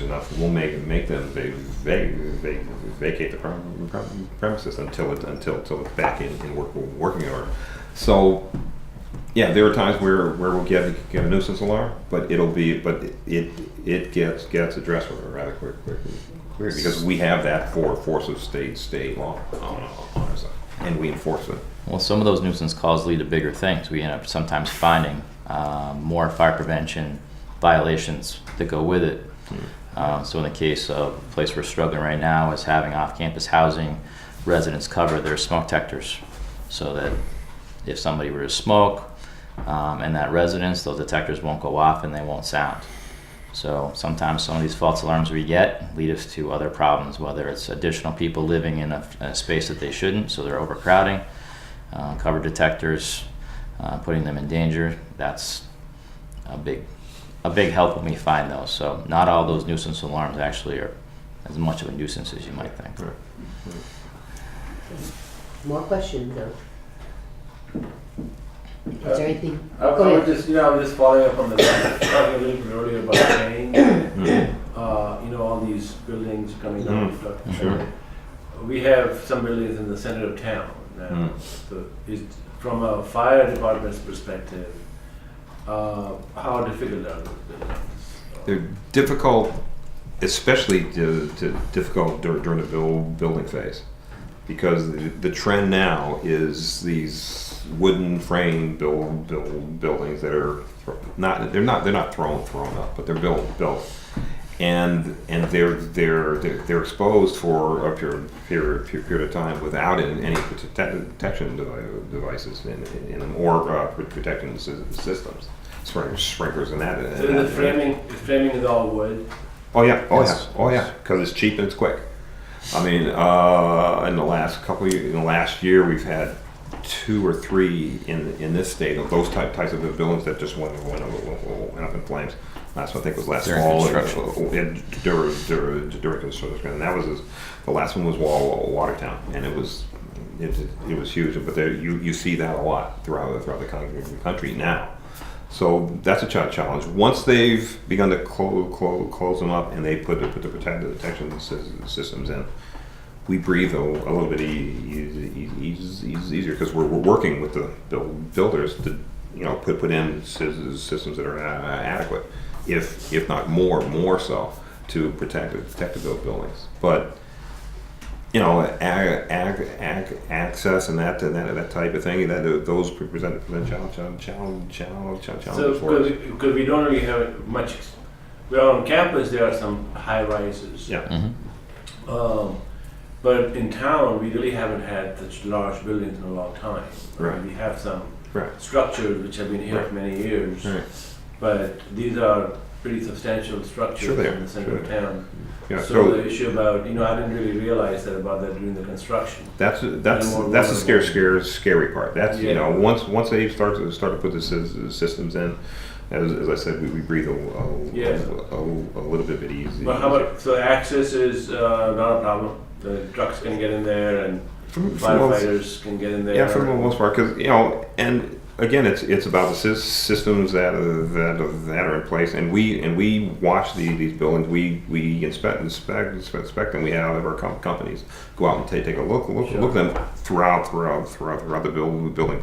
enough, we'll make them vacate the premises until it's back in working order. So yeah, there are times where we'll get a nuisance alarm, but it gets addressed rather quickly because we have that force of state law on our side, and we enforce it. Well, some of those nuisance calls lead to bigger things. We end up sometimes finding more fire prevention violations that go with it. So in the case of a place we're struggling right now is having off-campus housing residents cover their smoke detectors, so that if somebody were to smoke in that residence, those detectors won't go off and they won't sound. So sometimes some of these false alarms we get lead us to other problems, whether it's additional people living in a space that they shouldn't, so they're overcrowding, cover detectors, putting them in danger. That's a big help when we find those. So not all those nuisance alarms actually are as much of a nuisance as you might think. More questions, though? Is there anything? I Go was ahead. I'm just following up on the talking a little bit earlier about training. All these buildings coming down. Sure. We have some buildings in the center of town. Now, from a fire department's perspective, how difficult are those buildings? They're difficult, especially difficult during the building phase, because the trend now is these wooden frame buildings that are not thrown up, but they're built, they're exposed for a period of time without any protection devices in them or protection systems, sprinklers and that. So the framing is all wood. Oh yeah, Yes. because it's cheap and it's quick. I mean, in the last year, we've had 2 or 3 in this state of those types of buildings that just went up in flames. Last one I think was last During fall. construction. During construction, and that was the last one was Watertown, and it was huge. But you see that a lot throughout the country now. So that's a challenge. Once they've begun to close them up and they put the protection systems in, we breathe a little bit easier because we're working with the builders to put in systems that are adequate, if not more so, to protect the buildings. But access and that type of thing, those present challenges So for us. because we don't really have much. Well, on campus there are some high rises. Yeah. Mm-hmm. But in town, we really haven't had such large buildings in a long time. Right. We have some Right. structures which have been here for many years, Right. but these are pretty substantial structures Sure they are. in the center of town. Yeah. So the issue about, I didn't really realize that about that during the construction. That's the scary part. That's once they start to put the systems in, as I said, we breathe a little bit easy. But how about, so access is not a problem? The trucks can get in there and firefighters can get in there? Yeah, for the most part, because and again, it's about the systems that are in place, and we watch these buildings. We inspect them. We have our companies go out and take a look at them throughout the building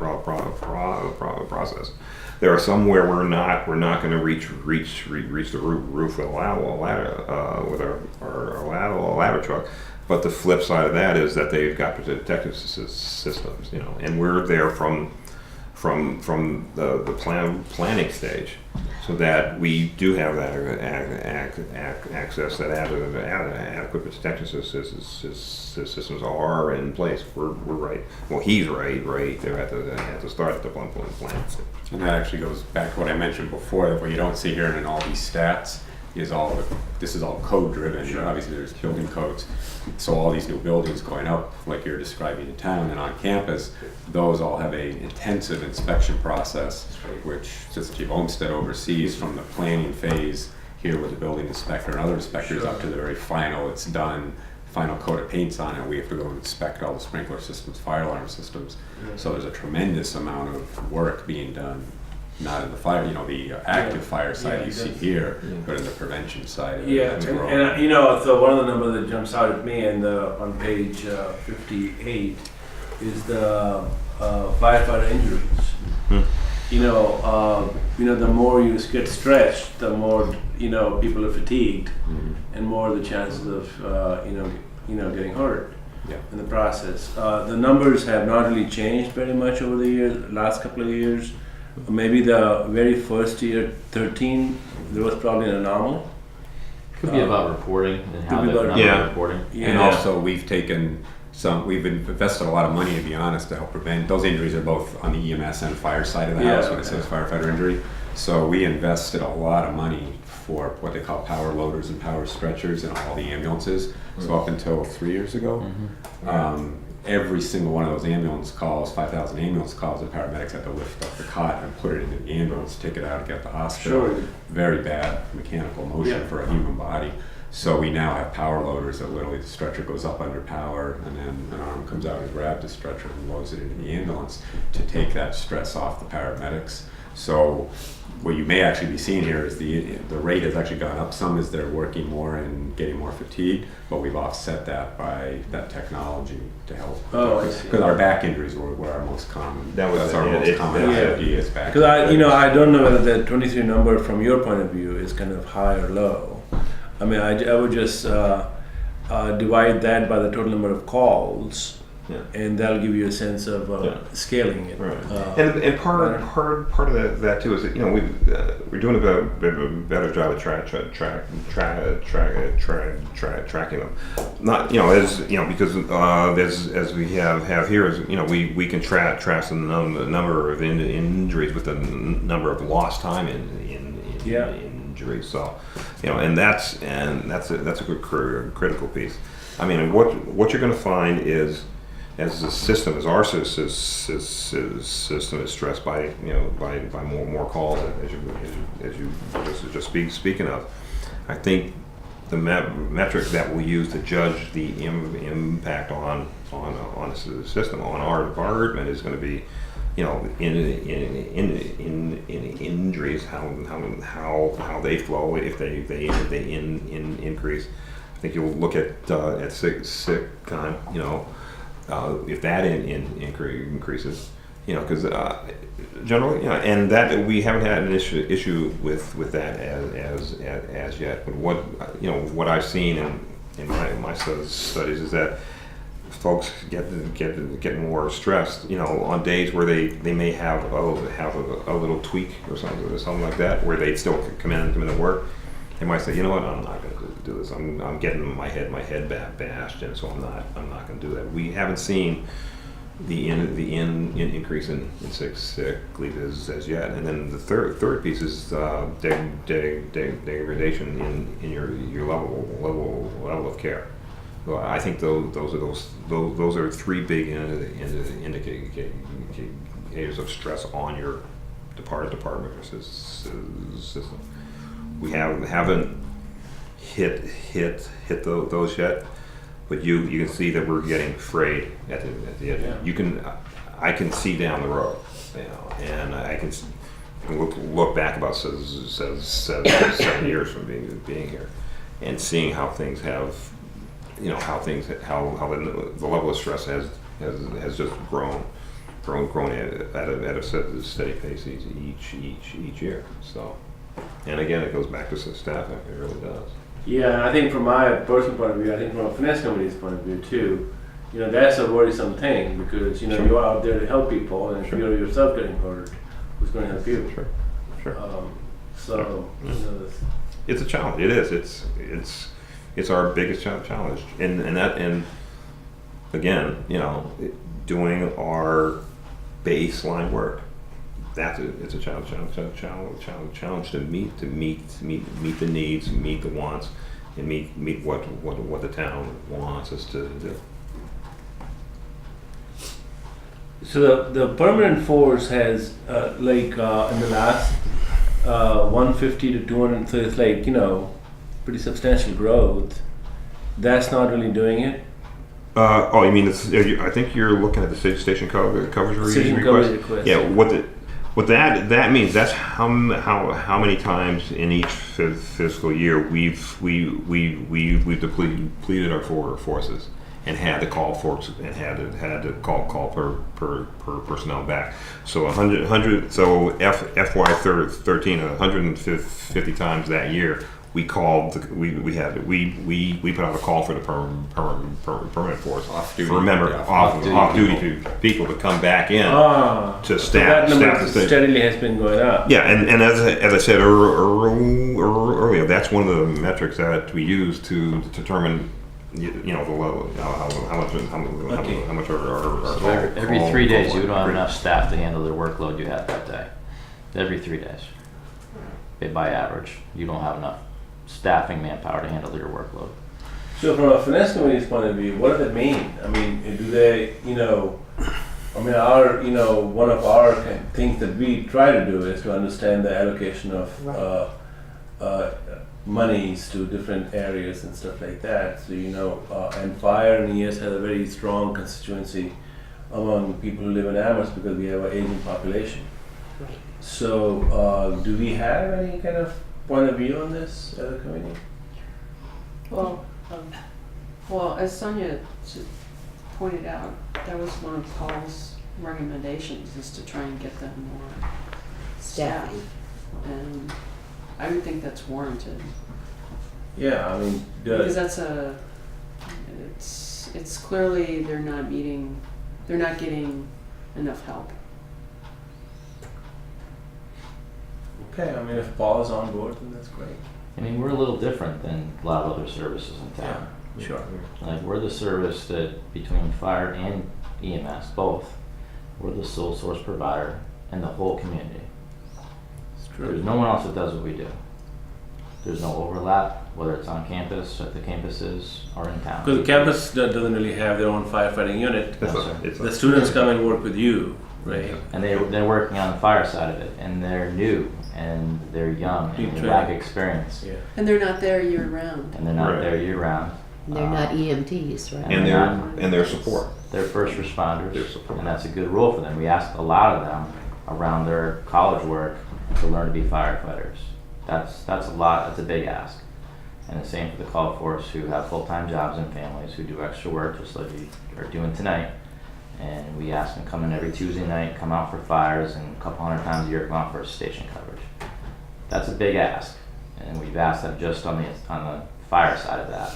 process. There are some where we're not going to reach the roof with a ladder truck. But the flip side of that is that they've got protective systems, and we're there from the planning stage, so that we do have that access, that adequate protection systems are in place. We're right. Well, he's right there at the start of the plan. And that actually goes back to what I mentioned before, that what you don't see here in all these stats is this is all code driven. Sure. Obviously there's building codes. So all these new buildings going up, like you're describing in town and on campus, those all have a intensive inspection process, which Assistant Chief Olmsted oversees from the planning phase here with the building inspector and other inspectors up to the very final, it's done, final coat of paint's on it. We have to go and inspect all the sprinkler systems, fire alarm systems. So there's a tremendous amount of work being done. Not in the fire, the active fire side you see here, but in the prevention side. And so one of the numbers that jumps out at me on page 58 is the firefighter injuries. The more you get stretched, the more people are fatigued, and more the chances of getting hurt in the process. The numbers have not really changed very much over the last couple of years. Maybe the very first year, 13, there was probably an anomaly. Could be about reporting and how Could be the about- number of reporting. And also we've invested a lot of money, to be honest, to help prevent, those injuries are both on the EMS and fire side of the house when it says firefighter injury. So we invested a lot of money for what they call power loaders and power stretchers in all the ambulances. So up until 3 years ago, every single one of those ambulance calls, 5,000 ambulance calls, the paramedics had to lift up the cot and put it in the ambulance, take it out and get to the hospital. Sure. Very bad mechanical motion for a human body. So we now have power loaders that literally the stretcher goes up under power and then an arm comes out and grabs the stretcher and loads it into the ambulance to take that stress off the paramedics. So what you may actually be seeing here is the rate has actually gone up some as they're working more and getting more fatigued, but we've offset that by that technology to help. Oh, I see. Because our back injuries were our most common. That's our most common IOD is back. Because I don't know whether the 23 number from your point of view is kind of high or low. I mean, I would just divide that by the total number of calls Yeah. and that'll give you a sense of Yeah. scaling it. Right. And part of that too is that we're doing a better job of tracking them. Not as because as we have here is we can track the number of injuries with the number of lost time in injuries. So and that's a good critical piece. I mean, what you're going to find is, as the system, as our system is stressed by more calls, as you just speaking of, I think the metric that we'll use to judge the impact on the system, on our department, is going to be in injuries, how they flow, if they increase. I think you'll look at sick time, if that increases, because generally, and that we haven't had an issue with that as yet. But what I've seen in my studies is that folks get more stressed, on days where they may have a little tweak or something like that, where they still come in to work. They might say, I'm not going to do this. I'm getting my head bashed, and so I'm not going to do that. We haven't seen the increase in sick leave as yet. And then the third piece is degradation in your level of care. So I think those are three big indicators of stress on your department or system. We haven't hit those yet, but you can see that we're getting frayed at the edge. Yeah. I can see down the road, and I can look back about 7 years from being here, and seeing how things have, how the level of stress has just grown at a steady pace each year. So. And again, it goes back to staffing. It really does. Yeah, I think from my personal point of view, I think from a finance committee's point of view too, that's a worrisome thing, because Sure. you're out there to help people, and if Sure. you're yourself getting hurt, who's going to help you? Sure. It's a challenge. It is. It's our biggest challenge, and again, doing our baseline work. It's a challenge to meet the needs, meet the wants, and meet what the town wants us to do. So the permanent force has in the last 150 to 200, so it's pretty substantial growth. That's not really doing it. You mean I think you're looking at the station coverage request. Yeah, what that means, that's how many times in each fiscal year we've depleted our forces and had to call folks and had to call per personnel back. So 100 so FY13 150 times that year we called we put out a call for the permanent force off duty people to come back in to staff. So that number steadily has been going up. Yeah, and as I said earlier, that's one of the metrics that we use to determine the level, how much our every 3 days you don't have enough staff to handle the workload you have that day. Every 3 days, by average, you don't have enough staffing manpower to handle your workload. So from a finance committee's point of view, what does it mean? I mean, do they, one of our things that we try to do is to understand the allocation of monies to different areas and stuff like that. So, and fire and ES has a very strong constituency among people who live in Amherst because we have an aging population. Right. So, do we have any kind of point of view on this as a committee? Well, as Sonia pointed out, that was one of Paul's recommendations, is to try and get them more staff. And I would think that's warranted. Yeah, I mean, Because it's clearly they're not getting enough help. Okay, I mean, if Paul is on board, then that's great. I mean, we're a little different than a lot of other services in town. Sure. Like, we're the service that, between fire and EMS, both, we're the sole source provider in the whole community. It's There's true. no one else that does what we do. There's no overlap, whether it's on campus, at the campuses, or in town. Because the campus doesn't really have their own firefighting unit. That's No, a- sir. it's The a- students come and work with you, right? And they're working on the fire side of it, and they're new, and they're young, Need and they lack training. experience, Yeah. And they're not there year round. and they're not Right. there year round. They're not EMTs, right? and their support. They're first responders, Their support. and that's a good role for them. We ask a lot of them around their college work to learn to be firefighters. That's a lot. That's a big ask. And the same for the call force, who have full-time jobs and families, who do extra work, just like we are doing tonight. And we ask them to come in every Tuesday night, come out for fires, and a couple hundred times a year come out for station coverage. That's a big ask, and we've asked them just on the fire side of that.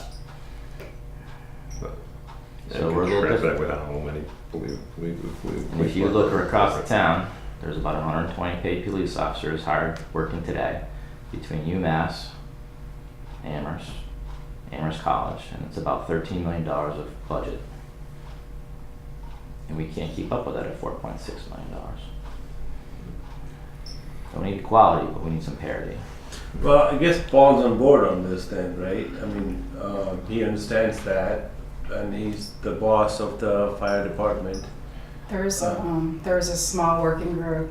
So we're a little Contrast that different. with how many And if you look across the town, there's about 120 paid police officers hired working today between UMass, Amherst College, and it's about $13 million of budget. And we can't keep up with that at $4.6 million. Don't need equality, but we need some parity. Well, I guess Paul's on board on this then, right? I mean, he understands that, and he's the boss of the fire department. There's a small working group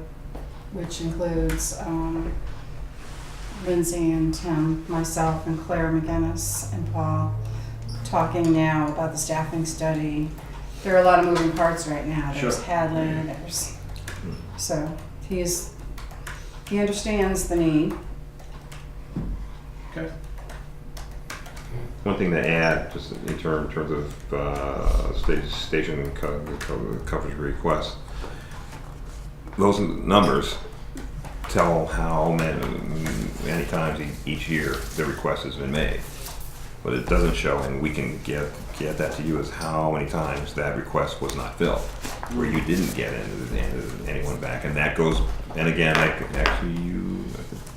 which includes Lindsay and Tim, myself and Claire McGinnis and Paul, talking now about the staffing study. There are a lot of moving parts right now. There's Sure. Hadley, so he understands the need. Okay. One thing to add, just in terms of station coverage requests, those numbers tell how many times each year the request has been made. But it doesn't show, and we can get that to you, is how many times that request was not filled, where you didn't get anyone back, and that goes. And again,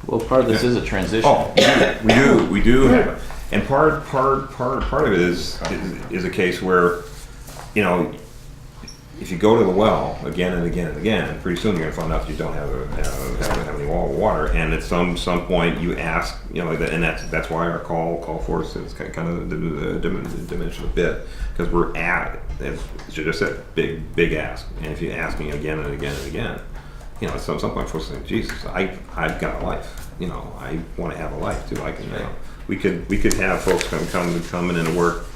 Well, part of this is a transition. Oh, we do have, and part of it is a case where, you know, if you go to the well again and again and again, pretty soon you're gonna find out you don't have any water, and at some point you ask, you know, and that's why our call force is kind of diminished a bit, because we're at, as you just said, big ask, and if you ask me again and again and again, you know, at some point folks say, Jesus, I've got a life, you know, I want to have a life too. I can, you know, we could have folks coming in to work.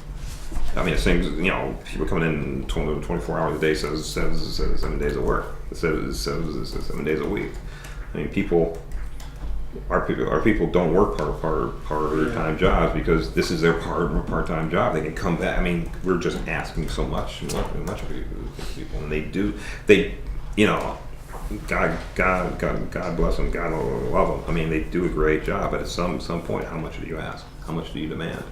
I mean, it seems, you know, people coming in 24 hours a day, says 7 days of work, 7 days a week. I mean, our people don't work part-time jobs because this is their part-time job. They can come back. I mean, we're just asking so much of people, and they, you know, God bless them, God love them. I mean, they do a great job, but at some point, how much do you ask? How much do you demand?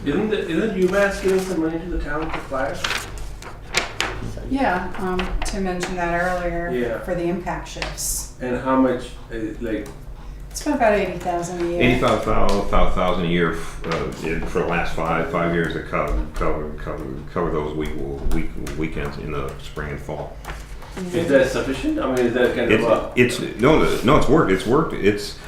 Isn't UMass giving some money to the town for fires? Yeah, Tim mentioned that earlier. Yeah. For the impact shifts. And how much, like, It's been about 80,000 a year. 85,000 a year for the last five years to cover those weekends in the spring and fall. is that sufficient? I mean, is that kind of It's worked. It's worked.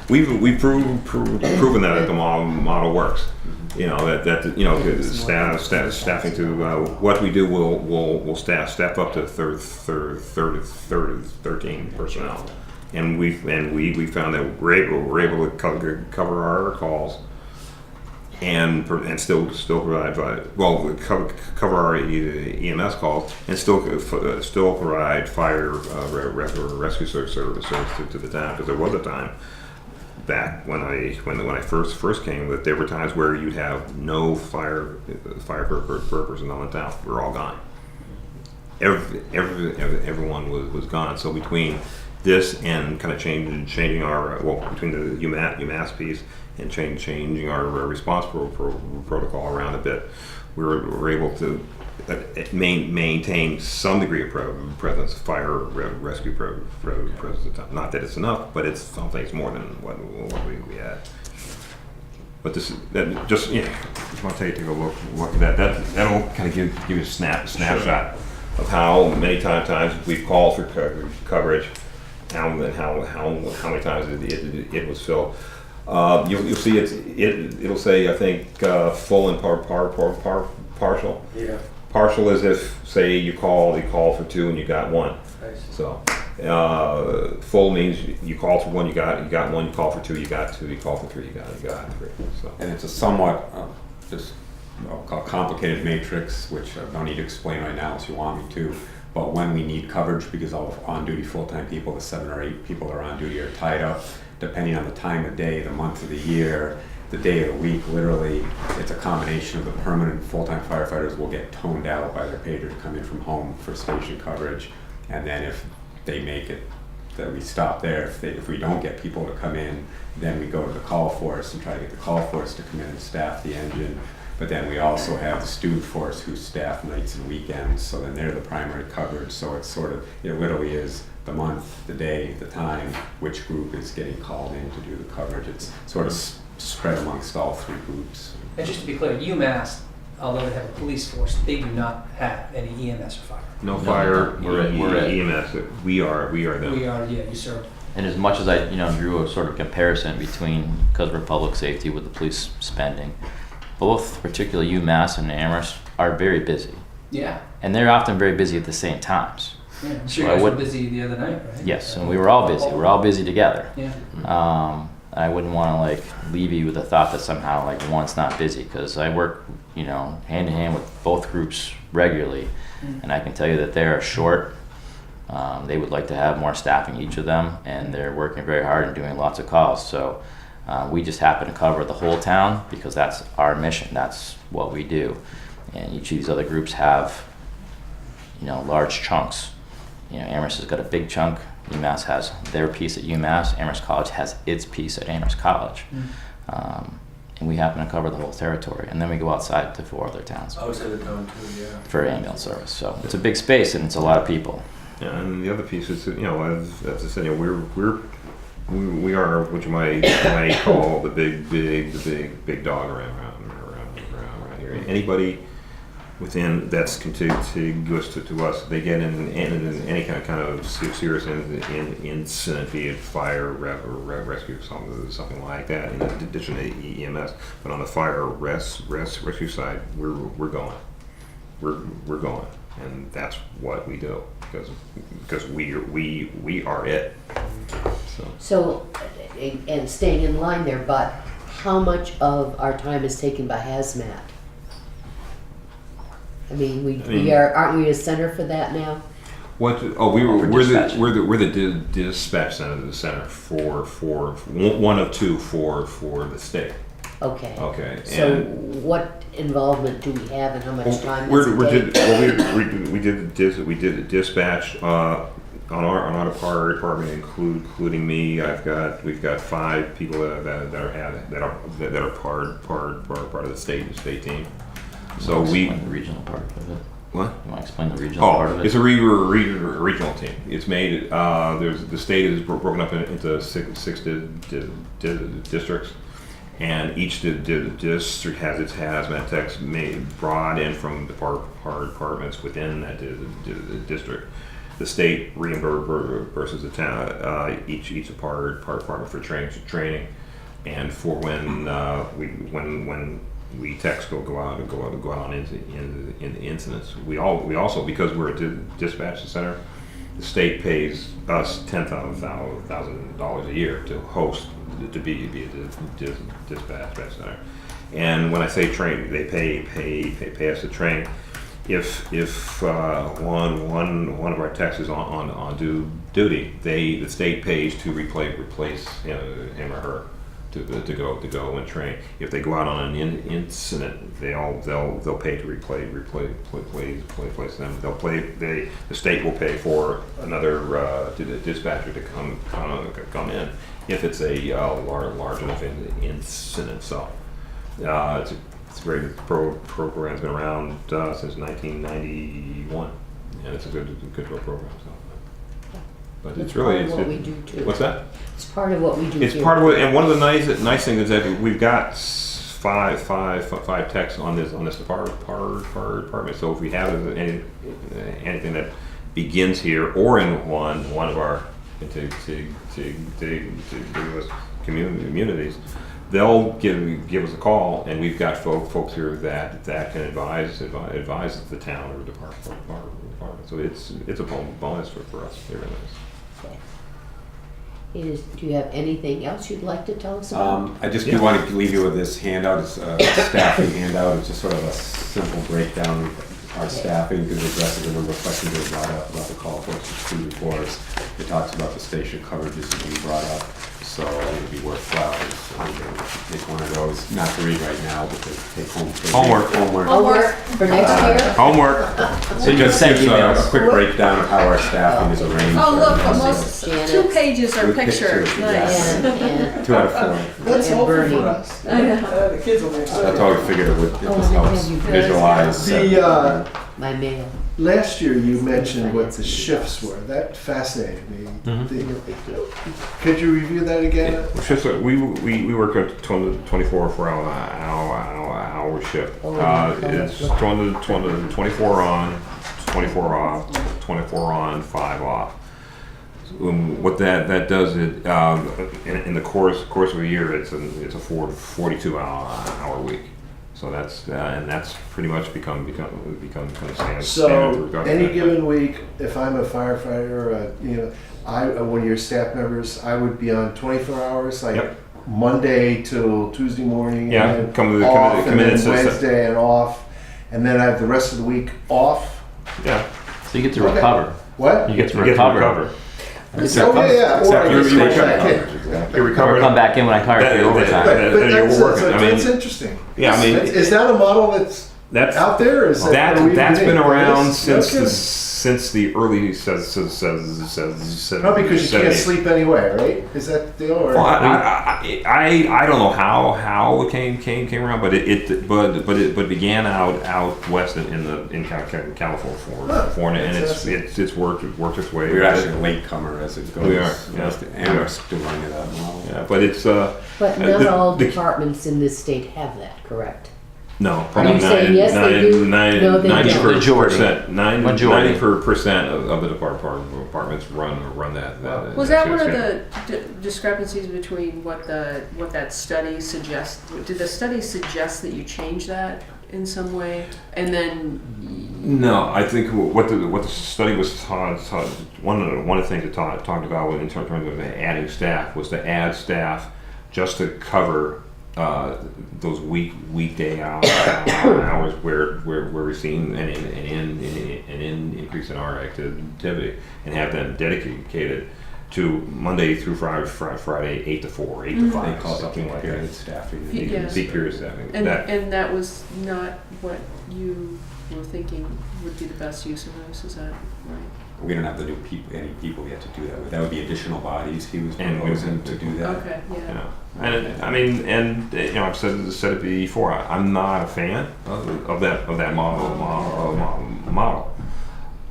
We've proven that the model works. You know that you know staffing to what we do. We'll staff up to 13 personnel, and we found that we're able to cover our calls and still provide cover our EMS calls and still provide fire rescue service to the town, because there was a time back when I first came that there were times where you'd have no fire personnel in town. We're all gone. Everyone was gone. So between this and kind of changing our, well, between the UMass piece and changing our response protocol around a bit, we're able to maintain some degree of presence, fire rescue presence at the time. Not that it's enough, but it's something. It's more than what we had. But just want to take a look at that. That'll kind of give you a snapshot of how many times we've called for coverage, how many times it was filled. You'll see it'll say, I think, full and partial. Yeah. Partial is if, say, you call for 2 and you got 1. So full means you call for 1, you got 1. You call for 2, you got 2. You call for 3, you got 3. So. And it's a somewhat complicated matrix, which I don't need to explain right now if you want me to. But when we need coverage, because of on-duty full-time people, the 7 or 8 people that are on duty are tied up, depending on the time of day, the month of the year, the day of the week, literally, it's a combination of the permanent full-time firefighters will get toned out by their pager to come in from home for station coverage. And then if they make it, that we stop there. If we don't get people to come in, then we go to the call force and try to get the call force to come in and staff the engine. But then we also have the student force who staff nights and weekends, so then they're the primary coverage. So it's sort of, it literally is the month, the day, the time, which group is getting called in to do the coverage. It's sort of spread amongst all 3 groups. And just to be clear, UMass, although they have a police force, they do not have any EMS or fire. No fire. We're EMS. We are them. We are, yeah, you serve. And as much as I, drew a sort of comparison between, because we're public safety with the police spending, both, particularly UMass and Amherst, are very busy. Yeah. And they're often very busy at the same times. Yeah, I'm sure you guys were busy the other night, right? Yes, and we were all busy. We're all busy together. Yeah. I wouldn't want to leave you with the thought that somehow one's not busy, because I work, hand in hand with both groups regularly, and I can tell you that they are short. They would like to have more staffing, each of them, and they're working very hard and doing lots of calls. So we just happen to cover the whole town because that's our mission. That's what we do. And each of these other groups have, large chunks. Amherst has got a big chunk. UMass has their piece at UMass. Amherst College has its piece at Amherst College. And we happen to cover the whole territory. And then we go outside to 4 other towns. Outside the town too, yeah. For ambulance service. So it's a big space and it's a lot of people. Yeah, and the other piece is, as I said, we are what you might call the big dog around here. Anybody within that's contiguous to us, they get in any kind of serious incident, be it fire, rescue, something like that. In addition to EMS, but on the fire rescue side, we're going, and that's what we do because we are it. So, and staying in line there, but how much of our time is taken by hazmat? I mean, we are, aren't we a center for that now? What? Oh, we're the dispatch center for one of 2 for the state. Okay. Okay. So and what involvement do we have and how much time we does it take? we did dispatch on our department, including me. We've got 5 people that are part of the state team. So we the regional part of it. What? You want to explain the regional part of it? It's a regional team. It's made. The state is broken up into 6 districts, and each district has its hazmat techs brought in from departments within that district. The state reimburses the town each department for training, and for when we techs go out into incidents. We also, because we're a dispatch center, the state pays us $10,000 a year to host, to be a dispatch center. And when I say train, they pay us to train. If one of our techs is on duty, the state pays to replace him or her to go and train. If they go out on an incident, they'll pay to replace them. The state will pay for another dispatcher to come in if it's a large enough incident. So it's a great program. It's been around since 1991, and it's a good program. So. But it's really part of what we do too. What's that? It's part of what we do. It's too. part of what, and one of the nice things is that we've got five techs on this department. So if we have anything that begins here or in one of our contiguous communities, they'll give us a call, and we've got folks here that can advise the town or department. So it's a bonus for us. It really is. Okay. Do you have anything else you'd like to tell us about? I just do want to leave you with this handout. It's a staffing handout. It's just sort of a simple breakdown of our staffing because it addresses a number of questions that were brought up about the call for food reports. It talks about the station coverages that we brought up. So it would be worthwhile to take one of those, not to read right now, but to take home. Homework for next year? Homework. So just a quick breakdown of how our staffing is arranged. Oh, look, almost 2 pages are With pictures. pictures, Nice. And 2 out of 4. That's And helpful Bernie. for us. The kids will make That's how we figured it would, it Oh, just I helps have you visualize. my mail. Last year you mentioned what the shifts were. That fascinated me. Could you review that again? We work a 24-hour shift. It's 24 on, 24 off, 24 on, 5 off. What that does is in the course of a year, it's a 42 hour week. So that's pretty much become standard. So any given week, if I'm a firefighter, one of your staff members, I would be on 24 hours, like Yep. Monday till Tuesday morning. Yeah, and then come off, in and then and sit- Wednesday and off, and then I have the rest of the week off. Yeah. So you get to Okay. recover. What? You get to recover. Oh yeah. Or I Except get you're right back in. You Or recover. come back in when I hire for your overtime. But You're that's, working. I mean, that's interesting. Yeah, I mean, is that a model that's that's out there? Or is that that's been around No kidding. since the early says Probably because you can't sleep anyway, right? Is that the deal? Or? Well, I don't know how it came around, but it began out west in California, and it's worked its way. We're actually a latecomer as it goes. We are, yeah. Amherst designing that model. Yeah, but it's But not all departments in this state have that, correct? no, Are probably you saying yes, they do? No, they don't. 90% of the departments run that. Was that one of the discrepancies between what that study suggests? Did the study suggest that you change that in some way? And then No, I think what the study was taught one of the things it talked about in terms of adding staff was to add staff just to cover those weekday hours where we're seeing an increase in our activity, and have them dedicated to Monday through Friday 8 to 4, 8 to 5, They call it something like period that. staffing. Yeah. Peak period staffing. and that was not what you were thinking would be the best use of those. Is that right? We don't have any people yet to do that with. That would be additional bodies he was And proposing to do that. Okay. Yeah. And I mean, I've said it before. I'm not a fan of that model,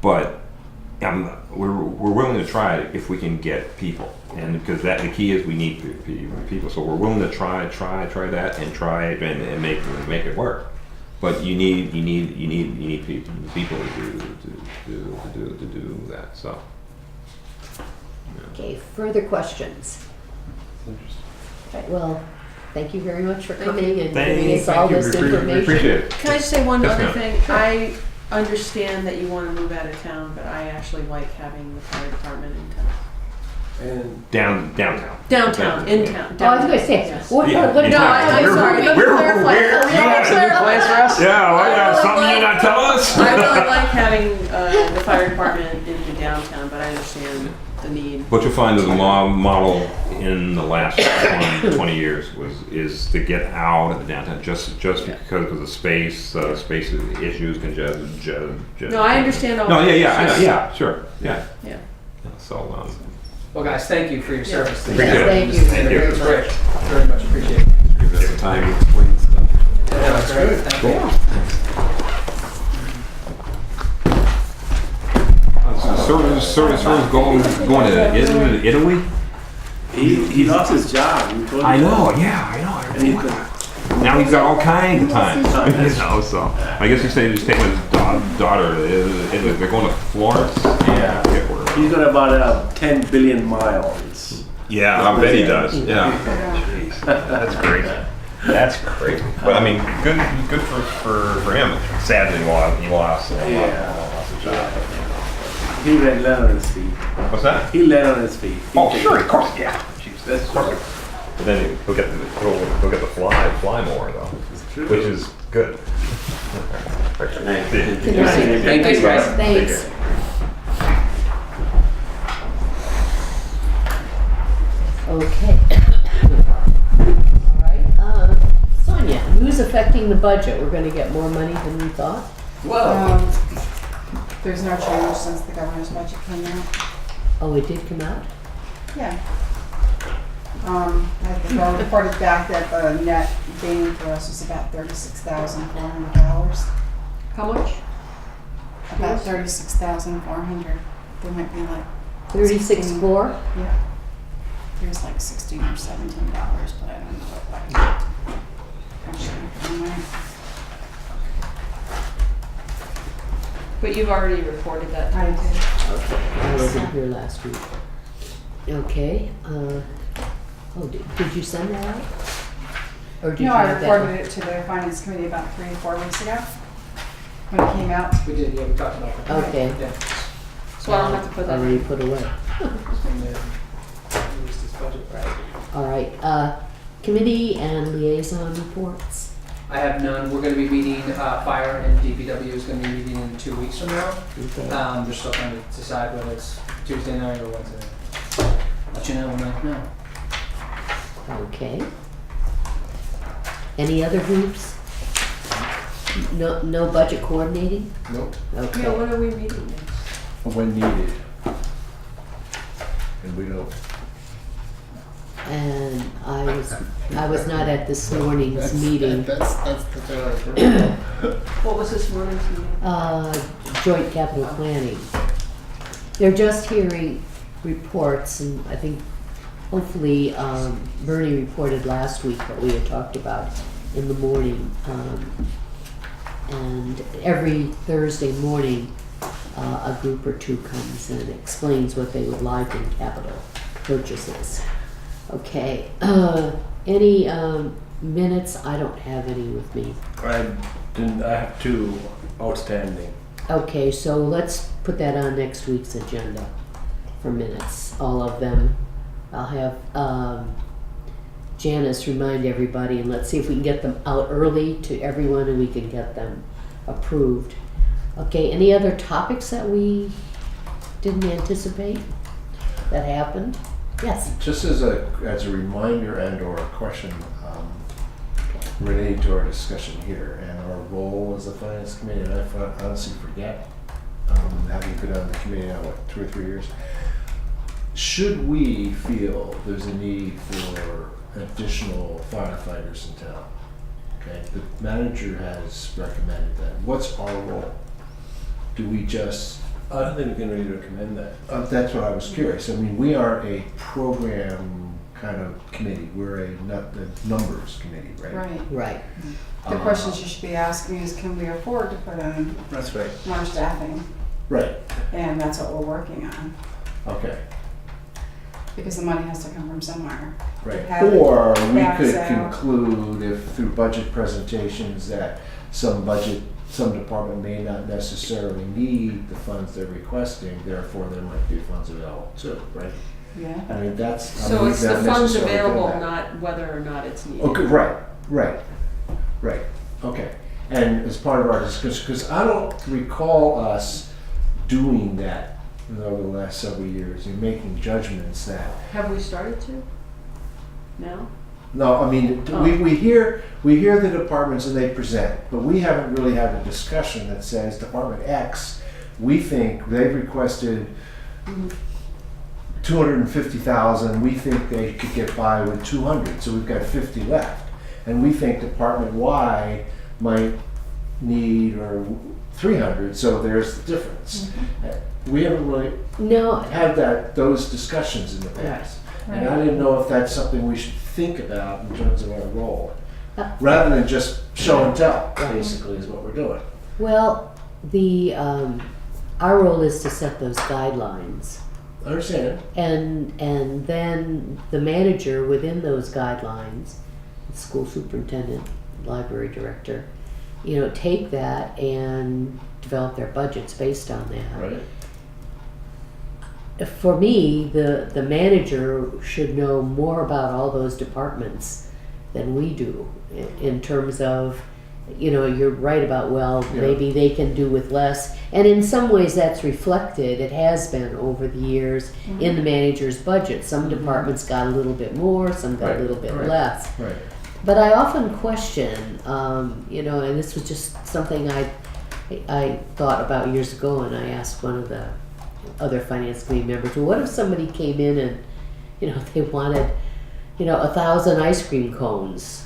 but we're willing to try it if we can get people, and because the key is we need people. So we're willing to try that and try it and make it work. But you need people to do that. So. Okay, further questions? Right, well, thank you very much for coming and giving us all this We information. appreciate it. Can I just say one Yes, other ma'am. thing? I understand that you want to move out of town, but I actually like having the fire department in town. And Downtown. Downtown, in town. Oh, I was gonna say, Yes. what Yeah, what in No, town. I'm We're- sorry. Let me we're- clarify. we're- Let me you have some new clarify. plans for us? Yeah, well, I really something like- you not tell us? I really like having the fire department in downtown, but I understand the need. What you'll find is the model in the last 20 years is to get out of the downtown just because of the space issues, congestion. No, I understand all No, that. yeah, sure, yeah. Yeah. So, Well, guys, thank you for your service. Appreciate it. Thank you Thank you. very It was much. great. Very much appreciated. Give us the time to explain stuff. Yeah, that was great. Thank you. service going to Italy. He lost his job. We told I you. know, yeah, And he's Now he's got all kinds of time. So I guess he's taking his daughter to Italy. They're going to Florence. Yeah. He's got about 10 billion miles. Yeah, I bet he does. Yeah. Jeez, that's crazy. That's crazy. But I mean, good for him. Sadly, he lost his job. He landed on his feet. What's that? He landed on his feet. Oh, sure, of course, yeah. Jeez, that's perfect. But then he'll get the fly more though, which is good. Thank Thank you, guys. Thanks. Okay. All right, Sonia, news affecting the budget. We're gonna get more money than we thought. Whoa. There's no change since the governor's budget came out. Oh, it did come out? Yeah. I reported back that the net gain for us was about $36,400. How much? About $36,400. There might be like 36.4? Yeah. There's like $16 or $17, but I don't know what. But you've already reported that. I did. I wasn't here last week. Okay, did you send that out? Or did you No, I have that? reported it to the finance committee about 3 or 4 weeks ago when it came out. We did, yeah, we talked about that. Okay. Yeah. So I don't have to put that Already in. put away. Released this budget, right? All right, committee and liaison reports. I have none. We're gonna be meeting, fire and DPW is gonna be meeting in 2 weeks from now. Okay. They're still trying to decide whether it's Tuesday night or Wednesday. Let you know when I know. Okay. Any other groups? No budget coordinating? Nope. Okay. Yeah, when are we meeting next? When needed. And we don't. And I was not at this morning's meeting. That's the thing I heard. What was this morning's meeting? Joint capital planning. They're just hearing reports, and I think hopefully Bernie reported last week what we had talked about in the morning. And every Thursday morning, a group or two comes and explains what they would like in capital purchases. Okay, any minutes? I don't have any with me. I have 2 outstanding. Okay, so let's put that on next week's agenda for minutes, all of them. I'll have Janice remind everybody, and let's see if we can get them out early to everyone and we can get them approved. Okay, any other topics that we didn't anticipate that happened? Yes. Just as a reminder and or a question related to our discussion here and our role as a finance committee, and I honestly forget, having been on the committee now, 2 or 3 years, should we feel there's a need for additional firefighters in town? Okay, the manager has recommended that. What's our role? Do we just I don't think we can really recommend that. that's what I was curious. I mean, we are a program kind of committee. We're a numbers committee, right? Right. Right. The questions you should be asking is, can we afford to put in That's right. more staffing? Right. And that's what we're working on, Okay. because the money has to come from somewhere. Right. Have it Or we max could out. conclude if through budget presentations that some department may not necessarily need the funds they're requesting, therefore there might be funds available too, right? Yeah. I mean, that's. So we've it's the not funds necessarily done available, that. not whether or not it's needed. Okay, right, okay. And as part of our discussion, because I don't recall us doing that over the last several years. You're making judgments that. Have we started to? No? No, I mean, Oh. we hear the departments and they present, but we haven't really had a discussion that says Department X, we think they've requested 250,000. We think they could get by with 200, so we've got 50 left, and we think Department Y might need or 300. So there's the difference. We haven't really No, had those discussions in the past. And I didn't know if that's something we should think about in terms of our role. Rather than just show and tell, basically, is what we're doing. well, our role is to set those guidelines. I understand. And then the manager within those guidelines, the school superintendent, library director, take that and develop their budgets based on that. Right. For me, the manager should know more about all those departments than we do in terms of, you're right about, maybe they can do with less. And in some ways that's reflected, it has been over the years in the manager's budget. Some departments got a little bit more, some got a little bit less. Right. But I often question, and this was just something I thought about years ago, and I asked one of the other finance committee members, well, what if somebody came in and, they wanted, 1,000 ice cream cones?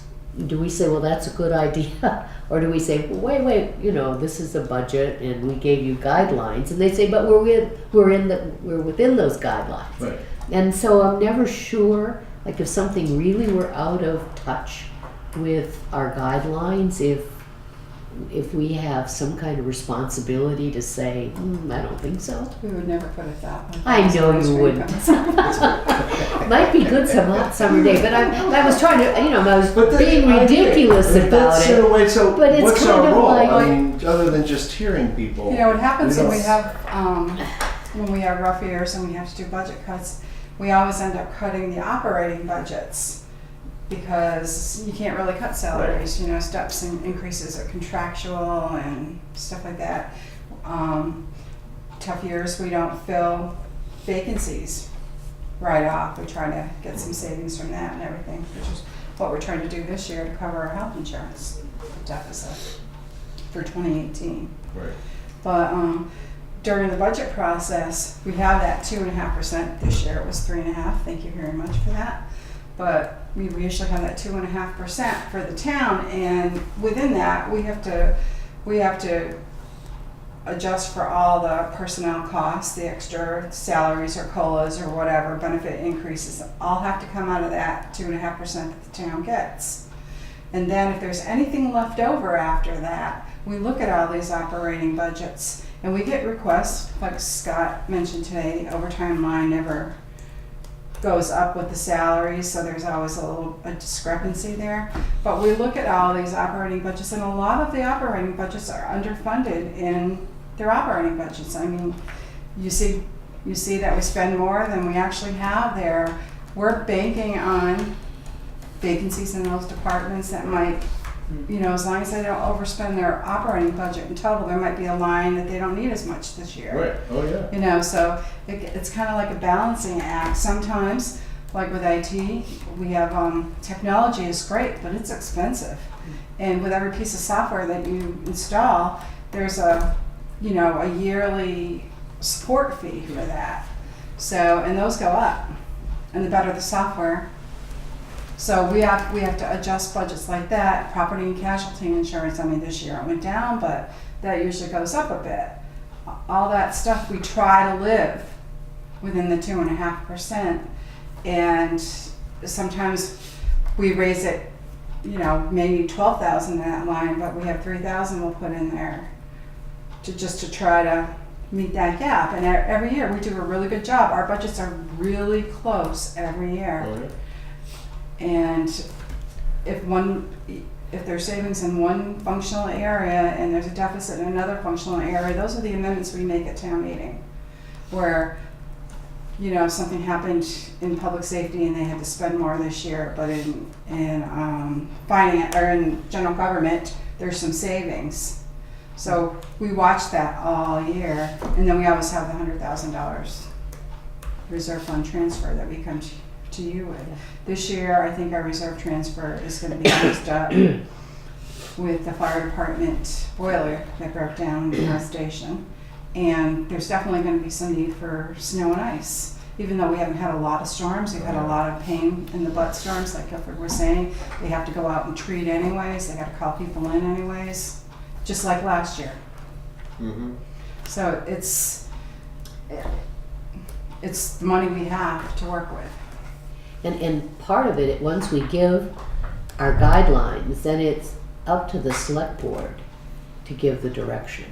Do we say, well, that's a good idea? Or do we say, well, wait, this is a budget and we gave you guidelines? And they say, but we're within those guidelines. Right. And so I'm never sure, like if something really were out of touch with our guidelines, if we have some kind of responsibility to say, I don't think so. We would never put it that way. I know you wouldn't. Might be good some hot summer day, but I was trying to, I was being ridiculous about it. In a way, so But it's what's kind our of role? like- I mean, other than just hearing people. What happens we when don't- we have rough years and we have to do budget cuts, we always end up cutting the operating budgets because you can't really cut salaries, steps and increases are contractual and stuff like that. Tough years, we don't fill vacancies right off. We try to get some savings from that and everything, which is what we're trying to do this year to cover our health insurance deficit for 2018. Right. But during the budget process, we have that 2.5%. This year it was 3.5%. Thank you very much for that. But we usually have that 2.5% for the town, and within that, we have to adjust for all the personnel costs, the extra salaries or COLAs or whatever benefit increases. All have to come out of that 2.5% that the town gets. And then if there's anything left over after that, we look at all these operating budgets, and we get requests, like Scott mentioned today, the overtime line never goes up with the salaries, so there's always a discrepancy there. But we look at all these operating budgets, and a lot of the operating budgets are underfunded in their operating budgets. I mean, you see that we spend more than we actually have there. We're banking on vacancies in those departments that might, as long as they don't overspend their operating budget in total, there might be a line that they don't need as much this year. Right. Oh yeah. So it's kind of like a balancing act. Sometimes, like with IT, we have technology is great, but it's expensive. And with every piece of software that you install, there's a yearly support fee for that. So, and those go up, and the better the software. So we have to adjust budgets like that. Property and casualty insurance, this year it went down, but that usually goes up a bit. All that stuff, we try to live within the 2.5%. And sometimes we raise it, maybe 12,000 in that line, but we have 3,000 we'll put in there to try to meet that gap. And every year we do a really good job. Our budgets are really close every year. Oh, yeah. And if there's savings in one functional area and there's a deficit in another functional area, those are the amendments we make at town meeting. Where, something happened in public safety and they had to spend more this year, but in finance or in general government, there's some savings. So we watch that all year, and then we always have the $100,000 reserve fund transfer that we come to you with. This year, I think our reserve transfer is going to be used up with the fire department boiler that broke down in the station. And there's definitely going to be some need for snow and ice. Even though we haven't had a lot of storms, we've had a lot of pain in the butt storms, like Clifford was saying. They have to go out and treat anyways. They got to call people in anyways, just like last year. Mm-hmm. So it's the money we have to work with. And part of it, once we give our guidelines, then it's up to the select board to give the direction.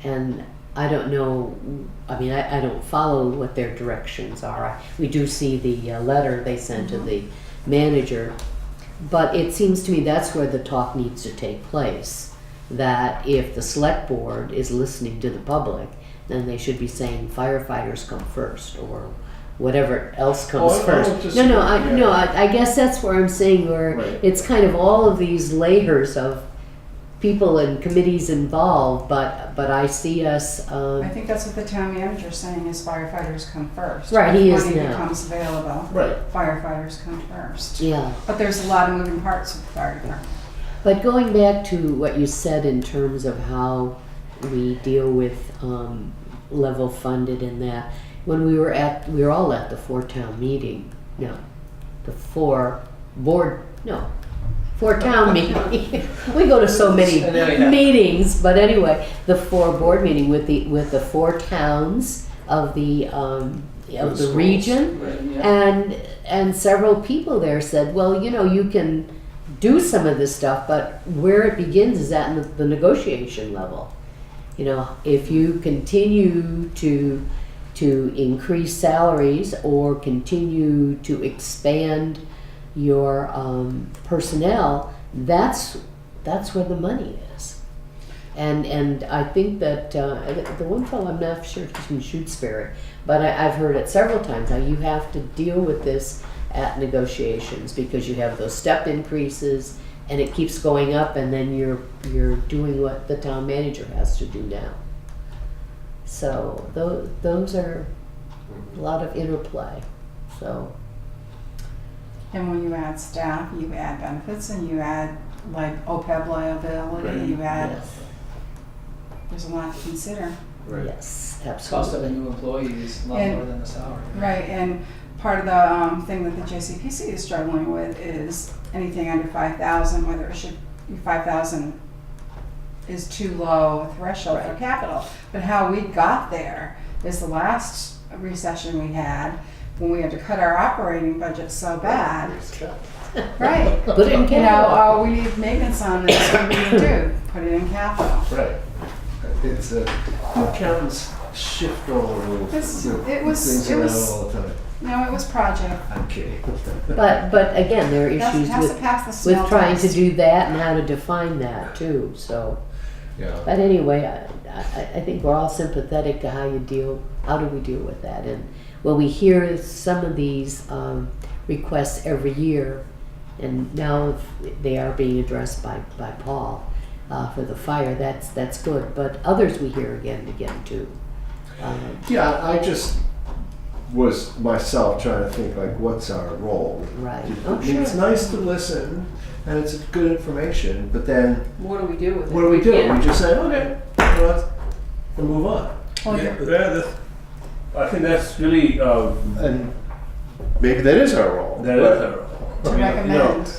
And I don't know, I mean, I don't follow what their directions are. We do see the letter they sent to the manager, but it seems to me that's where the talk needs to take place. That if the select board is listening to the public, then they should be saying firefighters come first, or whatever else comes first. I guess that's where I'm saying where Right. it's kind of all of these layers of people and committees involved, but I see us. I think that's what the town manager's saying is firefighters come first. Right, he is When money now. becomes available, Right. firefighters come first. Yeah, But there's a lot of moving parts with the fire department. but going back to what you said in terms of how we deal with level funded and that, when we were all at the 4-town meeting, four-town meeting. We go to so many meetings, but anyway, the 4 board meeting with the 4 towns of the region, and several people there said, well, you can do some of this stuff, but where it begins is at the negotiation level. If you continue to increase salaries or continue to expand your personnel, that's where the money is. And I think that the one fellow, I'm not sure if he's from Shutesbury, but I've heard it several times how you have to deal with this at negotiations because you have those step increases and it keeps going up, and then you're doing what the town manager has to do now. So those are a lot of interplay. So. And when you add staff, you add benefits, and you add like OPEB liability, you add, Yes. there's a lot to consider. Right. Yes, Cost of a absolutely. new employee is a lot And- more than the salary. Right, and part of the thing that the JCPC is struggling with is anything under 5,000, whether it should be 5,000 is too low a threshold for capital. But how we got there is the last recession we had, when we had to cut our operating budget so bad. Right. Put it in capital. We need maintenance on this, what do we do? Put it in capital. Right. It's accountants shift all over It's- the it was- things it around was- all the time. No, it was project. I'm kidding. But again, there are Has issues has to with pass the smell trying to test. do that and how to define that too. So, Yeah. but anyway, I think we're all sympathetic to how we deal with that. And when we hear some of these requests every year, and now they are being addressed by Paul for the fire, that's good. But others we hear again and again too. Yeah, I just was myself trying to think like, what's our role? Right. I mean, it's nice to listen and it's good information, but then What do we do with it? what do we do? Yeah. We just say, okay, and move on. I think that's really And maybe that is our role. that but- is our role. To you know, recommend,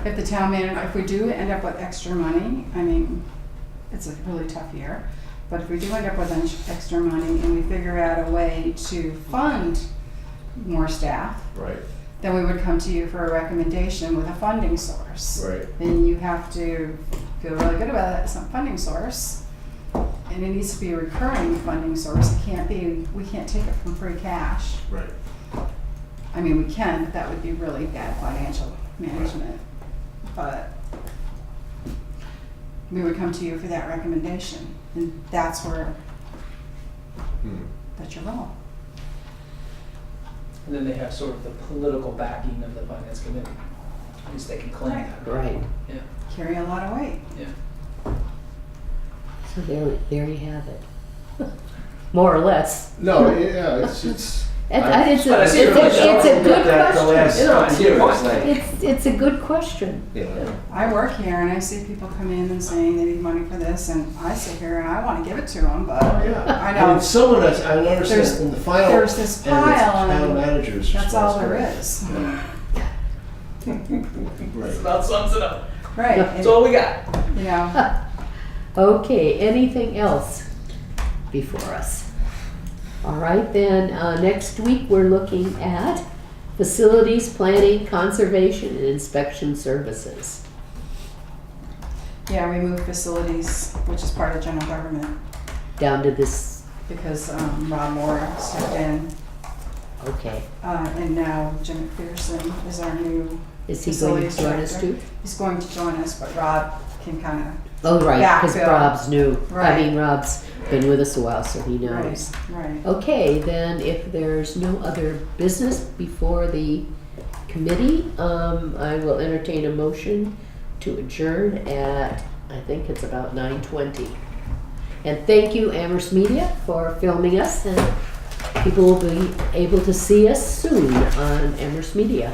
if the town manager, if we do end up with extra money, I mean, it's a really tough year, but if we do end up with extra money and we figure out a way to fund more staff, Right, then we would come to you for a recommendation with a funding source. right. Then you have to feel really good about that, some funding source. And it needs to be a recurring funding source. It can't be, we can't take it from free cash. Right. I mean, we can, but that would be really bad financial management. But we would come to you for that recommendation, and that's where, that's your role. And then they have sort of the political backing of the finance committee. At least they can claim that. Right. Yeah, Carry a lot of weight. yeah. So there you have it. More or less. No, yeah, it's It's But I see a good It's question. It's a good question. I work here and I see people come in and saying they need money for this, and I sit here and I want to give it to them, but I know And someone else, I noticed There's- that in the final, there's this and it's pile town and manager's that's all there responsibility. is. Right. About sums it up. Right. That's all we got. You know, Okay, anything else before us? All right, then, next week we're looking at facilities, planning, conservation, and inspection services. yeah, we moved facilities, which is part of general government, Down to this, because Rob Moore stepped in, okay. and now Jim McPherson is our new. Is he going to Facilities join us director. too? He's going to join us, but Rob can kind Oh, right, because Backfill. Rob's new. I Right. mean, Rob's been with us a while, so he of, knows. right. Okay, then if there's no other business before the committee, I will entertain a motion to adjourn at, I think it's about 9:20. And thank you, Amherst Media, for filming us, and people will be able to see us soon on Amherst Media.